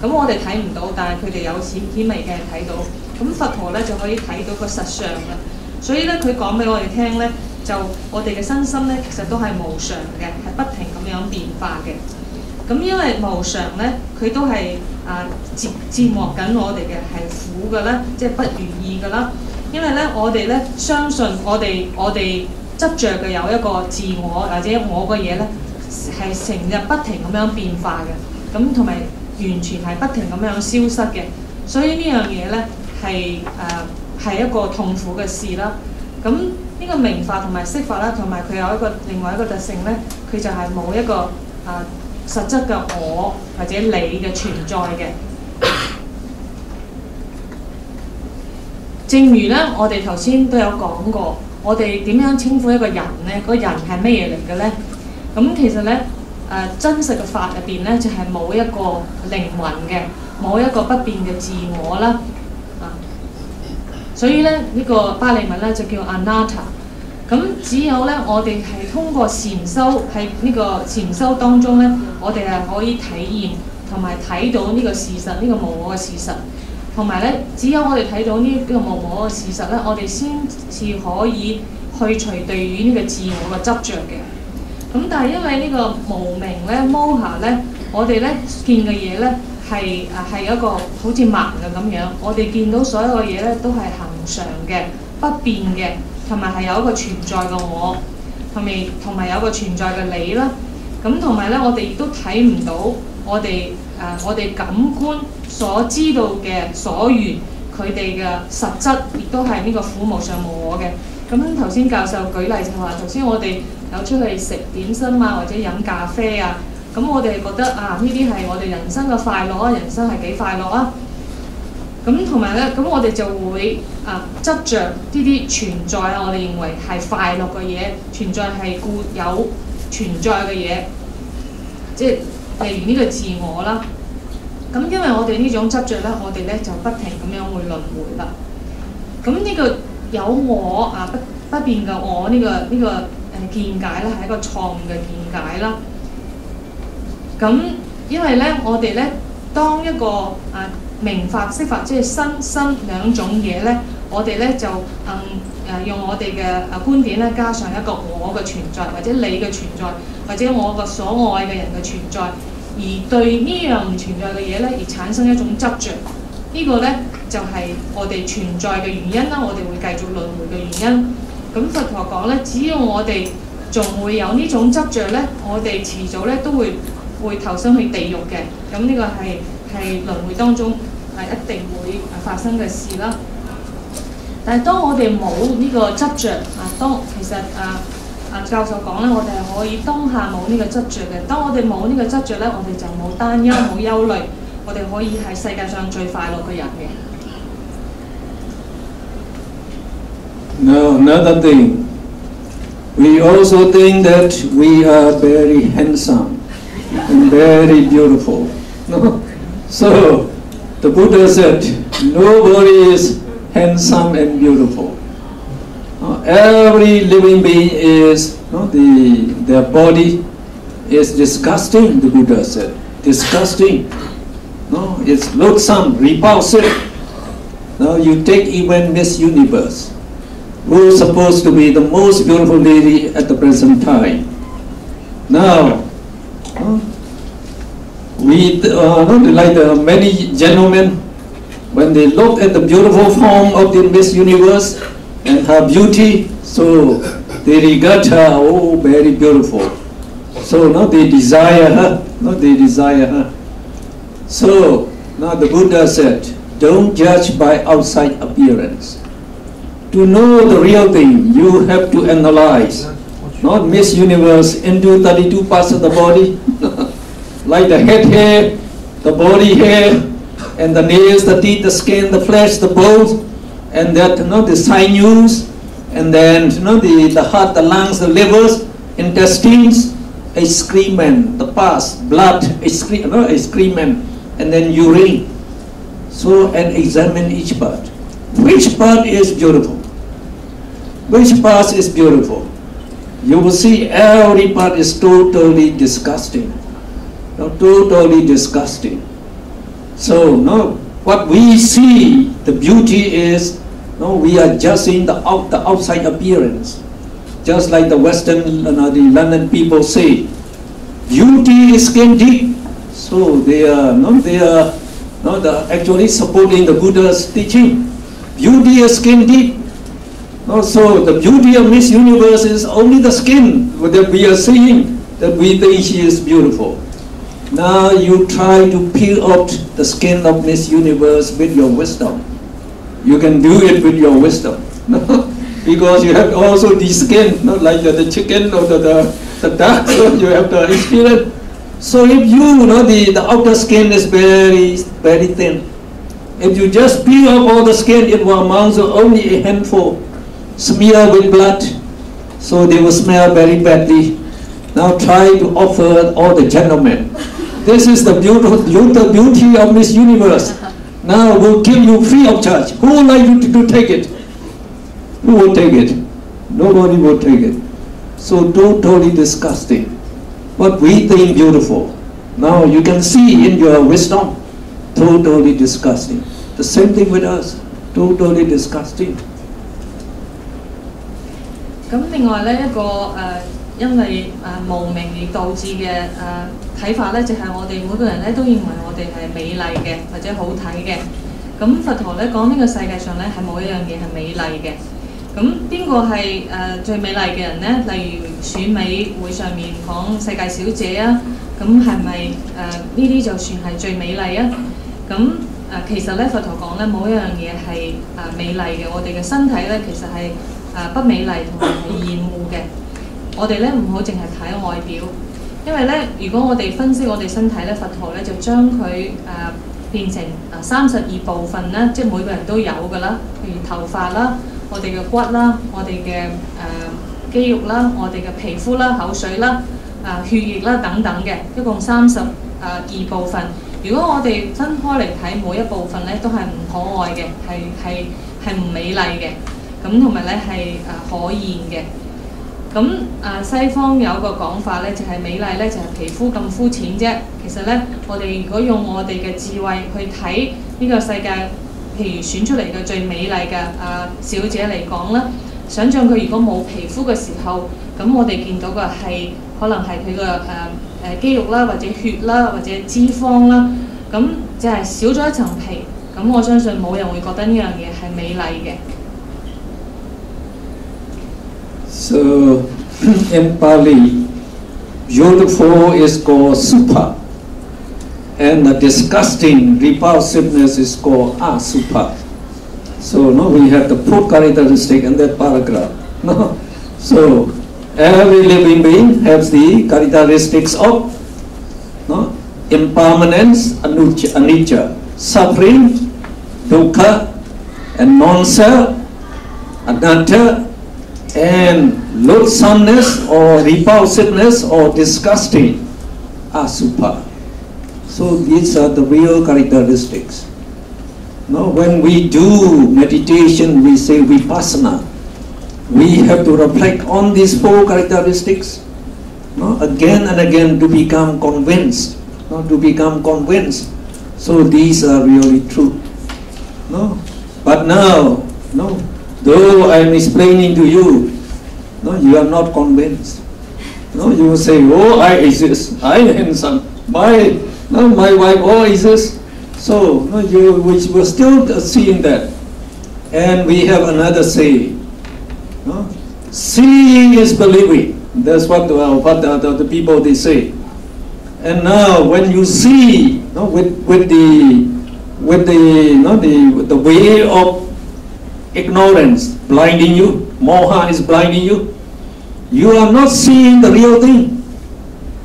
咁我哋睇唔到，但係佢哋有顯微鏡睇到。咁佛陀咧就可以睇到個實相啦。所以咧，佢講俾我哋聽咧，就我哋嘅身心咧，其實都係無常嘅，係不停咁樣變化嘅。咁因為無常咧，佢都係折磨緊我哋嘅，係苦嘅啦，即係不如意嘅啦。因為咧，我哋咧相信我哋執着嘅有一個自我或者我嘅嘢咧，係成日不停咁樣變化嘅，咁同埋完全係不停咁樣消失嘅。所以呢樣嘢咧係一個痛苦嘅事啦。咁呢個明法同埋色法啦，同埋佢有另外一個特性咧，佢就係冇一個實質嘅我或者你嘅存在嘅。正如咧，我哋頭先都有講過，我哋點樣稱呼一個人咧？個人係乜嘢嚟嘅咧？咁其實咧，真實嘅法入邊咧，就係冇一個靈魂嘅，冇一個不變嘅自我啦。所以咧，呢個巴利文咧就叫 anatta。咁只有咧，我哋係通過禪修喺呢個禪修當中咧，我哋係可以體驗同埋睇到呢個事實，呢個無我嘅事實。同埋咧，只有我哋睇到呢個無我嘅事實咧，我哋先至可以去除對於呢個自我嘅執着嘅。咁但係因為呢個無明咧、moha咧，我哋咧見嘅嘢咧係一個好似盲嘅咁樣，我哋見到所有嘅嘢咧都係恆常嘅、不變嘅。同埋係有一個存在嘅我，同埋有一個存在嘅你啦。咁同埋咧，我哋亦都睇唔到我哋感官所知道嘅所緣，佢哋嘅實質亦都係呢個苦無常無我嘅。咁頭先教授舉例就話，頭先我哋有出去食點心啊，或者飲咖啡啊，咁我哋覺得呢啲係我哋人生嘅快樂啊，人生係幾快樂啊！咁同埋咧，咁我哋就會執着呢啲存在啊，我哋認為係快樂嘅嘢，存在係固有存在嘅嘢，即係例如呢個自我啦。咁因為我哋呢種執着咧，我哋咧就不停咁樣會輪迴啦。咁呢個有我不變嘅我呢個見解咧，係一個錯誤嘅見解啦。咁因為咧，我哋咧當一個明法色法，即係身心兩種嘢咧，我哋咧就用我哋嘅觀點咧，加上一個我嘅存在，或者你嘅存在，或者我個所愛嘅人嘅存在，而對呢樣唔存在嘅嘢咧，而產生一種執着。呢個咧就係我哋存在嘅原因啦，我哋會繼續輪迴嘅原因。咁佛陀講咧，只要我哋仲會有呢種執着咧，我哋遲早咧都會投身去地獄嘅。咁呢個係輪迴當中一定會發生嘅事啦。但係當我哋冇呢個執着其實教授講咧，我哋係可以當下冇呢個執着嘅。當我哋冇呢個執着咧，我哋就冇擔憂冇憂慮，我哋可以係世界上最快樂嘅人嘅。Now another thing, we also think that we are very handsome and very beautiful. No? So the Buddha said, nobody is handsome and beautiful. Every living being is, their body is disgusting, the Buddha said. Disgusting. No, it's loathsome, repulsive. Now you take even Miss Universe, who is supposed to be the most beautiful lady at the present time. Now, like many gentlemen, when they look at the beautiful form of the Miss Universe and her beauty, so they regard her, oh, very beautiful. So now they desire her. So now the Buddha said, don't judge by outside appearance. To know the real thing, you have to analyze, not Miss Universe into 32 parts of the body, like the head hair, the body hair, and the nails, the teeth, the skin, the flesh, the bones, and that the sinews, and then the heart, the lungs, the livers, intestines, excrement, the pus, blood, excrement, and then urine. So and examine each part. Which part is beautiful? Which part is beautiful? You will see every part is totally disgusting. Totally disgusting. So what we see, the beauty is, we are judging the outside appearance. Just like the Western, the London people say, beauty is skin deep. So they are actually supporting the Buddha's teaching. Beauty is skin deep. So the beauty of Miss Universe is only the skin that we are seeing, that we think she is beautiful. Now you try to peel out the skin of Miss Universe with your wisdom. You can do it with your wisdom. Because you have also the skin, like the chicken or the duck, so you have the experience. So if you the outer skin is very, very thin. If you just peel off all the skin, it will amount to only a handful. Smear with blood, so they will smell very badly. Now try to offer all the gentlemen. This is the beauty of Miss Universe. Now we'll give you free of charge. Who would like you to take it? Who will take it? Nobody will take it. So totally disgusting. What we think beautiful, now you can see in your wisdom, totally disgusting. The same thing with us, totally disgusting. 咁另外咧一個因為無明而導致嘅睇法咧，就係我哋每個人咧都認為我哋係美麗嘅或者好睇嘅。咁佛陀咧講呢個世界上咧係冇一樣嘢係美麗嘅。咁邊個係最美麗嘅人咧？例如選美會上面講世界小姐啊，咁係咪呢啲就算係最美麗啊？咁其實咧佛陀講咧冇一樣嘢係美麗嘅，我哋嘅身體咧其實係不美麗同埋係厭惡嘅。我哋咧唔好淨係睇外表，因為咧如果我哋分析我哋身體咧，佛陀咧就將佢變成32部分啦，即係每個人都有㗎啦，譬如頭髮啦、我哋嘅骨啦、我哋嘅肌肉啦、我哋嘅皮膚啦、口水啦、血液啦等等嘅，一共32部分。如果我哋分開嚟睇每一部分咧，都係唔可愛嘅，係唔美麗嘅，咁同埋咧係可厭嘅。咁西方有一個講法咧，就係美麗咧就係皮膚咁膚淺啫。其實咧，我哋如果用我哋嘅智慧去睇呢個世界，譬如選出嚟嘅最美麗嘅小姐嚟講啦，想像佢如果冇皮膚嘅時候，咁我哋見到嘅係可能係佢嘅肌肉啦，或者血啦，或者脂肪啦，咁就係少咗一層皮。咁我相信冇人會覺得呢樣嘢係美麗嘅。So in Pali, beautiful is called supa, and the disgusting repulsiveness is called asupa. So no, we have the four characteristics in that paragraph. No, so every living being has the characteristics of impermanence, anicca, suffering, dukkha, and non-self, anatta, and loathsomeness or repulsiveness or disgusting, asupa. So these are the real characteristics. No, when we do meditation, we say vipassana. We have to reflect on these four characteristics, no, again and again to become convinced. No, to become convinced. So these are really true. No, but now, no, though I am explaining to you, no, you are not convinced. No, you will say, oh, I exist. I am handsome. My wife, oh, exists. So no, you were still seeing that. And we have another saying. No? Seeing is believing. That's what the people they say. And now when you see, no, with the way of ignorance blinding you, moha is blinding you, you are not seeing the real thing.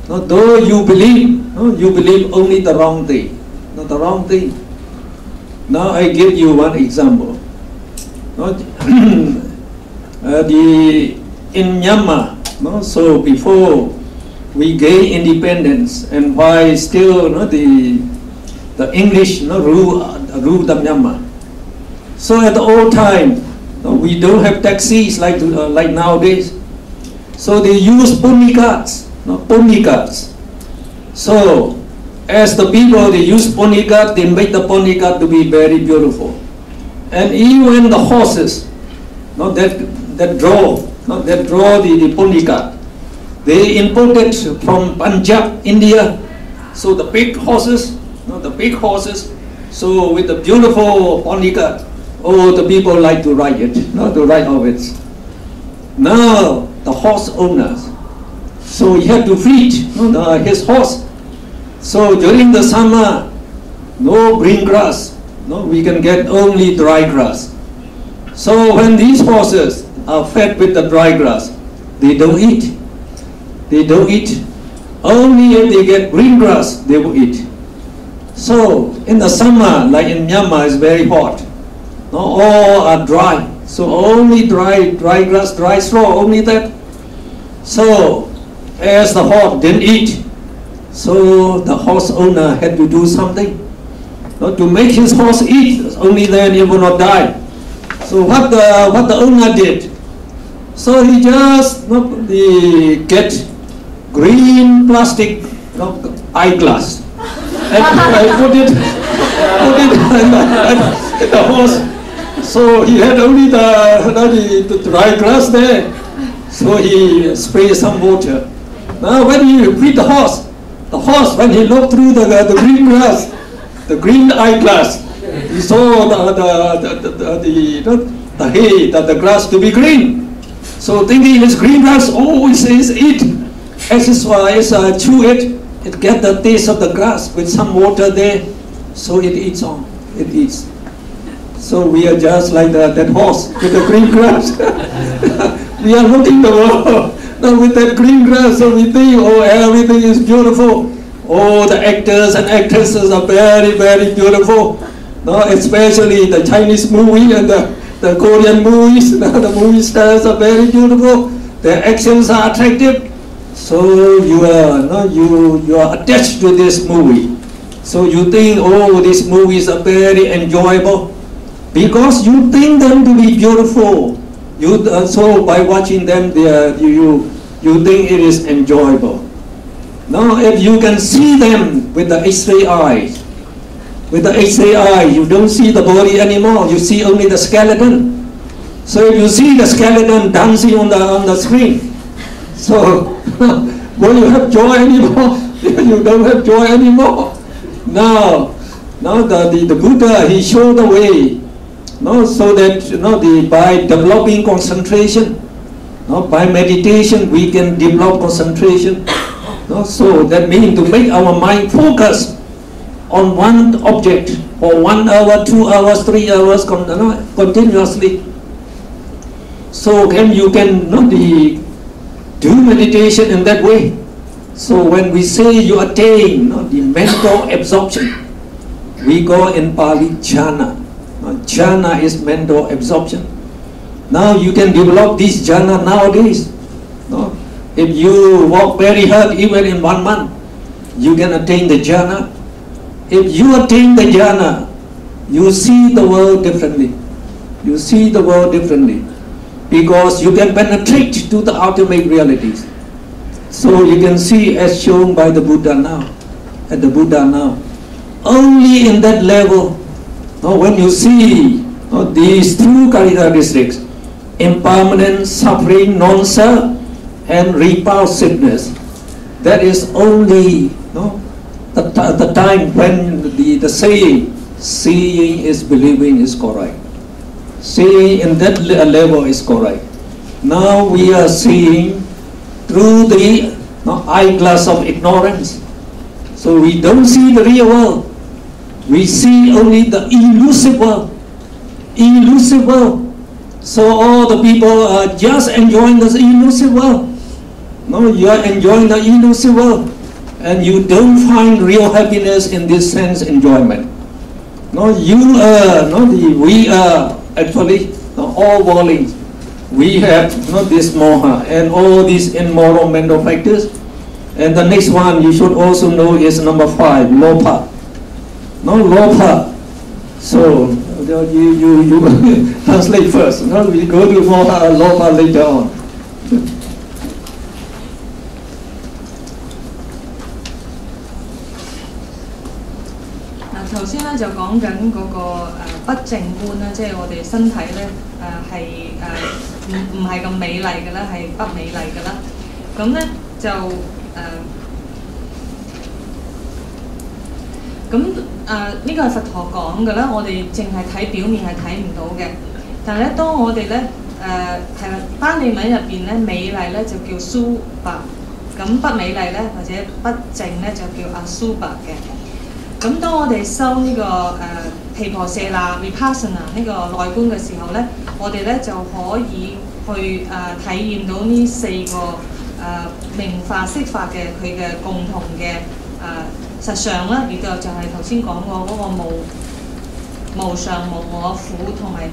No, though you believe, no, you believe only the wrong thing. Not the wrong thing. Now I give you one example. No, in Myanmar, no, so before we gain independence, and why still, no, the English, no, rule the Myanmar. So at the old time, no, we don't have taxis like nowadays. So they use pony carts, no, pony carts. So as the people, they use pony cart, they make the pony cart to be very beautiful. And even the horses, no, that draw the pony cart, they imported from Punjab, India. So the big horses, no, the big horses, so with the beautiful pony cart, oh, the people like to ride it, no, to ride of it. Now the horse owners, so he had to feed, no, his horse. So during the summer, no green grass, no, we can get only dry grass. So when these horses are fed with the dry grass, they don't eat. They don't eat. Only if they get green grass, they will eat. So in the summer, like in Myanmar, it's very hot. No, all are dry. So only dry grass, dry straw, only that. So as the horse didn't eat, so the horse owner had to do something, no, to make his horse eat. Only then he will not die. So what the owner did, so he just, no, get green plastic, no, eyeglass and put it in the horse. So he had only the dry grass there. So he sprayed some water. Now when he feed the horse, when he looked through the green grass, the green eyeglass, he saw the hay, the grass to be green. So thinking it's green grass, oh, he says eat. As it chew it, it get the taste of the grass with some water there. So it eats on, it eats. So we are just like that horse with the green grass. We are looking the world. Now with that green grass, so we think, oh, everything is beautiful. Oh, the actors and actresses are very, very beautiful. No, especially the Chinese movie and the Korean movies. The movie stars are very beautiful. Their actions are attractive. So you are attached to this movie. So you think, oh, these movies are very enjoyable because you think them to be beautiful. So by watching them, you think it is enjoyable. Now, if you can see them with the X-ray eyes, you don't see the body anymore. You see only the skeleton. So you see the skeleton dancing on the screen. So will you have joy anymore? You don't have joy anymore. Now the Buddha, he showed the way. No, so that by developing concentration, by meditation we can develop concentration. No, so that means to make our mind focus on one object for 1 hour, 2 hours, 3 hours continuously. So you can do meditation in that way. So when we say you attain the mental absorption, we go in Pali jhana. Jhana is mental absorption. Now you can develop this jhana nowadays. If you work very hard, even in 1 month, you can attain the jhana. If you attain the jhana, you see the world differently. You see the world differently. Because you can penetrate to the ultimate realities. So you can see as shown by the Buddha now, at the Buddha now. Only in that level, when you see these two characteristics, impermanent, suffering, non-self, and repulsiveness, that is only the time when the saying, seeing is believing is correct. Seeing in that level is correct. Now we are seeing through the eyeglass of ignorance. So we don't see the real world. We see only the elusive world. Elusive world. So all the people are just enjoying this elusive world. No, you are enjoying the elusive world. And you don't find real happiness in this sense enjoyment. No, we are actually all worldlings. We have this moha and all these immoral mental factors. And the next one you should also know is number 5, lopa. Lopa. So you translate first. We go to moha, lopa later on. 頭先咧就講緊嗰個不淨觀啦，即係我哋身體咧係唔係咁美麗嘅啦，係不美麗嘅啦。咁咧就呢個係佛陀講嘅啦，我哋淨係睇表面係睇唔到嘅。但係咧，當我哋咧係巴利文入邊咧，美麗咧就叫蘇白，咁不美麗咧或者不淨咧就叫阿蘇白嘅。咁當我哋修呢個毗婆舍那 vipassana 呢個內觀嘅時候咧，我哋咧就可以去體驗到呢4個明法色法嘅佢嘅共同嘅實相啦，亦就係頭先講過嗰個無常無我苦同埋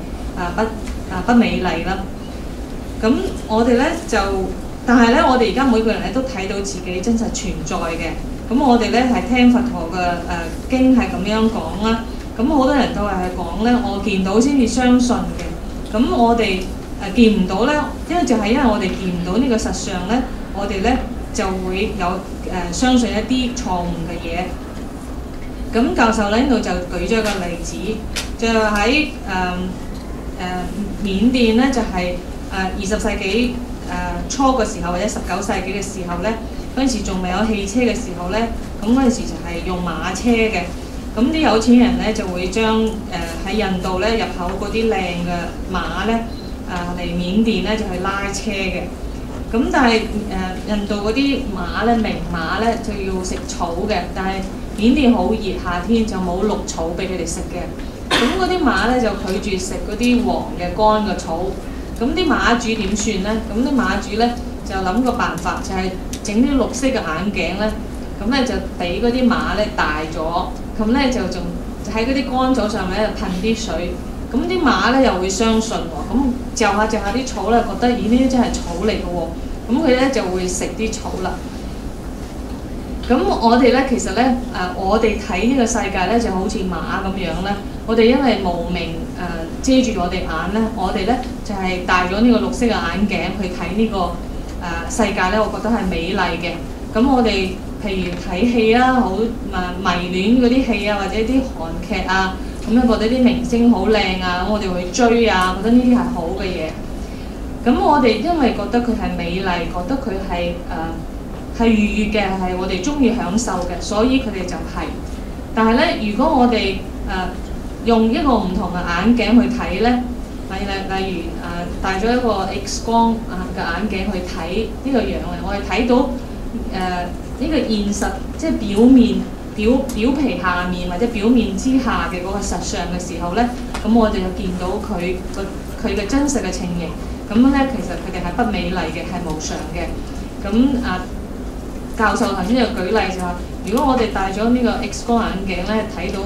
不美麗啦。咁我哋咧就，但係咧我哋而家每個人咧都睇到自己真實存在嘅。咁我哋咧係聽佛陀嘅經係咁樣講啦。咁好多人都係講咧，我見到先至相信嘅。咁我哋見唔到咧，因為我哋見唔到呢個實相咧，我哋咧就會有相信一啲錯誤嘅嘢。咁教授咧呢度就舉咗一個例子，就喺緬甸咧就係20世紀初嘅時候或者19世紀嘅時候咧。嗰陣時仲未有汽車嘅時候咧，咁嗰陣時就係用馬車嘅。咁啲有錢人咧就會將喺印度咧入口嗰啲靚嘅馬咧嚟緬甸咧就去拉車嘅。咁但係印度嗰啲馬咧名馬咧就要食草嘅，但係緬甸好熱，夏天就冇綠草俾佢哋食嘅。咁嗰啲馬咧就拒絕食嗰啲黃嘅乾嘅草。咁啲馬主點算咧？咁啲馬主咧就諗個辦法，就係整啲綠色嘅眼鏡咧，咁咧就俾嗰啲馬咧大咗，咁咧就仲喺嗰啲乾草上面咧噴啲水，咁啲馬咧又會相信喎，咁嚼下啲草咧，覺得咦呢啲真係草嚟嘅喎，咁佢咧就會食啲草啦。咁我哋咧其實咧我哋睇呢個世界咧就好似馬咁樣咧，我哋因為無明遮住我哋眼咧，我哋咧就係戴咗呢個綠色嘅眼鏡去睇呢個世界咧，我覺得係美麗嘅。咁我哋譬如睇戲啦，好迷戀嗰啲戲啊，或者啲韓劇啊，咁咧覺得啲明星好靚啊，咁我哋會追啊，覺得呢啲係好嘅嘢。咁我哋因為覺得佢係美麗，覺得佢係愉悅嘅，係我哋中意享受嘅，所以佢哋就係。但係咧，如果我哋用一個唔同嘅眼鏡去睇咧，例如戴咗一個 X 光嘅眼鏡去睇呢個樣嘅，我哋睇到呢個現實，即係表面表皮下面或者表面之下嘅嗰個實相嘅時候咧，咁我哋就見到佢嘅真實嘅情形。咁咧，其實佢哋係不美麗嘅，係無常嘅。咁教授頭先有舉例就話，如果我哋戴咗呢個 X 光眼鏡咧，睇到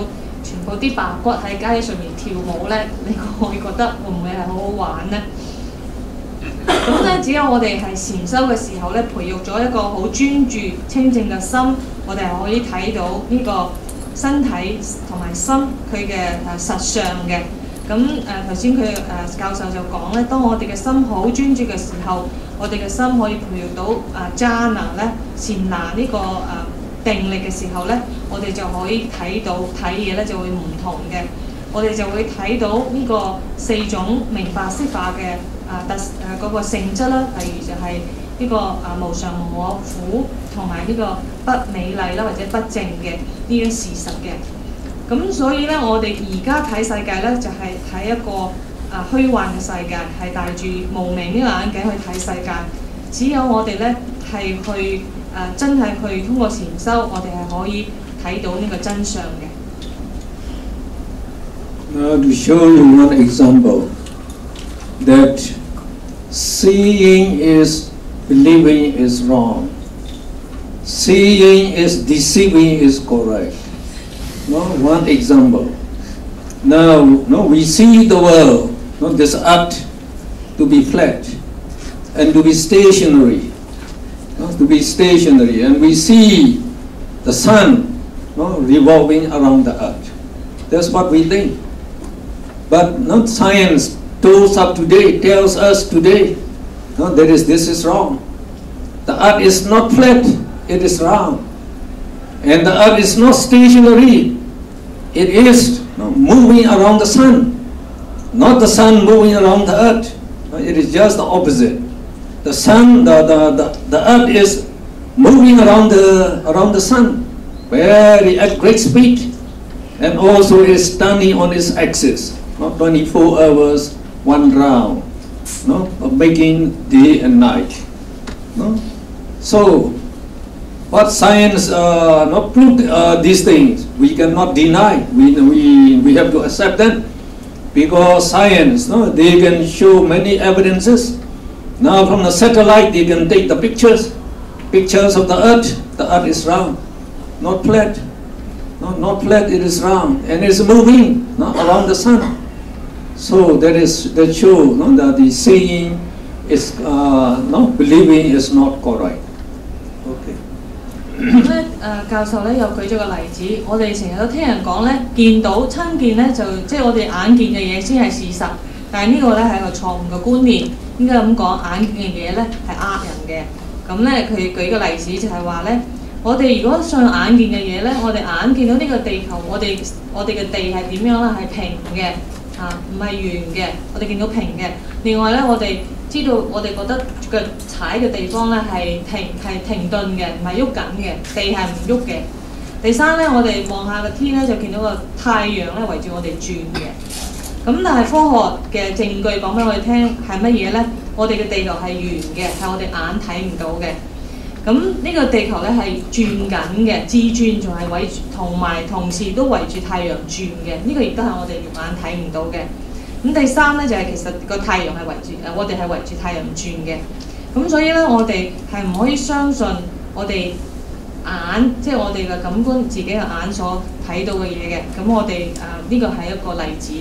全部啲白骨喺街上面跳舞咧，你會覺得會唔會係好好玩咧？咁咧，只有我哋係禪修嘅時候咧，培育咗一個好專注清淨嘅心，我哋係可以睇到呢個身體同埋心佢嘅實相嘅。咁頭先佢教授就講咧，當我哋嘅心好專注嘅時候，我哋嘅心可以培育到Ddhamma咧禪那呢個定力嘅時候咧，我哋就可以睇嘢咧就會唔同嘅，我哋就會睇到呢個4種明白色法嘅嗰個性質啦，例如就係呢個無常無我苦同埋呢個不美麗啦或者不正嘅呢啲事實嘅。咁所以咧，我哋而家睇世界咧，就係睇一個虛幻嘅世界，係戴住無明呢個眼鏡去睇世界。只有我哋咧係去真係去通過禪修，我哋係可以睇到呢個真相嘅。Now to show you one example that seeing is believing is wrong, seeing is deceiving is correct. No, one example. Now, no, we see the world, no, this earth to be flat and to be stationary, no, to be stationary, and we see the sun, no, revolving around the earth. That's what we think. But not science tells us today, no, this is wrong. The earth is not flat; it is round. And the earth is not stationary, it is moving around the sun, not the sun moving around the earth. It is just the opposite. The sun, the earth is moving around the sun, at great speed, and also is turning on its axis, 24 hours, one round, making day and night. So, but science not proved these things. We cannot deny. We have to accept them, because science, they can show many evidences. Now from the satellite they can take the pictures of the earth. The earth is round, not flat. Not flat. It is round and it's moving around the sun. So that shows that the seeing is believing is not correct. Okay. 咁咧教授咧又舉咗個例子，我哋成日都聽人講咧，見到親見咧就即係我哋眼見嘅嘢先係事實，但係呢個咧係一個錯誤嘅觀念，應該咁講，眼見嘅嘢咧係呃人嘅。咁咧佢舉個例子就係話咧，我哋如果信眼見嘅嘢咧，我哋眼見到呢個地球，我哋嘅地係點樣咧？係平嘅，唔係圓嘅，我哋見到平嘅。另外咧，我哋知道我哋覺得腳踩嘅地方咧係停頓嘅，唔係喐緊嘅，地係唔喐嘅。第三咧，我哋望下個天咧就見到個太陽咧圍住我哋轉嘅。咁但係科學嘅證據講俾我哋聽係乜嘢咧？我哋嘅地球係圓嘅，係我哋眼睇唔到嘅。咁呢個地球咧係轉緊嘅，自轉仲係同時都圍住太陽轉嘅。呢個亦都係我哋肉眼睇唔到嘅。咁第三咧就係其實個太陽係圍住我哋係圍住太陽轉嘅。咁所以咧，我哋係唔可以相信我哋眼，即係我哋嘅感官自己嘅眼所睇到嘅嘢嘅。咁我哋呢個係一個例子。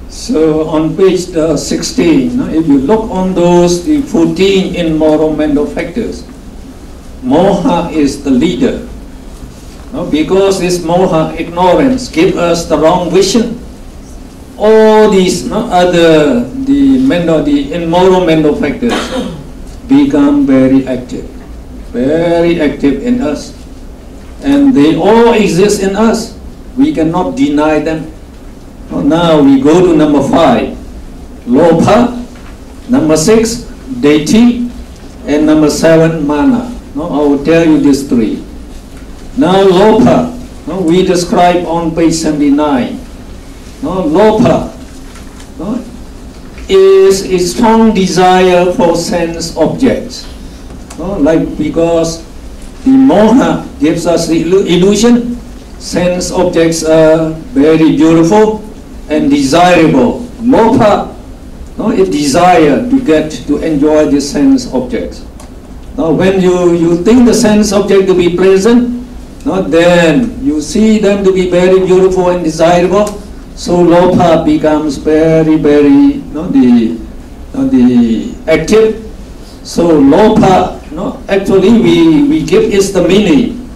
So on page 16, if you look on the 14 immoral mental factors, moha is the leader. Because this moha, ignorance, gives us the wrong vision. All these the immoral mental factors become very active in us. and they all exist in us. We cannot deny them. Now we go to number 5, Lobha, number 6, Deity, and number 7, Mana. I will tell you these 3. Now Lobha, we describe on page 79. Lobha is a strong desire for sense objects. Because the moha gives us the illusion, sense objects are very beautiful and desirable. Lobha is desire to enjoy the sense objects. Now when you think the sense object to be pleasant, then you see them to be very beautiful and desirable. So lobha becomes very, very the active. So lobha, actually we give is the meaning.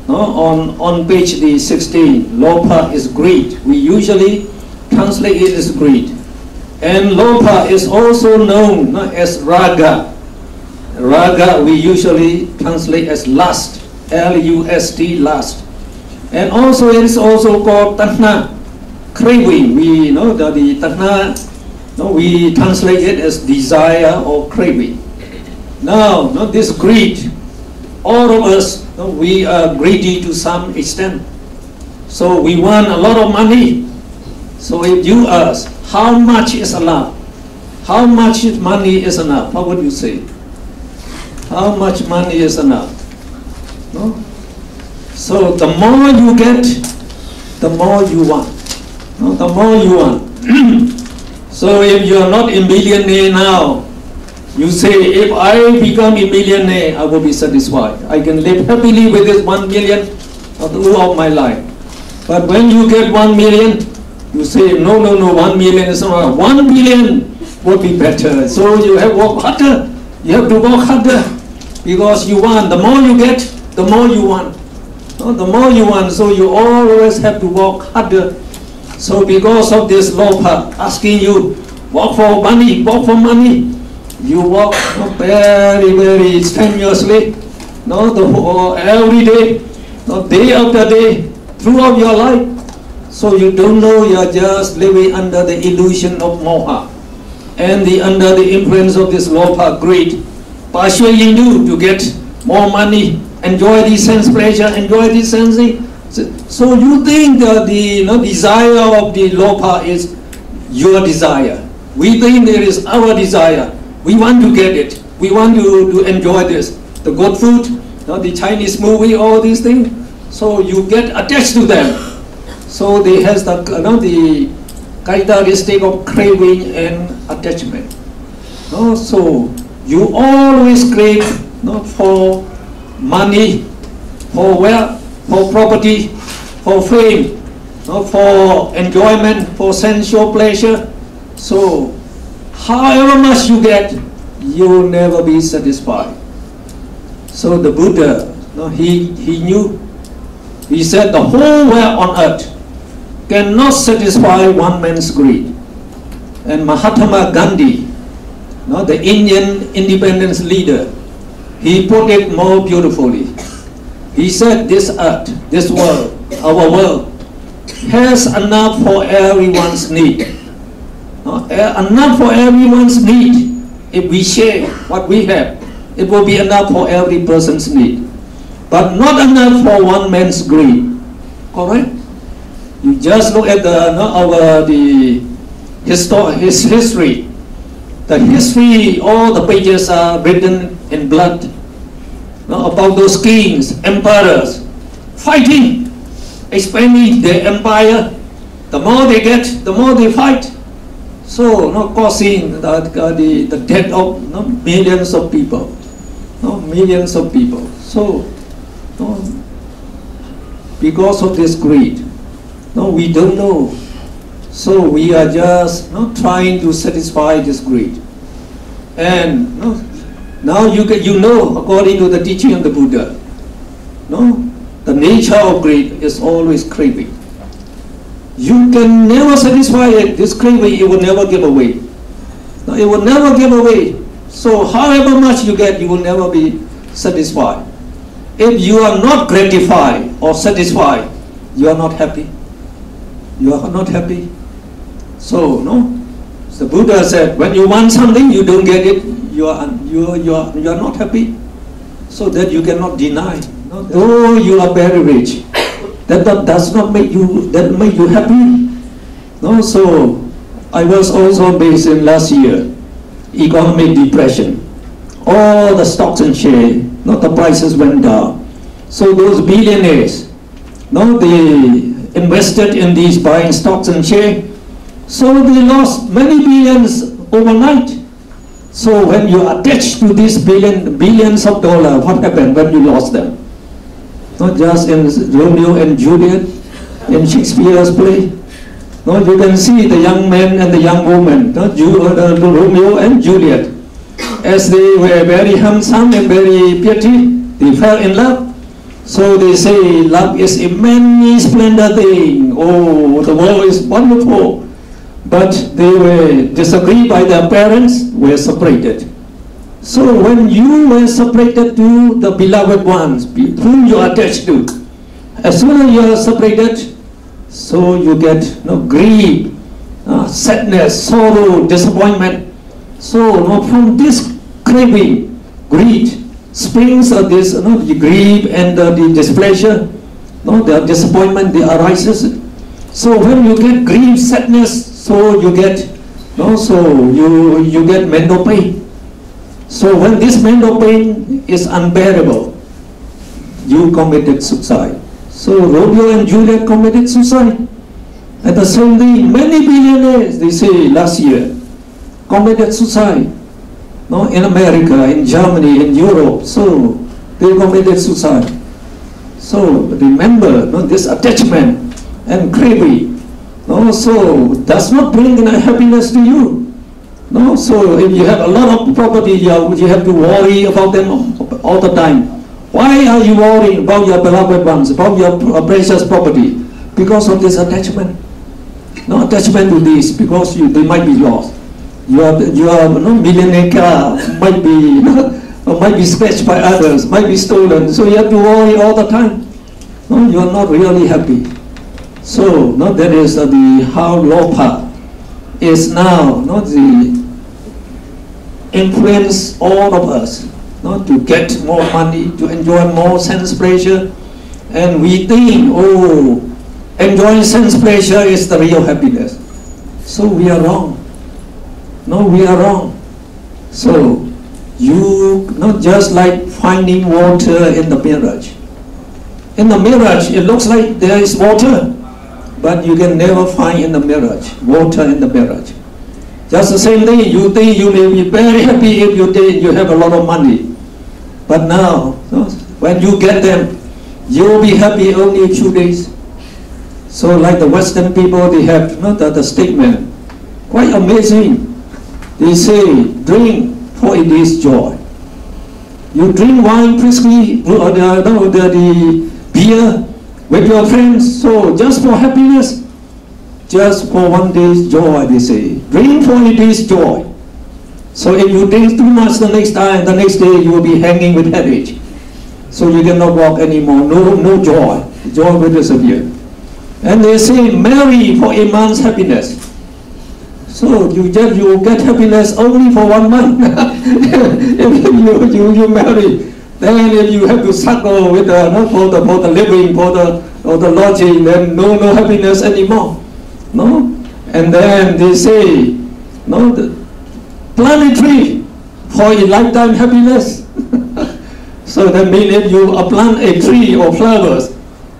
On page 16, lobha is greed. We usually translate it as greed. And lobha is also known as raga. Raga we usually translate as lust. L-U-S-T, lust. And also it is also called tanha, craving. We know that the tanha, we translate it as desire or craving. Now, this greed, all of us, we are greedy to some extent. So we want a lot of money. So if you ask, how much is enough? How much money is enough? How would you say? How much money is enough? So the more you get, the more you want. The more you want. So if you are not a millionaire now, you say, if I become a millionaire, I will be satisfied. I can live happily with this 1 million throughout my life. But when you get 1 million, you say, no, 1 million is not. 1 billion would be better. So you have to work harder. You have to work harder because you want. The more you get, the more you want. The more you want, so you always have to work harder. So because of this lobha asking you, work for money, you work very, very strenuously, every day, day after day, throughout your life. So you don't know, you are just living under the illusion of moha and under the influence of this lobha, greed, persuading you to get more money, enjoy the sense pleasure, enjoy the sensing. So you think that the desire of the lobha is your desire. We think it is our desire. We want to get it. We want to enjoy this. The good food, the Chinese movie, all these things. So you get attached to them. So they has the characteristic of craving and attachment. So you always crave for money, for wealth, for property, for fame, for enjoyment, for sensual pleasure. So however much you get, you will never be satisfied. So the Buddha, he knew. He said the whole world on earth cannot satisfy one man's greed. And Mahatma Gandhi, the Indian independence leader, he put it more beautifully. He said this earth, this world, our world, has enough for everyone's need. Enough for everyone's need. If we share what we have, it will be enough for every person's need. But not enough for one man's greed. Correct? You just look at his history. The history, all the pages are written in blood. About those kings, emperors, fighting, expanding their empire. The more they get, the more they fight. So, causing the death of millions of people. Millions of people. So, because of this greed, we don't know. So we are just trying to satisfy this greed. And now you know, according to the teaching of the Buddha, the nature of greed is always craving. You can never satisfy it. This craving, it will never give away. It will never give away. So however much you get, you will never be satisfied. if you are not gratified or satisfied, you are not happy. You are not happy. So, no. The Buddha said, when you want something, you don't get it, you are not happy. So that you cannot deny. No? Though you are very rich, that does not make you happy. No? So I was also based in last year, economic depression. All the stocks and shares, the prices went down. So those billionaires, they invested in these buying stocks and shares. So they lost many billions overnight. So when you are attached to these billions of dollars, what happened when you lost them? Not just in Romeo and Juliet, in Shakespeare's play. No, you can see the young man and the young woman, Romeo and Juliet. As they were very handsome and very pretty, they fell in love. So they say love is a many splendid thing. Oh, the world is wonderful. But they were disagreed by their parents, were separated. So when you were separated to the beloved ones, whom you are attached to, as soon as you are separated, so you get grief, sadness, sorrow, disappointment. So from this craving, greed, springs of this grief and the displeasure, the disappointment, the arises. So when you get grief, sadness, so you get, you get mental pain. So when this mental pain is unbearable, you committed suicide. So Romeo and Juliet committed suicide. At the same time, many billionaires, they say last year, committed suicide. In America, in Germany, in Europe, so they committed suicide. So remember, this attachment and craving, so does not bring happiness to you. So if you have a lot of property, you have to worry about them all the time. Why are you worrying about your beloved ones, about your precious property? Because of this attachment. No attachment to this, because they might be lost. Your millionaire car might be scratched by others, might be stolen. So you have to worry all the time. No, you are not really happy. So that is how Lopa is now the influence all of us to get more money, to enjoy more sense pleasure, and we think, enjoying sense pleasure is the real happiness. So we are wrong. No, we are wrong. So you not just like finding water in the mirage. In the mirage, it looks like there is water, but you can never find in the mirage water in the mirage. Just the same thing, you think you may be very happy if you think you have a lot of money, but now when you get them, you will be happy only a few days. So like the Western people, they have the statement, quite amazing. They say, drink for it is joy. You drink wine, whiskey, the beer with your friends, so just for happiness, just for one day's joy, they say. Drink for it is joy. So if you drink too much the next day you will be hanging with headache. So you cannot walk anymore, no joy. Joy will disappear. And they say, marry for a man's happiness. So you get happiness only for 1 month. If you marry, then if you have to struggle with for the living, for the lodging, then no happiness anymore. And then they say, the plant a tree for a lifetime happiness. So that means if you plant a tree or flowers,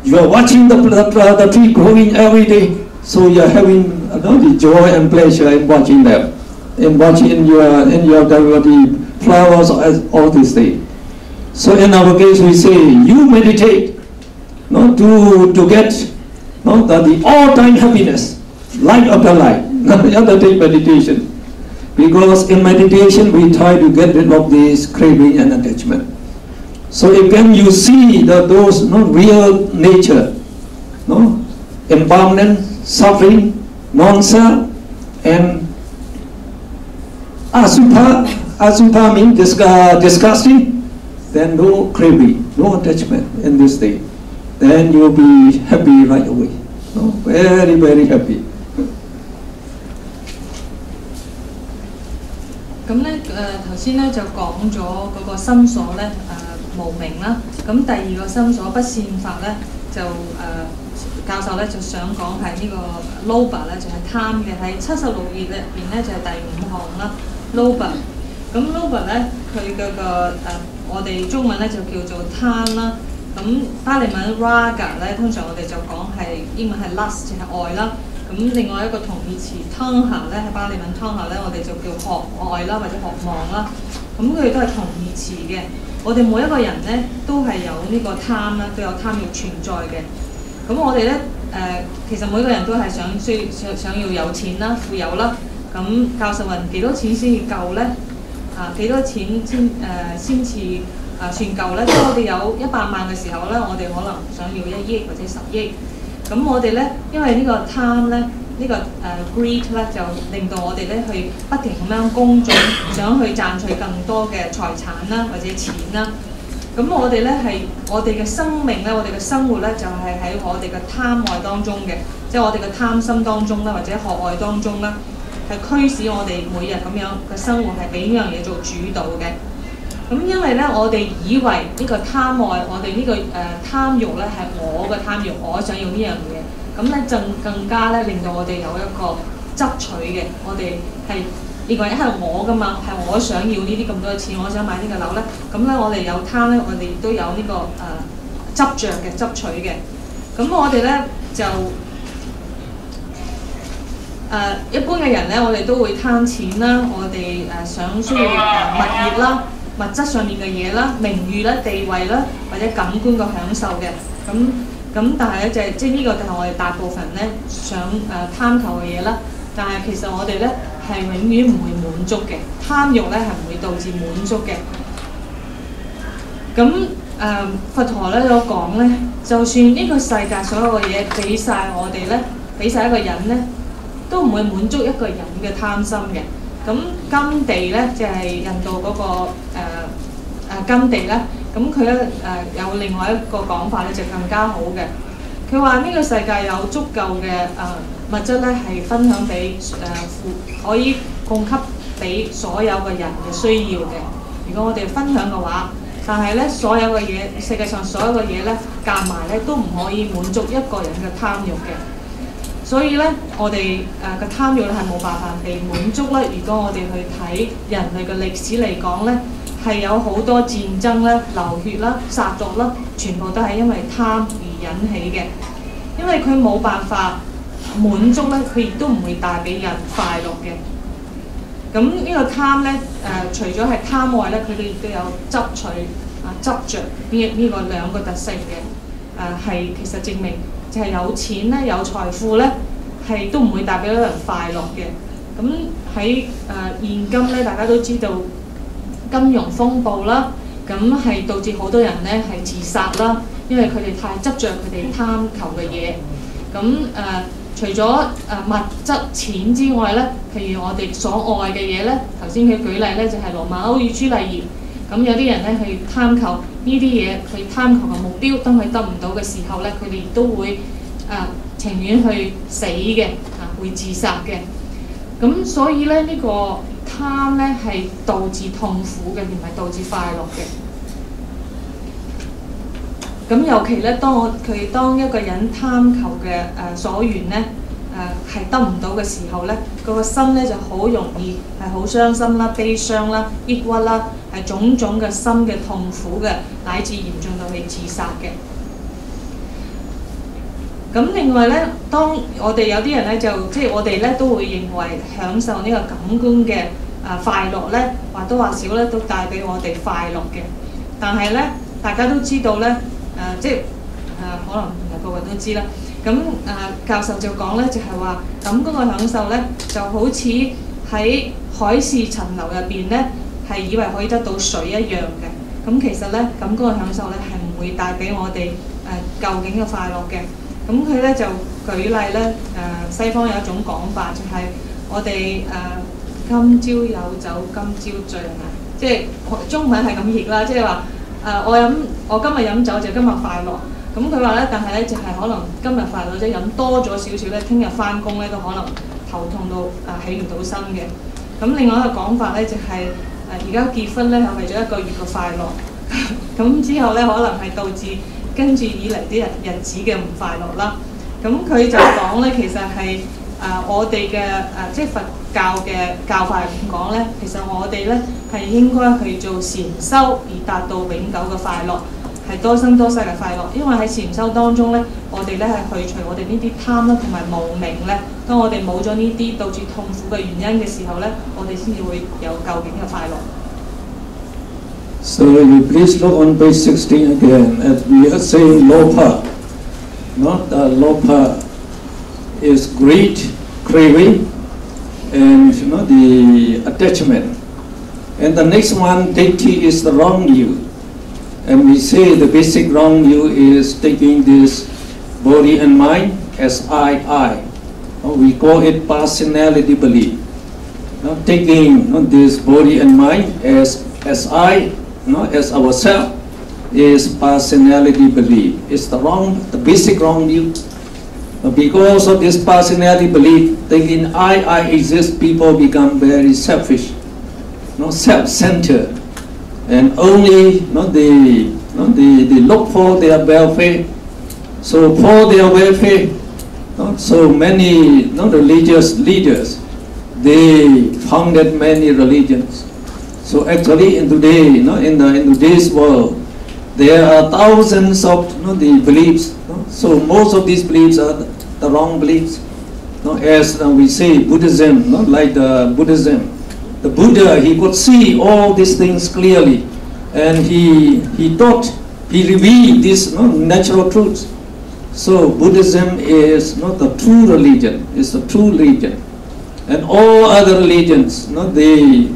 you are watching the tree growing every day. So you are having the joy and pleasure in watching them, in watching the flowers, all these things. So in our case, we say you meditate, to get the all-time happiness, light after light. You have to take meditation, because in meditation we try to get rid of this craving and attachment. So if when you see those real nature, impermanence, suffering, non-self, and asubha means disgusting. then no craving, no attachment in this state, then you'll be happy right away. No? Very, very happy. 咁咧頭先咧就講咗嗰個心所咧無明啦，咁第二個心所不善法咧就教授咧就想講係呢個 loba 咧就係貪嘅，喺76頁入邊咧就係第5項啦 loba。咁 loba 咧佢嘅我哋中文咧就叫做貪啦，咁巴利文 raga 咧通常我哋就講係英文係 lust 係愛啦。咁另外一個同義詞 tanha 咧喺巴利文 tanha 咧，我哋就叫渴愛啦或者渴望啦。咁佢哋都係同義詞嘅。我哋每一個人咧都係有呢個貪啦，都有貪欲存在嘅。咁我哋咧其實每個人都係想要有錢啦、富有啦。咁教授問幾多錢先至夠咧？幾多錢先至算夠咧？當我哋有100萬嘅時候咧，我哋可能想要1億或者10億。咁我哋咧，因為呢個貪咧，呢個greed 咧，就令到我哋咧去不停咁樣工作，想去賺取更多嘅財產啦，或者錢啦。咁我哋咧係我哋嘅生命咧，我哋嘅生活咧就係喺我哋嘅貪愛當中嘅，即係我哋嘅貪心當中啦，或者渴愛當中啦，係驅使我哋每日咁樣嘅生活係俾呢樣嘢做主導嘅。咁因為咧，我哋以為呢個貪愛，我哋呢個貪欲咧係我嘅貪欲，我想要呢樣嘢，咁咧更加咧令到我哋有一個執取嘅，我哋係認為係我噶嘛，係我想要呢啲咁多嘅錢，我想買呢個樓咧，咁咧我哋有貪咧，我哋亦都有呢個執着嘅執取嘅，咁我哋咧就一般嘅人咧，我哋都會貪錢啦，我哋想需要物業啦。物質上面嘅嘢啦、名譽啦、地位啦，或者感官嘅享受嘅，咁但係咧即係呢個就係我哋大部分咧想貪求嘅嘢啦。但係其實我哋咧係永遠唔會滿足嘅，貪欲咧係唔會導致滿足嘅。咁佛陀咧有講咧，就算呢個世界所有嘅嘢俾晒我哋咧，俾晒一個人咧，都唔會滿足一個人嘅貪心嘅。咁甘地咧，即係印度嗰個甘地咧，咁佢咧有另外一個講法咧，就更加好嘅。佢話呢個世界有足夠嘅物質咧，係分享俾可以供給俾所有嘅人嘅需要嘅。如果我哋分享嘅話，但係咧所有嘅嘢，世界上所有嘅嘢咧夾埋咧都唔可以滿足一個人嘅貪欲嘅。所以咧，我哋嘅貪欲咧係冇辦法被滿足啦。如果我哋去睇人類嘅歷史嚟講咧，係有好多戰爭咧、流血啦、殺戮啦，全部都係因為貪而引起嘅。因為佢冇辦法滿足咧，佢亦都唔會帶俾人快樂嘅。咁呢個貪咧，除咗係貪愛咧，佢哋亦都有執取執着呢個兩個特性嘅。係其實證明。就係有錢咧，有財富咧，係都唔會帶俾到人快樂嘅。咁喺現今咧，大家都知道金融風暴啦，咁係導致好多人咧係自殺啦，因為佢哋太執着佢哋貪求嘅嘢。咁除咗物質錢之外咧，譬如我哋所愛嘅嘢咧，頭先佢舉例咧就係羅馬歐與朱麗葉。咁有啲人咧去貪求呢啲嘢，佢貪求嘅目標，當佢得唔到嘅時候咧，佢哋都會情願去死嘅，會自殺嘅。咁所以咧呢個貪咧係導致痛苦嘅，而唔係導致快樂嘅。咁尤其咧，當一個人貪求嘅所願咧，係得唔到嘅時候咧，個心咧就好容易係好傷心啦、悲傷啦、抑鬱啦，係種種嘅心嘅痛苦嘅，乃至嚴重到去自殺嘅。咁另外咧，當我哋有啲人咧就即係我哋咧都會認為享受呢個感官嘅快樂咧，或多或少咧都帶俾我哋快樂嘅。但係咧，大家都知道咧，即係可能唔係個個都知啦。咁教授就講咧，就係話感官嘅享受咧，就好似喺海市蜃樓入邊咧，係以為可以得到水一樣嘅。咁其實咧，感官嘅享受咧係唔會帶俾我哋究竟嘅快樂嘅。咁佢咧就舉例咧，西方有一種講法，就係我哋今朝有酒今朝醉係咪？即係中文係咁譯啦，即係話我今日飲酒就今日快樂。咁佢話咧，但係咧就係可能今日快樂啫，飲多咗少少咧，聽日翻工咧都可能頭痛到起唔到身嘅。咁另外一個講法咧就係而家結婚咧係為咗1個月嘅快樂，咁之後咧可能係導致跟住以嚟啲日子嘅唔快樂啦。咁佢就講咧，其實係我哋嘅即係佛教嘅教法嚟講咧，其實我哋咧係應該去做禪修而達到永久嘅快樂。係多生多世嘅快樂，因為喺禪修當中咧，我哋咧係去除我哋呢啲貪啦同埋無明咧。當我哋冇咗呢啲導致痛苦嘅原因嘅時候咧，我哋先至會有究竟嘅快樂。So you please look on page 16 again. As we are saying, lopa, not lopa is greed, craving, and the attachment. And the next one, deity, is the wrong view. And we say the basic wrong view is taking this body and mind as I. We call it personality belief. Taking this body and mind as I, as ourselves, is personality belief. It's the basic wrong view. Because of this personality belief, thinking I exist, people become very selfish, self-centered. And only they look for their welfare. So for their welfare, so many religious leaders, they founded many religions. So actually in today, in today's world, there are thousands of the beliefs. So most of these beliefs are the wrong beliefs. As we say Buddhism, like the Buddhism. The Buddha, he could see all these things clearly, and he taught, he revealed these natural truths. So Buddhism is not the true religion; it's the true religion, and all other religions, they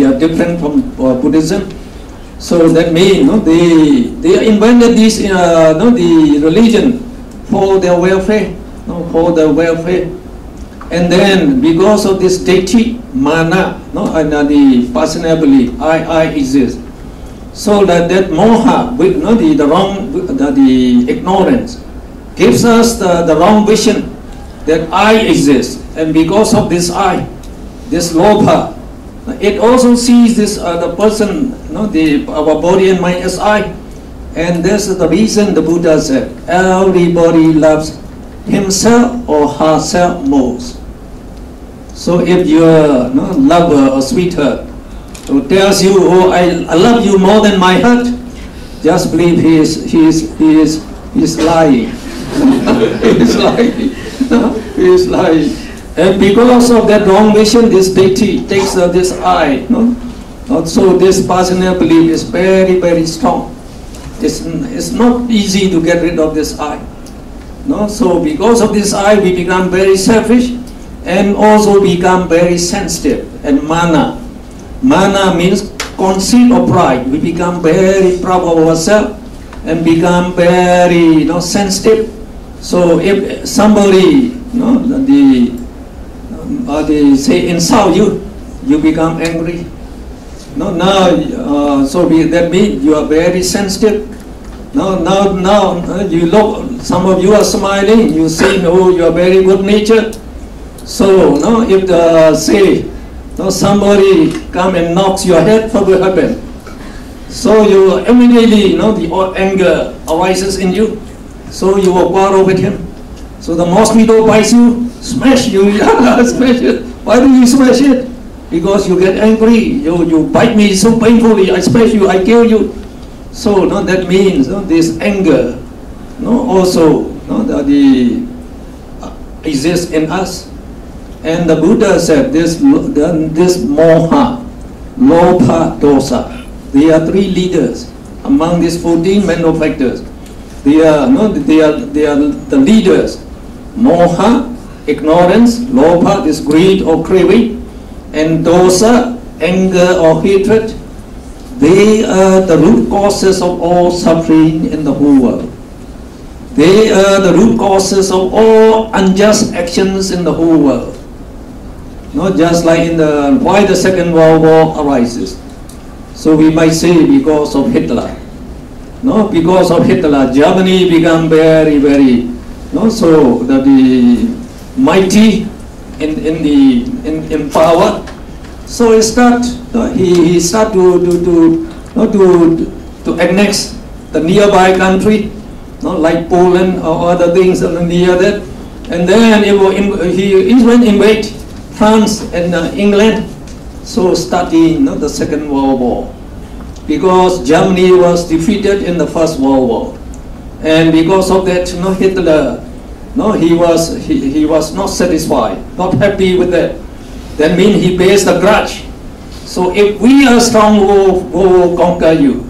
are different from Buddhism. So that means they invented this the religion for their welfare, for their welfare. And then, because of this deity, mana, and the personality, I exist. So that moha, the ignorance, gives us the wrong vision that I exist. And because of this I, this lopa, it also sees this the person, our body and mind as I. And this is the reason the Buddha said, everybody loves himself or herself most. So if your lover or sweetheart who tells you, "Oh, I love you more than my heart," just believe he is lying. He is lying. He is lying. And because of that wrong vision, this deity takes this I. So this personal belief is very, very strong. It's not easy to get rid of this I. So because of this I, we become very selfish and also become very sensitive. And mana means conceit or pride. We become very proud of ourselves and become very sensitive. So if somebody they say insult you, you become angry. That means you are very sensitive. Now you look, some of you are smiling, you say, "Oh, you are very good natured." So if somebody come and knocks your head, what will happen? So you immediately, the anger arises in you. So you will quarrel with him. So the mosquito bites you, smash you, smash it. Why do you smash it? Because you get angry. You bite me so painfully, I smash you, I kill you. So that means this anger also exists in us. And the Buddha said this moha, lopa, dosa. They are three leaders among these 14 mental factors. They are the leaders. Moha, ignorance; lopa, this greed or craving; and dosa, anger or hatred. They are the root causes of all suffering in the whole world. They are the root causes of all unjust actions in the whole world. Not just like why the Second World War arises. So we might say because of Hitler. No, because of Hitler, Germany became very, very, no, so that the mighty in power. So he start to annex the nearby country, no, like Poland or other things near that, and then he even invade France and England. So starting the Second World War, because Germany was defeated in the First World War, and because of that, Hitler, he was not satisfied, not happy with that. That means he bears a grudge. So if we are strong, we will conquer you.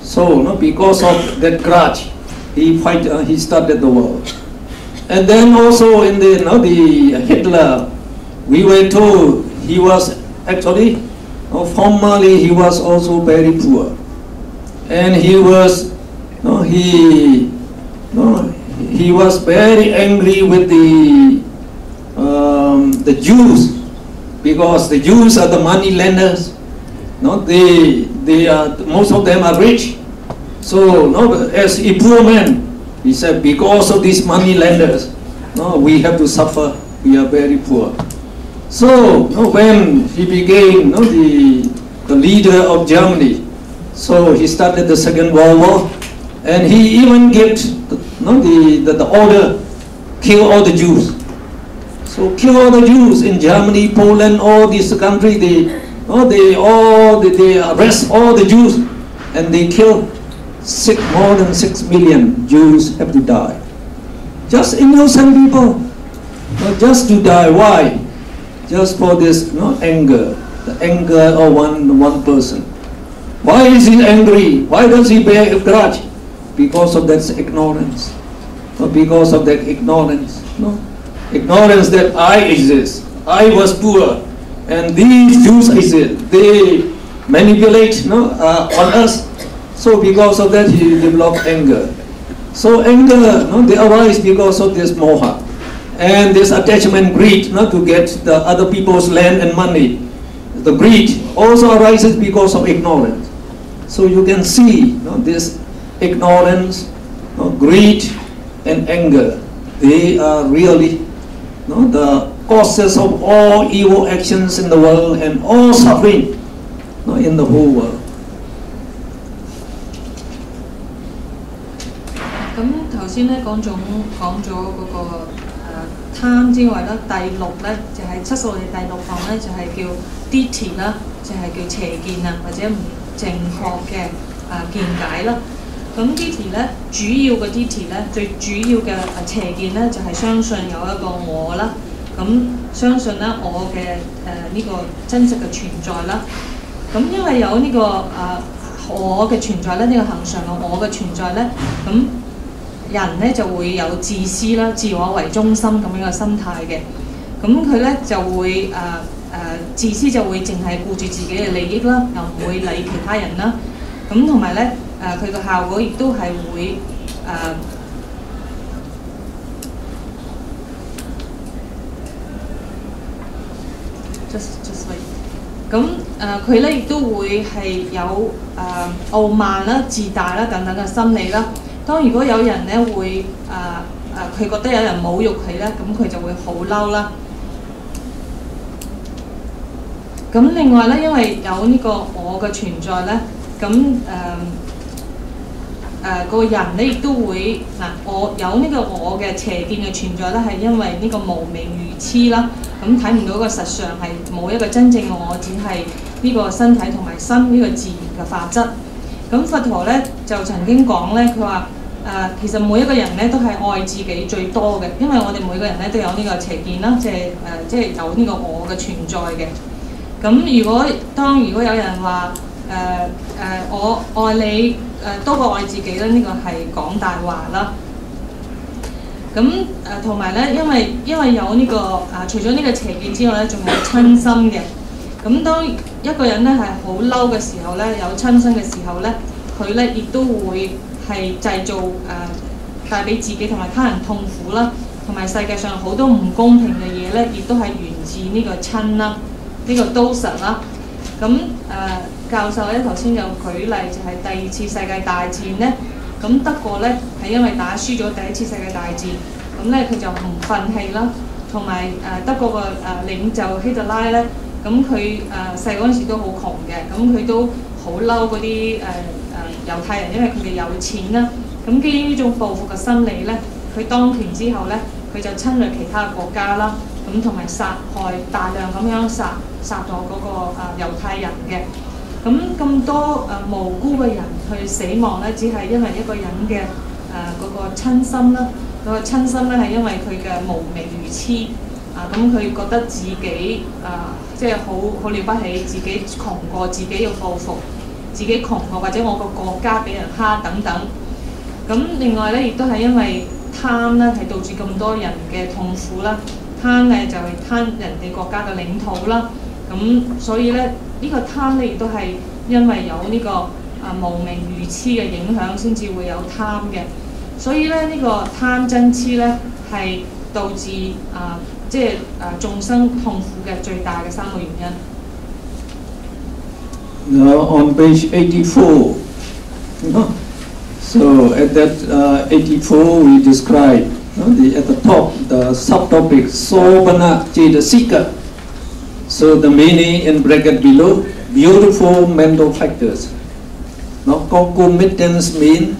So because of that grudge, he started the war. And then also in the Hitler, we were told he was actually formerly he was also very poor, and he was he was very angry with the Jews, because the Jews are the money lenders. They are, most of them are rich. So as a poor man, he said, because of these money lenders, we have to suffer. We are very poor. So when he became the leader of Germany, so he started the Second World War, and he even gave the order, kill all the Jews. So kill all the Jews in Germany, Poland, all these countries. They arrest all the Jews, and they kill more than 6 million Jews have to die. Just innocent people, just to die. Why? Just for this anger, the anger of one person. Why is he angry? Why does he bear a grudge? Because of that ignorance. Because of that ignorance. Ignorance that I exist. I was poor, and these Jews exist. They manipulate on us. So because of that, he developed anger. So anger, they arise because of this moha. And this attachment, greed, to get the other people's land and money. The greed also arises because of ignorance. So you can see this ignorance, greed, and anger. They are really the causes of all evil actions in the world and all suffering in the whole world. 咁頭先咧講咗嗰個貪之外咧，第六咧就係七數理第六項咧就係叫 Ditti 啦，就係叫邪見啊，或者唔正確嘅見解啦。咁 Ditti 咧主要嘅 Ditti 咧最主要嘅邪見咧就係相信有一個我啦，咁相信咧我嘅呢個真實嘅存在啦。咁因為有呢個我嘅存在咧，呢個恆常嘅我嘅存在咧，咁人咧就會有自私啦、自我為中心咁樣嘅心態嘅，咁佢咧就會自私就會淨係顧住自己嘅利益啦，又唔會理其他人啦，咁同埋咧佢個效果亦都係會咁佢咧亦都會係有傲慢啦、自大啦等等嘅心理啦。當如果有人咧會佢覺得有人侮辱佢咧，咁佢就會好嬲啦。咁另外咧，因為有呢個我嘅存在咧，咁個人咧亦都會我有呢個我嘅邪見嘅存在咧，係因為呢個無明愚痴啦。咁睇唔到個實相係冇一個真正嘅我，只係呢個身體同埋心呢個自然嘅法則。咁佛陀咧就曾經講咧，佢話其實每一個人咧都係愛自己最多嘅，因為我哋每個人咧都有呢個邪見啦，即係有呢個我嘅存在嘅。咁如果有人話我愛你多過愛自己咧，呢個係講大話啦。咁同埋咧，因為有呢個除咗呢個邪見之外咧，仲有親心嘅。咁當一個人咧係好嬲嘅時候咧，有親身嘅時候咧，佢咧亦都會係製造帶俾自己同埋他人痛苦啦，同埋世界上好多唔公平嘅嘢咧，亦都係源自呢個親啦，呢個都實啦。咁教授咧頭先有舉例就係第二次世界大戰咧，咁德國咧係因為打輸咗第一次世界大戰，咁咧佢就唔憤氣啦，同埋德國個領袖希特拉咧，咁佢細嗰陣時都好窮嘅，咁佢都好嬲嗰啲猶太人，因為佢哋有錢啦，咁基於呢種報復嘅心理咧，佢當權之後咧，佢就侵略其他國家啦，咁同埋殺害大量咁樣殺咗嗰個猶太人嘅。咁多無辜嘅人去死亡咧，只係因為一個人嘅嗰個親心啦。嗰個親心咧係因為佢嘅無名愚痴咁佢覺得自己即係好了不起，自己窮過，自己要報復，自己窮過或者我個國家俾人蝦等等。咁另外咧，亦都係因為貪咧係導致咁多人嘅痛苦啦。貪咧就係貪人哋國家嘅領土啦。咁所以咧，呢個貪咧亦都係因為有呢個無明愚痴嘅影響，先至會有貪嘅。所以咧，呢個貪嗔痴咧係導致即係眾生痛苦嘅最大嘅3個原因。Now on page 84, so at that 84 we describe at the top the subtopic Sobhana Cetasika. So the meaning in bracket below, beautiful mental factors. Now concomitants mean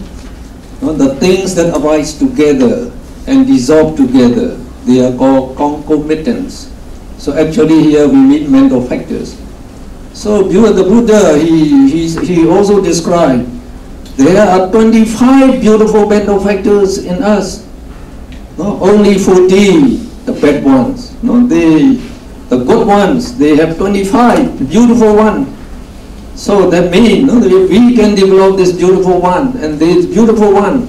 the things that arise together and dissolve together. They are called concomitants. So actually here we mean mental factors. So the Buddha, he also described there are 25 beautiful mental factors in us. Only 14 the bad ones. The good ones, they have 25 beautiful ones. So that means if we can develop this beautiful one and this beautiful one,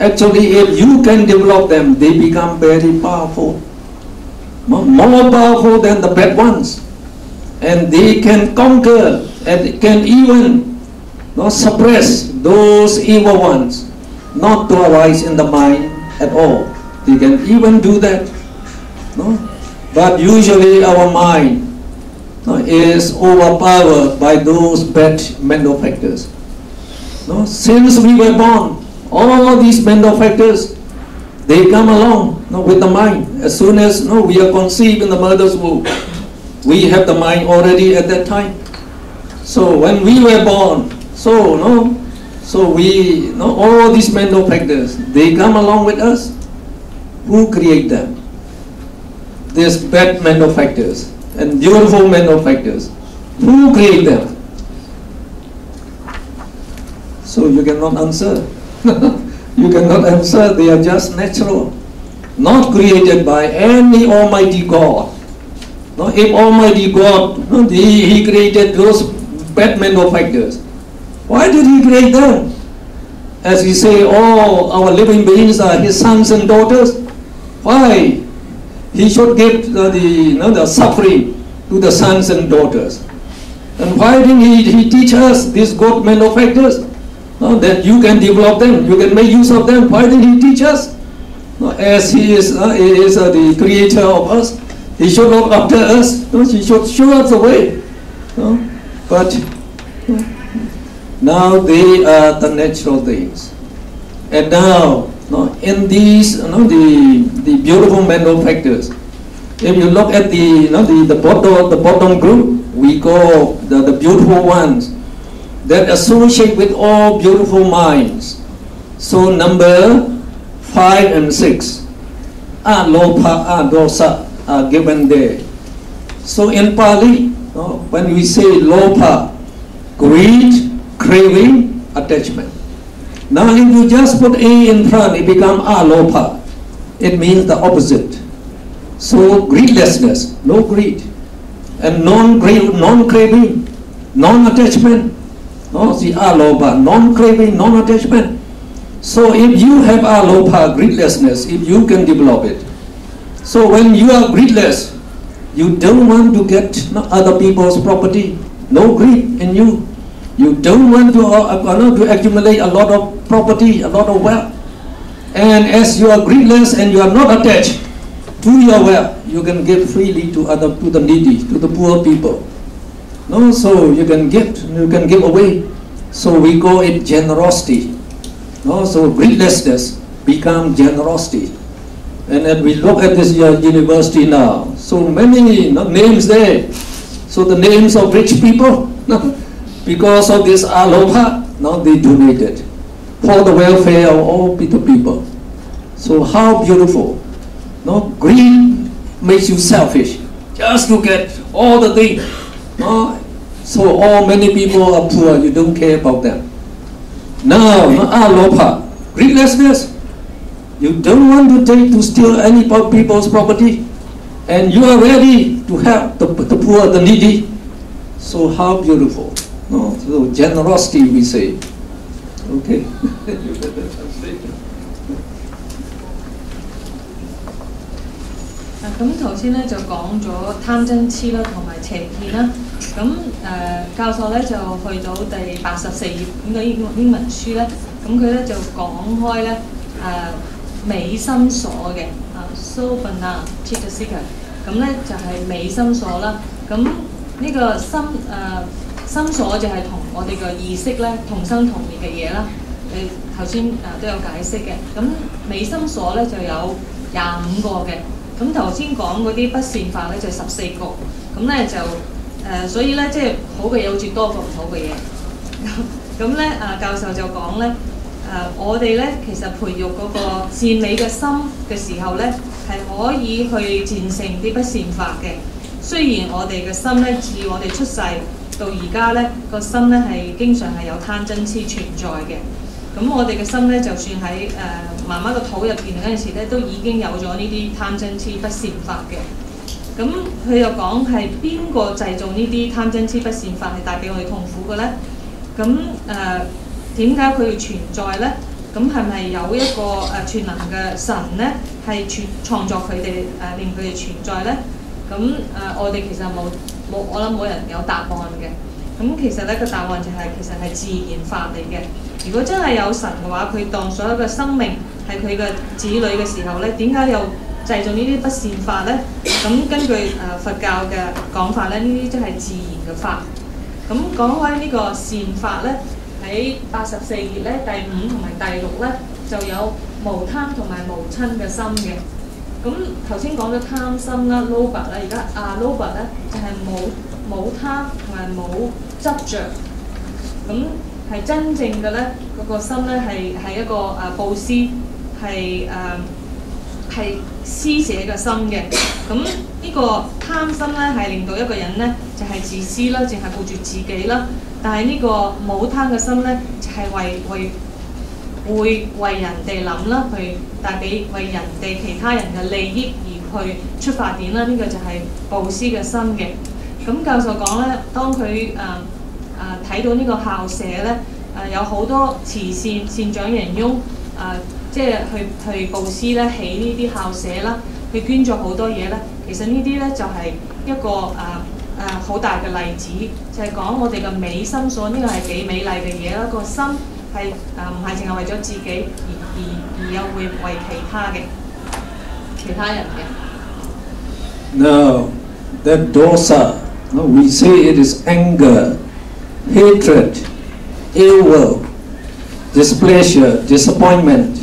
actually if you can develop them, they become very powerful. More powerful than the bad ones. And they can conquer and can even suppress those evil ones, not to arise in the mind at all. They can even do that. But usually our mind is overpowered by those bad mental factors. Since we were born, all these mental factors, they come along with the mind. As soon as we are conceived in the mother's womb, we have the mind already at that time. So when we were born, so we all these mental factors, they come along with us. Who create them? These bad mental factors and beautiful mental factors. Who create them? So you cannot answer. You cannot answer. They are just natural, not created by any Almighty God. If Almighty God, He created those bad mental factors, why did He create them? As we say, all our living beings are His sons and daughters. Why? He should give the suffering to the sons and daughters. And why didn't He teach us these good mental factors? That you can develop them, you can make use of them. Why didn't He teach us? As He is the creator of us, He should look after us. He should show us the way. But now they are the natural things. And now, in these, the beautiful mental factors, if you look at the bottom group, we call the beautiful ones that associate with all beautiful minds. So number 5 and 6, alopa, dosa are given there. So in Pali, when we say lopa, greed, craving, attachment. Now if you just put A in front, it becomes alopa. It means the opposite. So greedlessness, no greed. And non-craving, non-attachment. See alopa, non-craving, non-attachment. So if you have alopa, greedlessness, if you can develop it. So when you are greedless, you don't want to get other people's property. No greed in you. You don't want to accumulate a lot of property, a lot of wealth. And as you are greedless and you are not attached to your wealth, you can give freely to the needy, to the poor people. No, so you can give away. So we call it generosity. No, so greedlessness become generosity. And then we look at this university now. So many names there. So the names of rich people, because of this aloha, now they donated for the welfare of all the people. So how beautiful. No, greed makes you selfish, just to get all the things. No? So all many people are poor, you don't care about them. Now, aloha, greedlessness. You don't want to steal any people's property, and you are ready to help the poor, the needy. So how beautiful. No, so generosity we say. Okay. 咁頭先咧就講咗貪嗔痴啦，同埋邪見啦。咁教授咧就去到第84頁咁嘅英文書咧，咁佢咧就講開咧美心所嘅Sobana Chitta-Sika， 咁咧就係美心所啦。咁呢個心所就係同我哋嘅意識咧同生同滅嘅嘢啦。你頭先都有解釋嘅。咁美心所咧就有25個嘅。咁頭先講嗰啲不善法咧就14個。咁咧就所以咧即係好嘅嘢好似多過唔好嘅嘢。咁咧教授就講咧我哋咧其實培育嗰個善美嘅心嘅時候咧係可以去戰勝啲不善法嘅。雖然我哋嘅心咧自我哋出世到而家咧個心咧係經常係有貪嗔痴存在嘅。咁我哋嘅心咧就算喺媽媽個肚入邊嗰陣時咧，都已經有咗呢啲貪嗔痴不善法嘅。咁佢又講係邊個製造呢啲貪嗔痴不善法係帶俾我哋痛苦嘅咧？咁點解佢要存在咧？咁係咪有一個全能嘅神咧係創作佢哋令佢哋存在咧？咁我哋其實我諗冇人有答案嘅。咁其實咧個答案就係其實係自然法嚟嘅。如果真係有神嘅話，佢當所有嘅生命係佢嘅子女嘅時候咧，點解又製造呢啲不善法咧？咁根據佛教嘅講法咧，呢啲即係自然嘅法。咁講開呢個善法咧，喺84頁咧第5同埋第6咧就有無貪同埋無瞋嘅心嘅。咁頭先講咗貪心啦 ，loba 啦，而家loba 咧就係冇貪同埋冇執着。咁係真正嘅咧，嗰個心咧係一個布施，係施捨嘅心嘅。咁呢個貪心咧係令到一個人咧就係自私啦，淨係顧住自己啦。但係呢個冇貪嘅心咧就係會為人哋諗啦，去帶俾為人哋其他人嘅利益而去出發點啦。呢個就係布施嘅心嘅。咁教授講咧，當佢睇到呢個校舍咧，有好多慈善長人翁即係去布施咧，起呢啲校舍啦，去捐咗好多嘢咧。其實呢啲咧就係一個好大嘅例子，就係講我哋嘅美心所，呢個係幾美麗嘅嘢啦。個心係唔係淨係為咗自己，而又會為其他人嘅。Now, that dosa, we say it is anger, hatred, ill will, displeasure, disappointment,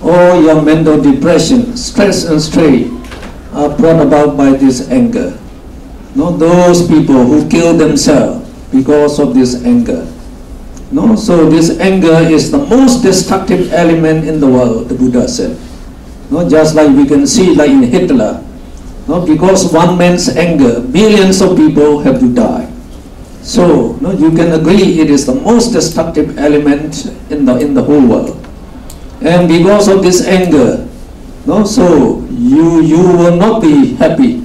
all your mental depression, stress and strain are brought about by this anger. Not those people who kill themselves because of this anger. No, so this anger is the most destructive element in the world, the Buddha said. No, just like we can see like in Hitler. No, because one man's anger, billions of people have to die. So, no, you can agree it is the most destructive element in the whole world. And because of this anger, no, so you will not be happy.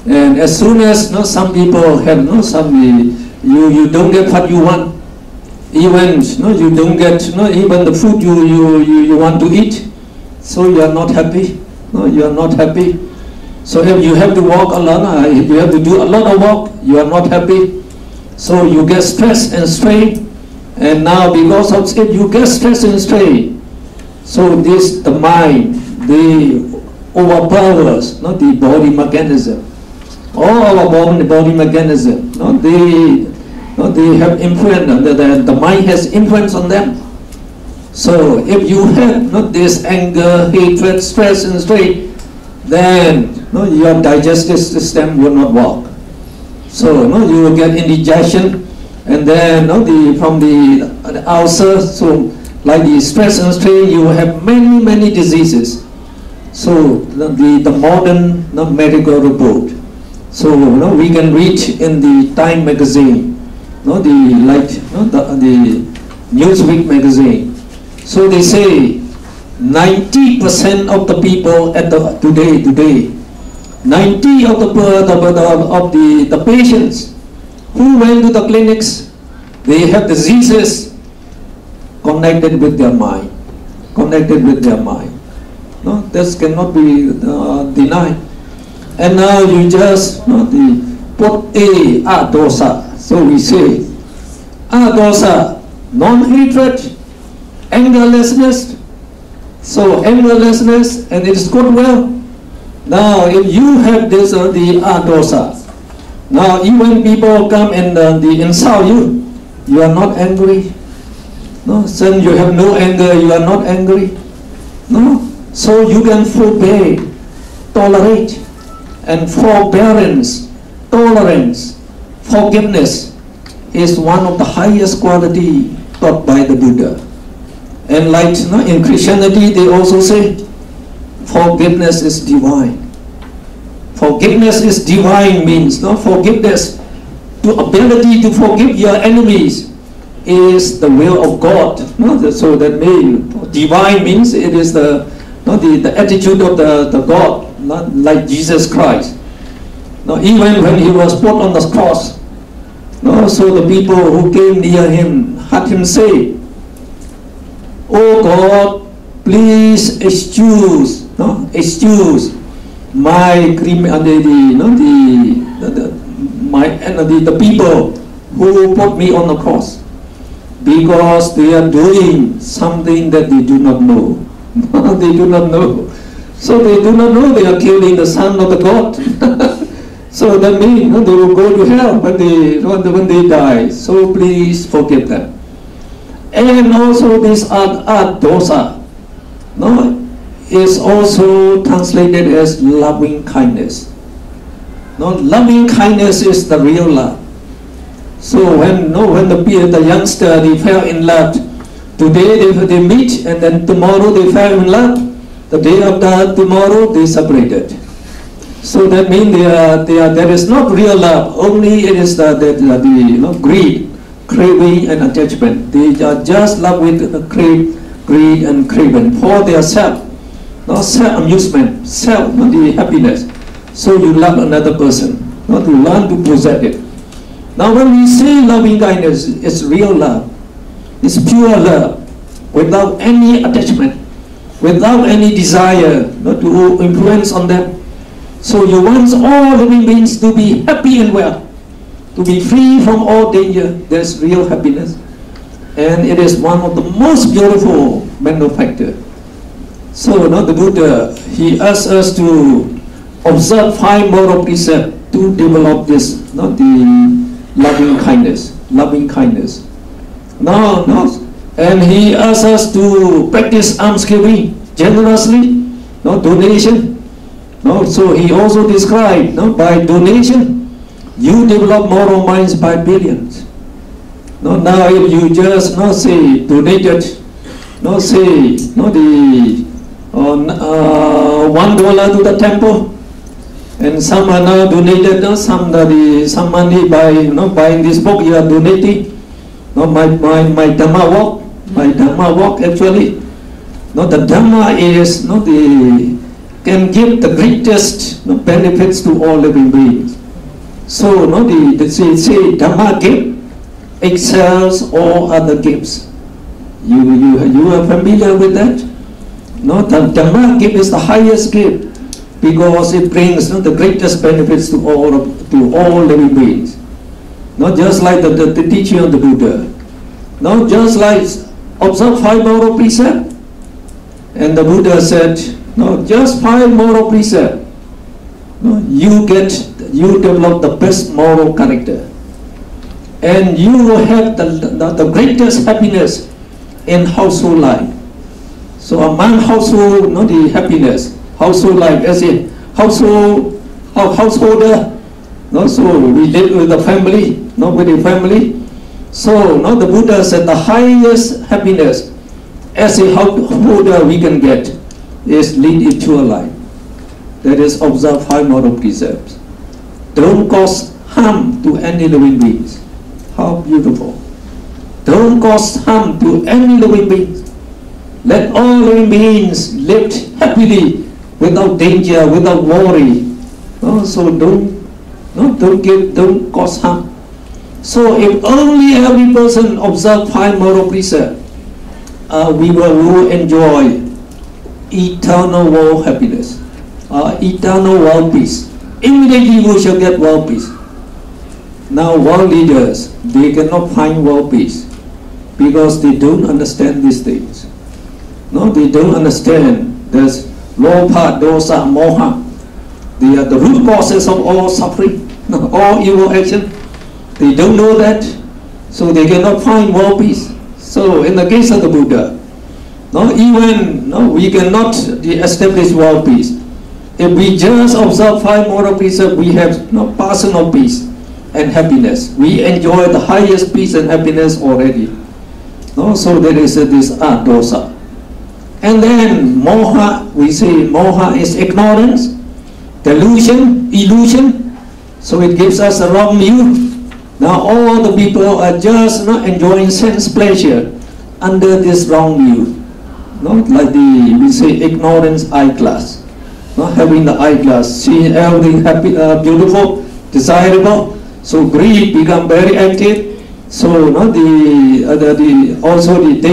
And as soon as some people have you don't get what you want. Even you don't get even the food you want to eat. So you are not happy. No, you are not happy. So if you have to walk alone, if you have to do a lot of work, you are not happy. So you get stressed and strained, and now because of it, you get stressed and strained. So the mind, overpowers the body mechanism. all our body mechanism. They have influence. The mind has influence on them. So if you have this anger, hatred, stress, and strain, then your digestive system will not work. So you will get indigestion, and then from the ulcer. So like the stress and strain, you will have many diseases. So the modern medical report. So we can read in the Time magazine, the Newsweek magazine. So they say 90% of the people at today, 90 of the patients who went to the clinics, they have diseases connected with their mind. No, this cannot be denied. And now you just put a dosa. So we say a dosa, non-hatred, angerlessness. So angerlessness, and it is goodwill. Now if you have this the dosa, now even people come and they insult you, you are not angry. No, then you have no anger, you are not angry. No, so you can forbear, tolerate, and forbearance, tolerance, forgiveness is one of the highest quality taught by the Buddha. And like in Christianity, they also say forgiveness is divine. Forgiveness is divine means forgiveness, the ability to forgive your enemies is the will of God. So that means divine means it is the attitude of the God, not like Jesus Christ. Now even when he was put on the cross, so the people who came near him heard him say, "Oh God, please excuse my the people who put me on the cross, because they are doing something that they do not know." They do not know. So they do not know they are killing the Son of the God. So that means they will go to hell when they die. So please forgive them. And also this dosa is also translated as loving kindness. Loving kindness is the real love. So when the youngster they fell in love, today they meet, and then tomorrow they fell in love. The day after tomorrow they separated. So that means there is not real love. Only it is the greed, craving, and attachment. They are just love with the greed and craving for their self, self-amusement, the happiness. So you love another person, not to learn to possess it. Now when we say loving kindness, it's real love. It's pure love, without any attachment, without any desire not to influence on them. So you want all living beings to be happy and well, to be free from all danger. There's real happiness. And it is one of the most beautiful mental factors. So the Buddha, he asks us to observe 5 moral precepts to develop this, the loving kindness. And he asks us to practice almsgiving generously, donation. So he also described, by donation, you develop moral minds by billions. Now if you just say donated, say the $1 to the temple, and some are now donated, some money by buying this book you are donating. My Dhamma walk actually. The Dhamma is can give the greatest benefits to all living beings. So they say Dhamma gift excels all other gifts. You are familiar with that? The Dhamma gift is the highest gift because it brings the greatest benefits to all living beings. Not just like the teaching of the Buddha. Not just like observe 5 moral precepts. And the Buddha said, just 5 moral precepts. You get you develop the best moral character. And you will have the greatest happiness in household life. So among household, not the happiness, household life as a householder, no, so we live with the family, not with the family. So now the Buddha said the highest happiness as a householder we can get is lead a pure life. That is, observe 5 moral precepts. Don't cause harm to any living beings. How beautiful. Don't cause harm to any living beings. Let all living beings live happily without danger, without worry. So don't cause harm. So if only every person observe 5 moral precepts, we will enjoy eternal world happiness, eternal world peace. Immediately we shall get world peace. Now world leaders, they cannot find world peace because they don't understand these things. No, they don't understand. There's lobha, dosa, moha. They are the root causes of all suffering, all evil action. They don't know that, so they cannot find world peace. So in the case of the Buddha, we cannot establish world peace. If we just observe 5 moral precepts, we have personal peace and happiness. We enjoy the highest peace and happiness already. So there is this dosa. And then moha, we say moha is ignorance, delusion, illusion. So it gives us a wrong view. Now all the people are just enjoying sense pleasure under this wrong view. Like we say ignorance eyeglass. Having the eyeglass, seeing everything happy, beautiful, desirable. So greed become very active. So they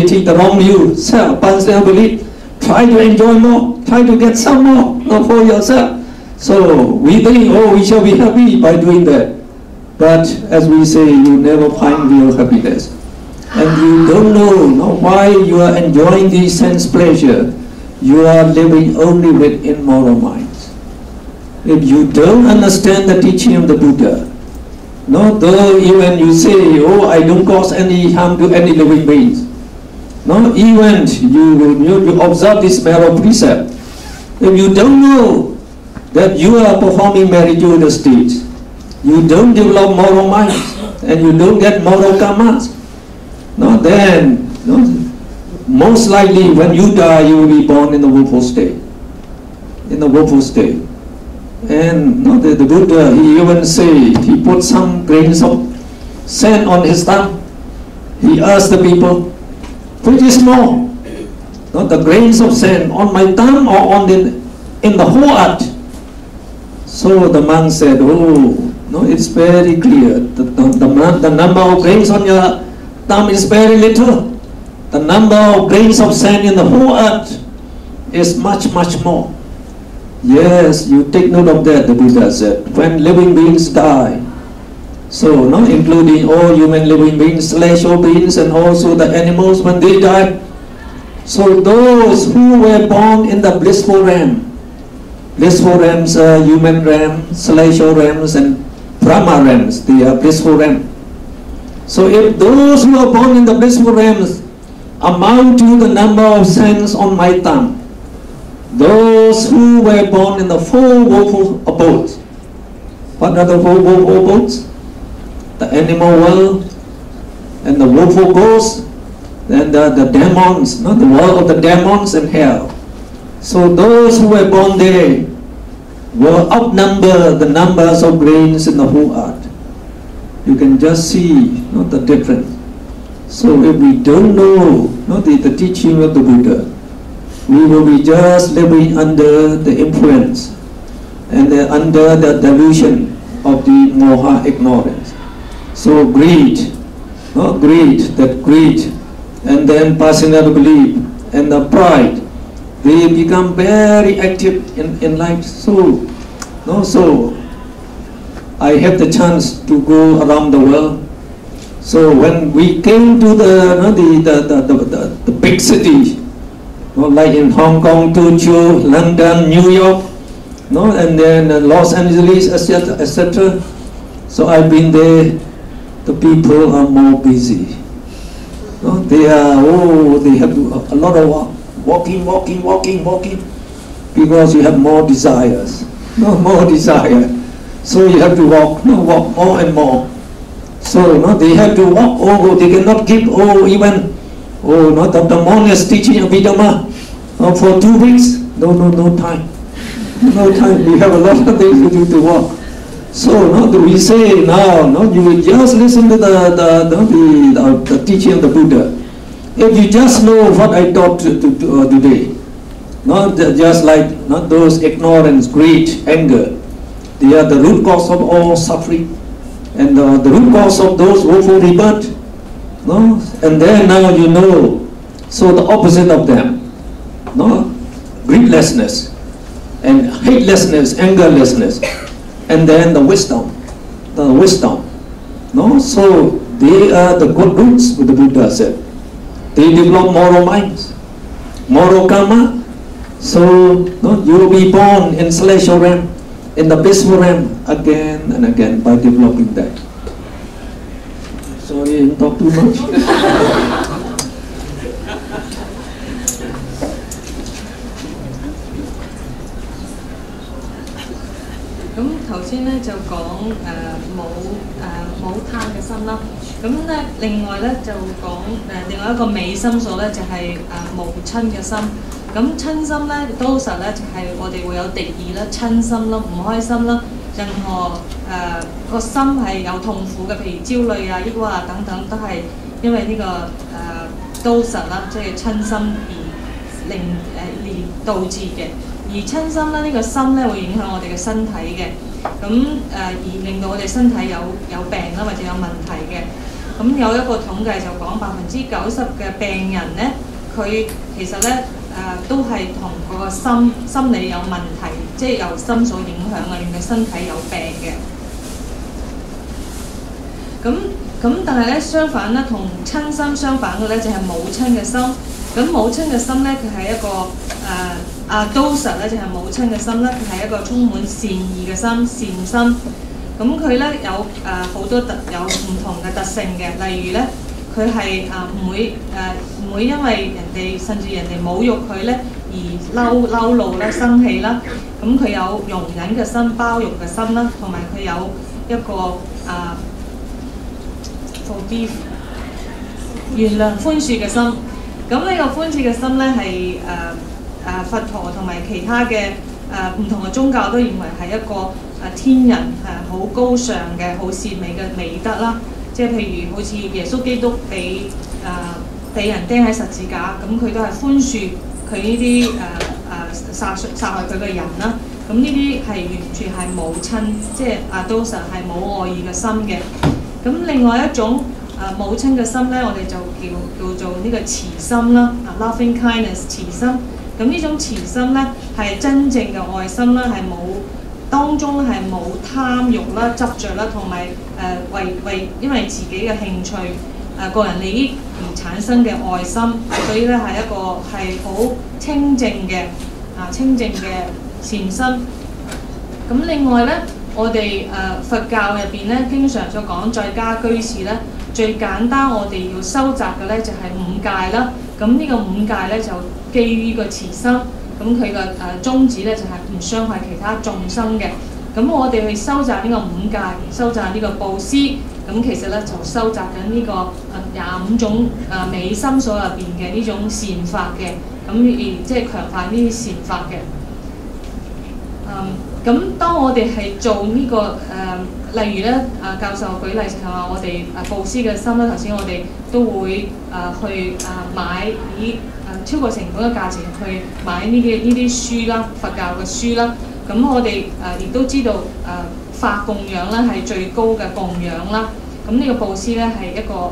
take the wrong view. Self-belief. Try to enjoy more. Try to get some more, not for yourself. So we think, we shall be happy by doing that. But as we say, you never find real happiness. And you don't know why you are enjoying this sense pleasure. You are living only with immoral minds. If you don't understand the teaching of the Buddha, though even you say, I don't cause any harm to any living beings. Even you observe this moral precept. If you don't know that you are performing meritorious deeds, you don't develop moral minds, and you don't get moral karmas, then most likely when you die, you will be born in the woeful state. In the woeful state. And the Buddha, he even say, he put some grains of sand on his thumb. He asked the people, which is more, the grains of sand on my thumb or in the whole earth? So the monk said, it's very clear. The number of grains on your thumb is very little. The number of grains of sand in the whole earth is much, much more. Yes, you take note of that, the Buddha said. When living beings die, so including all human living beings, celestial beings, and also the animals when they die. So those who were born in the blissful realm, blissful realms are human realm, celestial realms, and Brahma realms, they are blissful realms. So if those who are born in the blissful realms amount to the number of sands on my thumb, those who were born in the 4 woeful abodes. What are the 4 woeful abodes? The animal world, and the woeful ghosts, and the demons, the world of the demons and hell. So those who were born there will outnumber the numbers of grains in the whole earth. You can just see the difference. So if we don't know the teaching of the Buddha, we will be just living under the influence and under the delusion of the moha, ignorance. So greed, and then personal belief and the pride, they become very active in life. So I have the chance to go around the world. So when we came to the big city, like in Hong Kong, Tokyo, London, New York, No, and then Los Angeles, etc., etc. So I've been there. The people are more busy. No, they have a lot of walking, because you have more desires. No more desire. So you have to walk more and more. So they have to walk. They cannot keep even Dr. Mon is teaching Abhidhamma for 2 weeks. No time. No time. We have a lot of things to do to walk. So we say now, you will just listen to the teaching of the Buddha. If you just know what I taught today, just like those ignorance, greed, anger, they are the root cause of all suffering, and the root cause of those woeful rebirth. And then now you know. So the opposite of them, greedlessness, and hatelessness, angerlessness. And then the wisdom. So they are the good roots, what the Buddha said. They develop moral minds, moral karma. So you will be born in celestial realm, in the peaceful realm, again and again by developing that. Sorry, I didn't talk too much. 咁頭先咧就講冇貪嘅心啦，咁咧另外咧就講另外一個美心所咧就係無親嘅心。咁親心咧多實咧就係我哋會有敵意啦、親心啦、唔開心啦，任何個心係有痛苦嘅，譬如焦慮啊、抑鬱啊等等，都係因為呢個多實啦，即係親心而導致嘅。而親心咧，呢個心咧會影響我哋嘅身體嘅，咁而令到我哋身體有病啦，或者有問題嘅。咁有一個統計就講90%嘅病人咧，佢其實咧都係同嗰個心理有問題，即係由心所影響啊，令佢身體有病嘅。咁但係咧相反咧，同親心相反嘅咧就係母親嘅心。咁母親嘅心咧，佢係一個都實咧就係母親嘅心咧，佢係一個充滿善意嘅心、善心。咁佢咧有好多有唔同嘅特性嘅，例如咧佢係唔會因為人哋甚至人哋侮辱佢咧而嬲怒啦、生氣啦。咁佢有容忍嘅心、包容嘅心啦，同埋佢有一個forgive 原諒、寬恕嘅心。咁呢個寬恕嘅心咧係佛陀同埋其他嘅唔同嘅宗教都認為係一個天人好高尚嘅好善美嘅美德啦。即係譬如好似耶穌基督俾人釘喺十字架，咁佢都係寬恕佢呢啲殺害佢嘅人啦。咁呢啲係完全係母親，即係都實係冇愛意嘅心嘅。咁另外一種母親嘅心咧，我哋就叫做呢個慈心啦，loving kindness 慈心。咁呢種慈心咧係真正嘅愛心啦，係當中係冇貪欲啦、執着啦，同埋因為自己嘅興趣、個人利益而產生嘅愛心，所以咧係一個係好清淨嘅善心。咁另外咧，我哋佛教入邊咧，經常所講在家居士咧，最簡單我哋要收集嘅咧就係五戒啦。咁呢個五戒咧就基於呢個慈心，咁佢嘅宗旨咧就係唔傷害其他眾生嘅。咁我哋去收集呢個五戒，收集呢個布施，咁其實咧就收集緊呢個25種美心所入邊嘅呢種善法嘅，咁而即係強化呢啲善法嘅。咁當我哋係做呢個例如咧教授舉例就係話我哋布施嘅心啦，頭先我哋都會去買以超過成本嘅價錢去買呢啲書啦，佛教嘅書啦。咁我哋亦都知道法供養啦係最高嘅供養啦。咁呢個布施咧係一個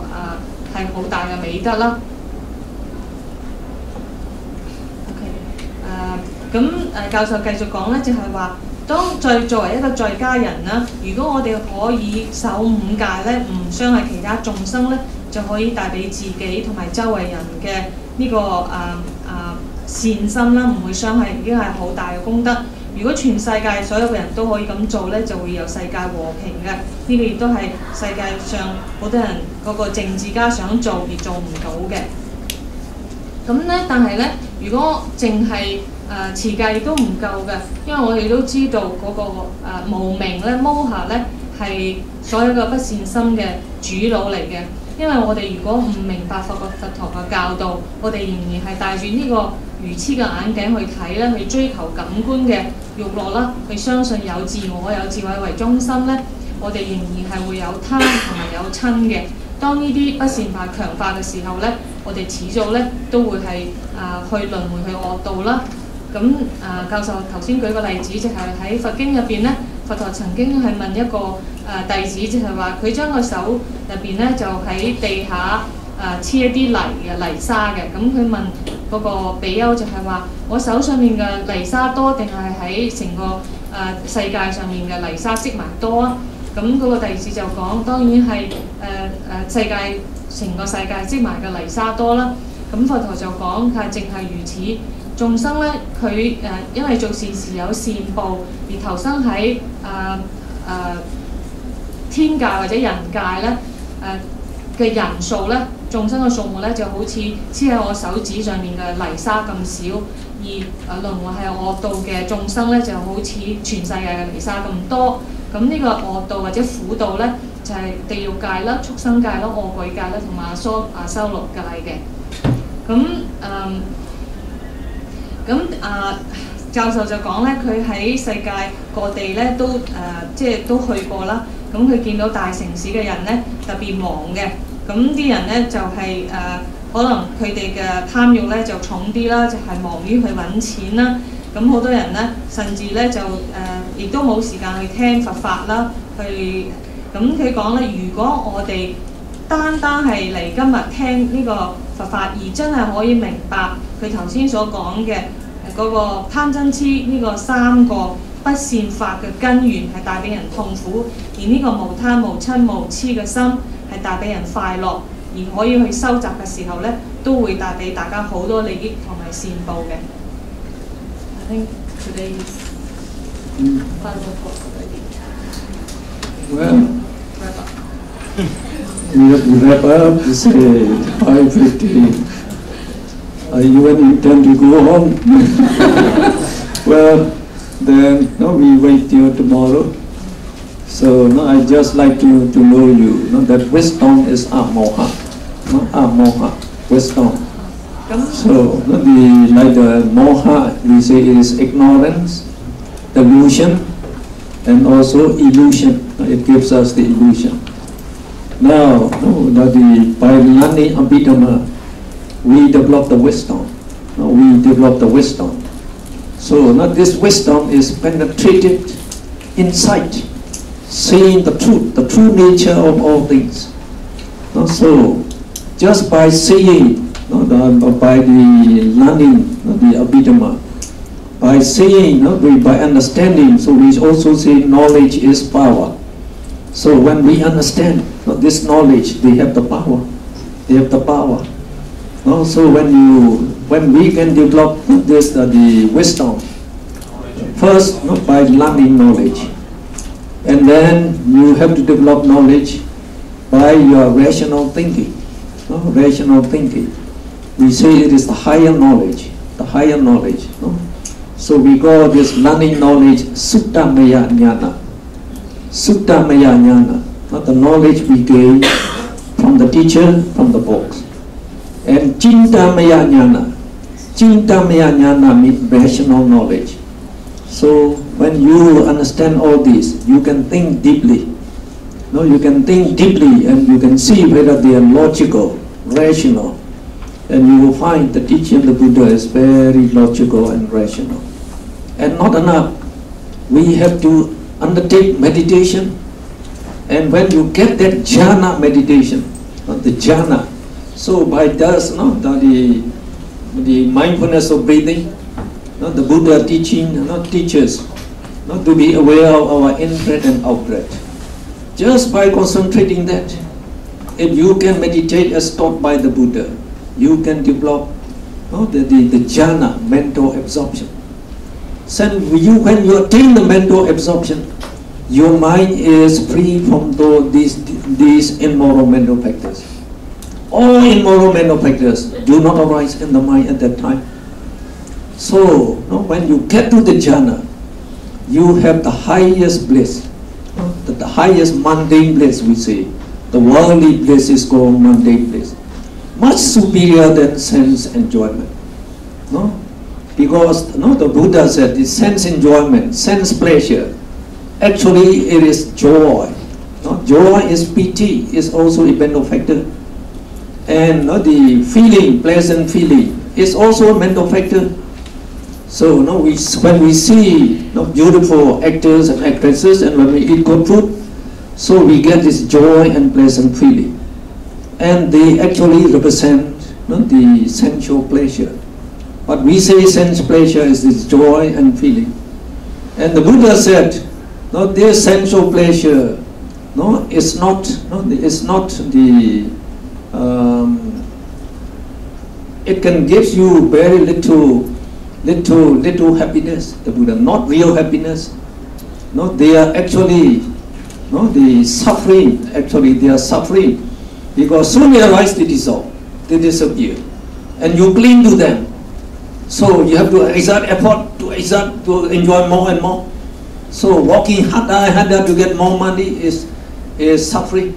係好大嘅美德啦。咁教授繼續講咧，就係話，當作為一個在家人啦，如果我哋可以守五戒咧，唔傷害其他眾生咧，就可以帶俾自己同埋周圍人嘅呢個善心啦，唔會傷害，已經係好大嘅功德。如果全世界所有嘅人都可以咁做呢，就會有世界和平嘅。呢個亦都係世界上好多人嗰個政治家想做而做唔到嘅。咁呢，但係呢，如果淨係持戒亦都唔夠嘅，因為我哋都知道嗰個無明呢 moha 呢係所有嘅不善心嘅主腦嚟嘅。因為我哋如果唔明白佛陀嘅教導，我哋仍然係戴住呢個愚痴嘅眼鏡去睇咧，去追求感官嘅慾樂啦，去相信有自我有智慧為中心咧，我哋仍然係會有貪同埋有瞋嘅。當呢啲不善法強化嘅時候咧，我哋始早咧都會係去輪迴去惡道啦。咁教授頭先舉個例子，就係喺佛經入邊咧，佛陀曾經係問一個弟子，就係話佢將個手入邊咧就喺地下黐一啲泥沙嘅。咁佢問嗰個比丘就係話：我手上面嘅泥沙多定係喺成個世界上面嘅泥沙積埋多啊？咁嗰個弟子就講：當然係世界成個世界積埋嘅泥沙多啦。咁佛陀就講：係淨係如此。眾生咧，佢因為做善事有善報，而投生喺天界或者人界咧，嘅人數咧，眾生嘅數目咧就好似黐喺我手指上面嘅泥沙咁少，而輪迴係惡道嘅眾生咧就好似全世界嘅泥沙咁多。咁呢個惡道或者苦道咧，就係地獄界啦、畜生界啦、餓鬼界啦同埋修羅界嘅。咁教授就講咧，佢喺世界各地咧都即係都去過啦。咁佢見到大城市嘅人咧特別忙嘅，咁啲人咧就係可能佢哋嘅貪慾咧就重啲啦，就係忙於去揾錢啦。咁好多人咧甚至咧就亦都冇時間去聽佛法啦，咁佢講咧，如果我哋單係嚟今日聽呢個佛法，而真係可以明白佢頭先所講嘅嗰個貪嗔痴呢個三個不善法嘅根源係帶俾人痛苦，而呢個無貪無嗔無痴嘅心係帶俾人快樂，而可以去收集嘅時候咧，都會帶俾大家好多利益同埋善報嘅。I think today is final course already. Well, we have to wrap up. It's 5:50. You intend to go home? Well, then we wait till tomorrow. So I just like to know you. That wisdom is amoha, amoha, wisdom. So like the moha, we say it is ignorance, delusion, and also illusion. It gives us the illusion. Now, by learning Abhidhamma, we develop the wisdom. We develop the wisdom. So this wisdom is penetrated inside, seeing the true nature of all things. So just by seeing, by the learning the Abhidhamma, by seeing, by understanding, so we also say knowledge is power. So when we understand this knowledge, they have the power. They have the power. So when we can develop this the wisdom, first by learning knowledge, and then you have to develop knowledge by your rational thinking. Rational thinking. We say it is the higher knowledge. The higher knowledge. So we call this learning knowledge Suttamaya Jnana. Suttamaya Jnana. The knowledge we gain from the teacher, from the books. And Chintamaya Jnana. Chintamaya Jnana means rational knowledge. So when you understand all this, you can think deeply. You can think deeply and you can see whether they are logical, rational. And you will find the teaching of the Buddha is very logical and rational. And not enough. We have to undertake meditation. And when you get that jhana meditation, the jhana, so by thus, the mindfulness of breathing, the Buddha teaches to be aware of our in-breath and out-breath. Just by concentrating that, if you can meditate as taught by the Buddha, you can develop the jhana, mental absorption. When you attain the mental absorption, your mind is free from these immoral mental factors. All immoral mental factors do not arise in the mind at that time. So, when you get to the jhana, you have the highest bliss, the highest mundane bliss, we say. The worldly bliss is called mundane bliss. Much superior than sense enjoyment. No? Because the Buddha said the sense enjoyment, sense pleasure, actually it is joy. Joy is piti, is also a mental factor. And the feeling, pleasant feeling, is also a mental factor. So when we see beautiful actors and actresses, and when we eat good food, so we get this joy and pleasant feeling. And they actually represent the sensual pleasure. What we say sense pleasure is this joy and feeling. And the Buddha said, this sensual pleasure is not the it can give you very little happiness. The Buddha, not real happiness. They are actually the suffering. Actually, they are suffering because soon they arise, they dissolve, they disappear, and you cling to them. So you have to exert effort to enjoy more and more. So working harder to get more money is suffering.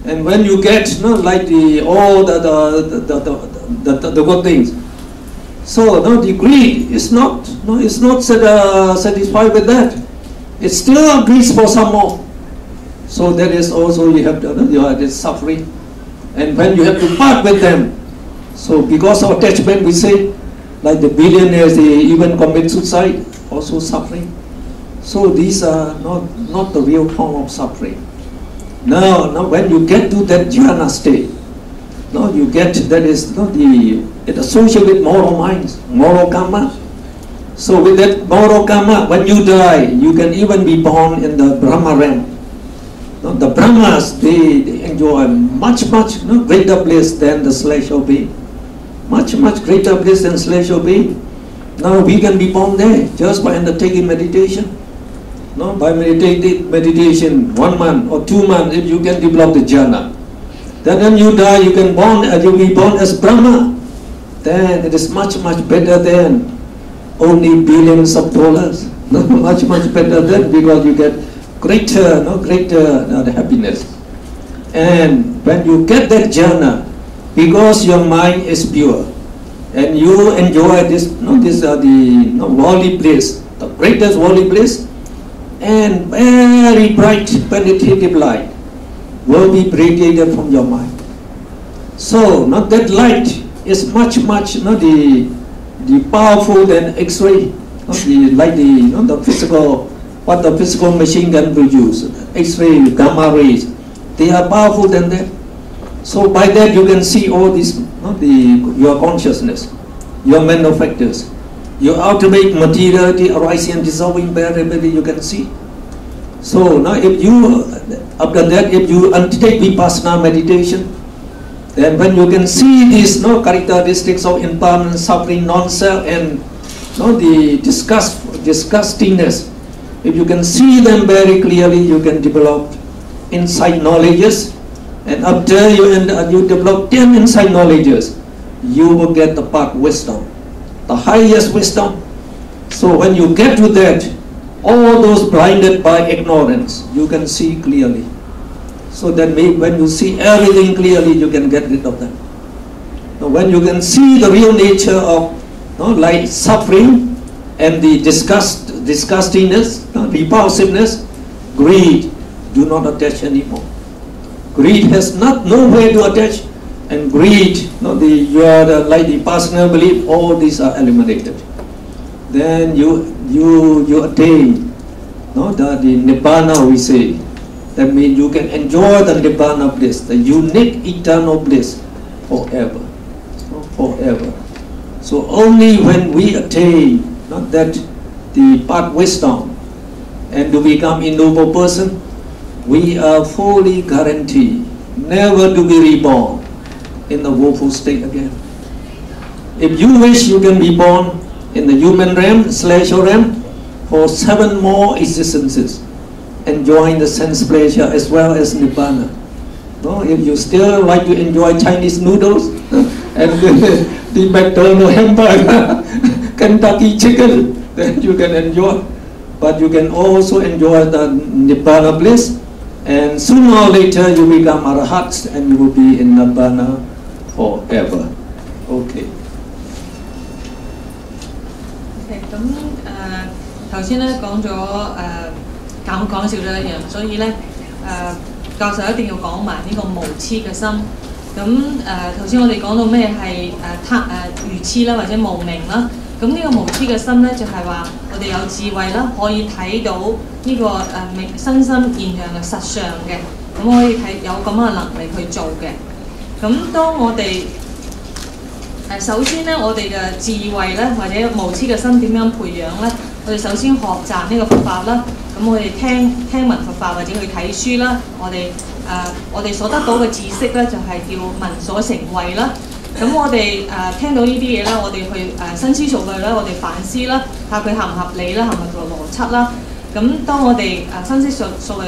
And when you get like all the good things, so the greed is not satisfied with that. It still agrees for some more. So that is also you have this suffering. And when you have to part with them, so because of attachment, we say, like the billionaires, they even commit suicide, also suffering. So these are not the real form of suffering. Now when you get to that jhana state, you get that is it associated with moral minds, moral karma. So with that moral karma, when you die, you can even be born in the Brahma realm. The Brahmas, they enjoy much greater bliss than the celestial being. Much greater bliss than celestial being. Now we can be born there just by undertaking meditation. By meditation, 1 month or 2 months, if you can develop the jhana. Then when you die, you'll be born as Brahma. Then it is much better than only billions of dollars. Much better than, because you get greater happiness. And when you get that jhana, because your mind is pure, and you enjoy this the worldly bliss, the greatest worldly bliss, and very bright penetrative light will be radiated from your mind. So that light is much the powerful than X-ray, like the physical, what the physical machine can produce. X-ray, gamma rays, they are powerful than that. So by that you can see all this, your consciousness, your mental factors, your ultimate materiality arising and dissolving very rapidly, you can see. So now if you, after that, if you undertake Vipassana meditation, then when you can see these characteristics of impermanence, suffering, non-self, and the disgustingness, if you can see them very clearly, you can develop insight knowledges. And after you develop 10 insight knowledges, you will get the path wisdom, the highest wisdom. So when you get to that, all those blinded by ignorance, you can see clearly. So that when you see everything clearly, you can get rid of them. Now when you can see the real nature of like suffering and the disgustingness, repulsiveness, greed, do not attach anymore. Greed has nowhere to attach, and greed, like the personal belief, all these are eliminated. Then you attain the Nibbana, we say. That means you can enjoy the Nibbana bliss, the unique eternal bliss forever. Forever. So only when we attain that the path wisdom and to become a noble person, we are fully guaranteed never to be reborn in the woeful state again. If you wish, you can be born in the human realm, celestial realm, for 7 more existences, enjoying the sense pleasure as well as Nibbana. No, if you still like to enjoy Chinese noodles and the McDonald's hamburger, Kentucky chicken, then you can enjoy. But you can also enjoy the Nibbana bliss, and sooner or later you become Arahats and you will be in Nibbana forever. Okay. 咁頭先咧講咗講笑咗一樣，所以咧教授一定要講埋呢個無痴嘅心。咁頭先我哋講到咩係愚痴啦，或者無明啦。咁呢個無痴嘅心咧，就係話我哋有智慧啦，可以睇到呢個身心現象嘅實相嘅，咁可以有咁嘅能力去做嘅。咁當我哋首先咧，我哋嘅智慧咧，或者無痴嘅心點樣培養咧？我哋首先學習呢個佛法啦。咁我哋聽聞佛法或者去睇書啦。我哋所得到嘅知識咧，就係叫聞所成慧啦。咁我哋聽到呢啲嘢咧，我哋去深思熟慮啦，我哋反思啦，睇下佢合唔合理啦，合唔合邏輯啦。咁當我哋深思熟慮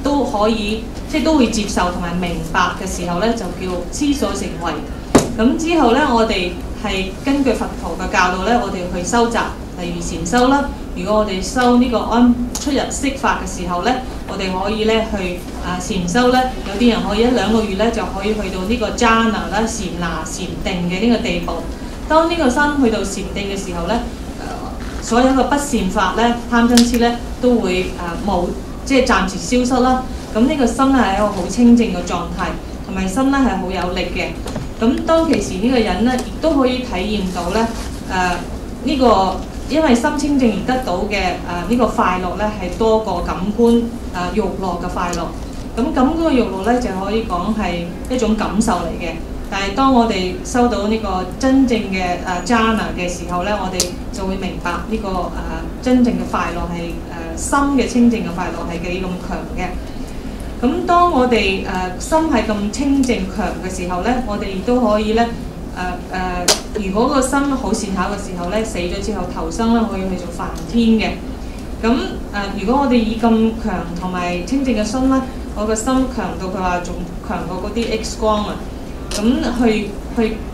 都可以，即係都會接受同埋明白嘅時候咧，就叫思所成慧。咁之後咧，我哋係根據佛陀嘅教導咧，我哋去收集，例如禪修啦。如果我哋修呢個出入息法嘅時候咧，我哋可以咧去禪修咧，有啲人可以1-2個月咧就可以去到呢個 Ddhamma 啦、禪定嘅呢個地步。當呢個心去到禪定嘅時候咧，所有嘅不善法咧、貪嗔痴咧都會冇，即係暫時消失啦。咁呢個心咧係一個好清淨嘅狀態，同埋心咧係好有力嘅。咁當其時呢個人咧，亦都可以體驗到咧呢個。因為心清淨而得到嘅呢個快樂咧，係多過感官欲樂嘅快樂。咁感官嘅欲樂咧，就可以講係一種感受嚟嘅。但係當我哋收到呢個真正嘅Ddhamma嘅時候咧，我哋就會明白呢個真正嘅快樂係心嘅清淨嘅快樂係幾咁強嘅。咁當我哋心係咁清淨強嘅時候咧，我哋亦都可以咧。如果個心好善巧嘅時候咧，死咗之後投生咧，可以去做梵天嘅。咁如果我哋以咁強同埋清淨嘅心咧，我個心強到佢話仲強過嗰啲 X 光啊，咁去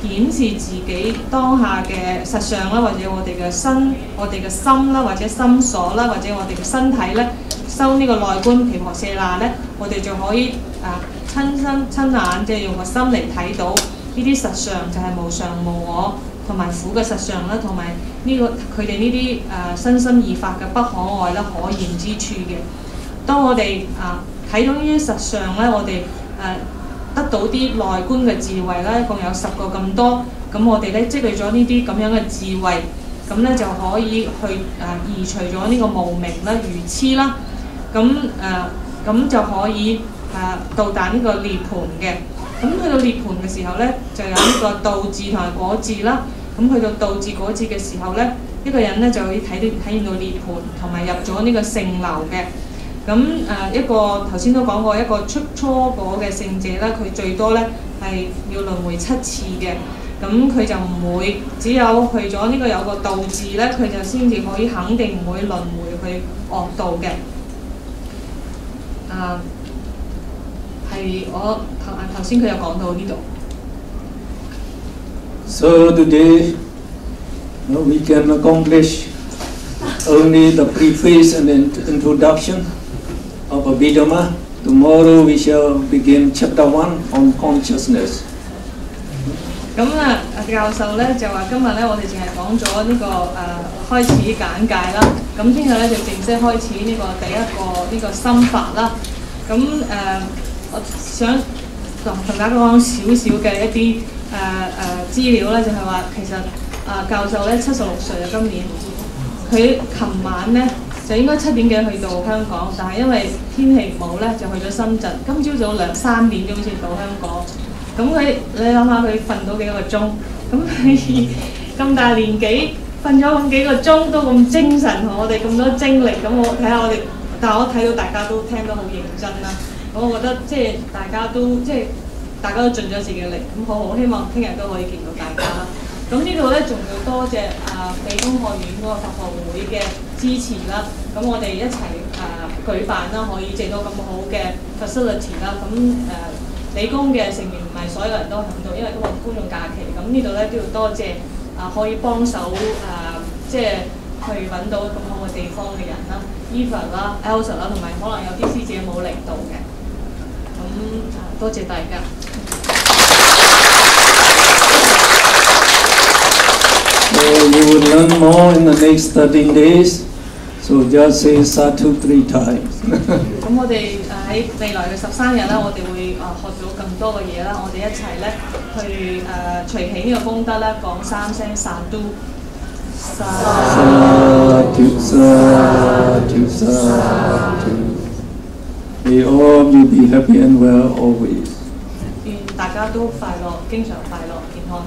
檢視自己當下嘅實相啦，或者我哋嘅心啦，或者心所啦，或者我哋嘅身體咧，修呢個內觀毗婆舍那咧，我哋就可以親眼即係用個心嚟睇到。呢啲實相就係無常無我同埋苦嘅實相啦，同埋呢個佢哋呢啲身心二法嘅不可愛啦、可厭之處嘅。當我哋睇到呢啲實相咧，我哋得到啲內觀嘅智慧啦，一共有10個咁多。咁我哋咧積累咗呢啲咁樣嘅智慧，咁咧就可以去移除咗呢個無明啦、愚痴啦。咁就可以到達呢個涅槃嘅。咁去到涅槃嘅時候咧，就有呢個道智同埋果智啦。咁去到道智果智嘅時候咧，一個人咧就可以體驗到涅槃，同埋入咗呢個聖流嘅。咁一個頭先都講過，一個出初果嘅聖者咧，佢最多咧係要輪迴7次嘅。咁佢就唔會，只有去咗呢個有個道智咧，佢就先至可以肯定唔會輪迴去惡道嘅。係我頭先佢有講到呢度。So today we can accomplish only the preface and introduction of Abhidhamma. Tomorrow we shall begin chapter 1 on consciousness. 咁教授咧就話今日咧我哋淨係講咗呢個開始簡介啦。咁聽日咧就正式開始呢個第一個呢個心法啦。咁我想同大家講少少嘅一啲資料咧，就係話其實教授咧76歲啊，今年佢琴晚咧就應該7點幾去到香港，但係因為天氣唔好咧，就去咗深圳。今朝早3點鐘先到香港。咁你諗下佢瞓到幾個鐘？咁佢咁大年紀瞓咗咁幾個鐘都咁精神，同我哋咁多精力。咁我睇下我哋，但係我睇到大家都聽得好認真啦。我覺得即係大家都盡咗自己嘅力，咁好希望聽日都可以見到大家啦。咁呢度咧仲要多謝理工學院嗰個佛學會嘅支持啦。咁我哋一齊舉辦啦，可以整到咁好嘅 facility 啦。咁理工嘅成員唔係所有人都喺度，因為都話公眾假期。咁呢度咧都要多謝可以幫手即係去揾到咁好嘅地方嘅人啦 ，Eva 啦、Elsa 啦，同埋可能有啲師姐冇嚟到嘅。咁多謝大家。You will learn more in the next 13 days. So just say Sadhu 3 times. 咁我哋喺未來嘅13日咧，我哋會學到更多嘅嘢啦。我哋一齊咧去隨喜呢個功德咧，講3聲Sadhu。Sadhu, Sadhu, Sadhu. May all of you be happy and well always. 願大家都快樂，經常快樂，健康。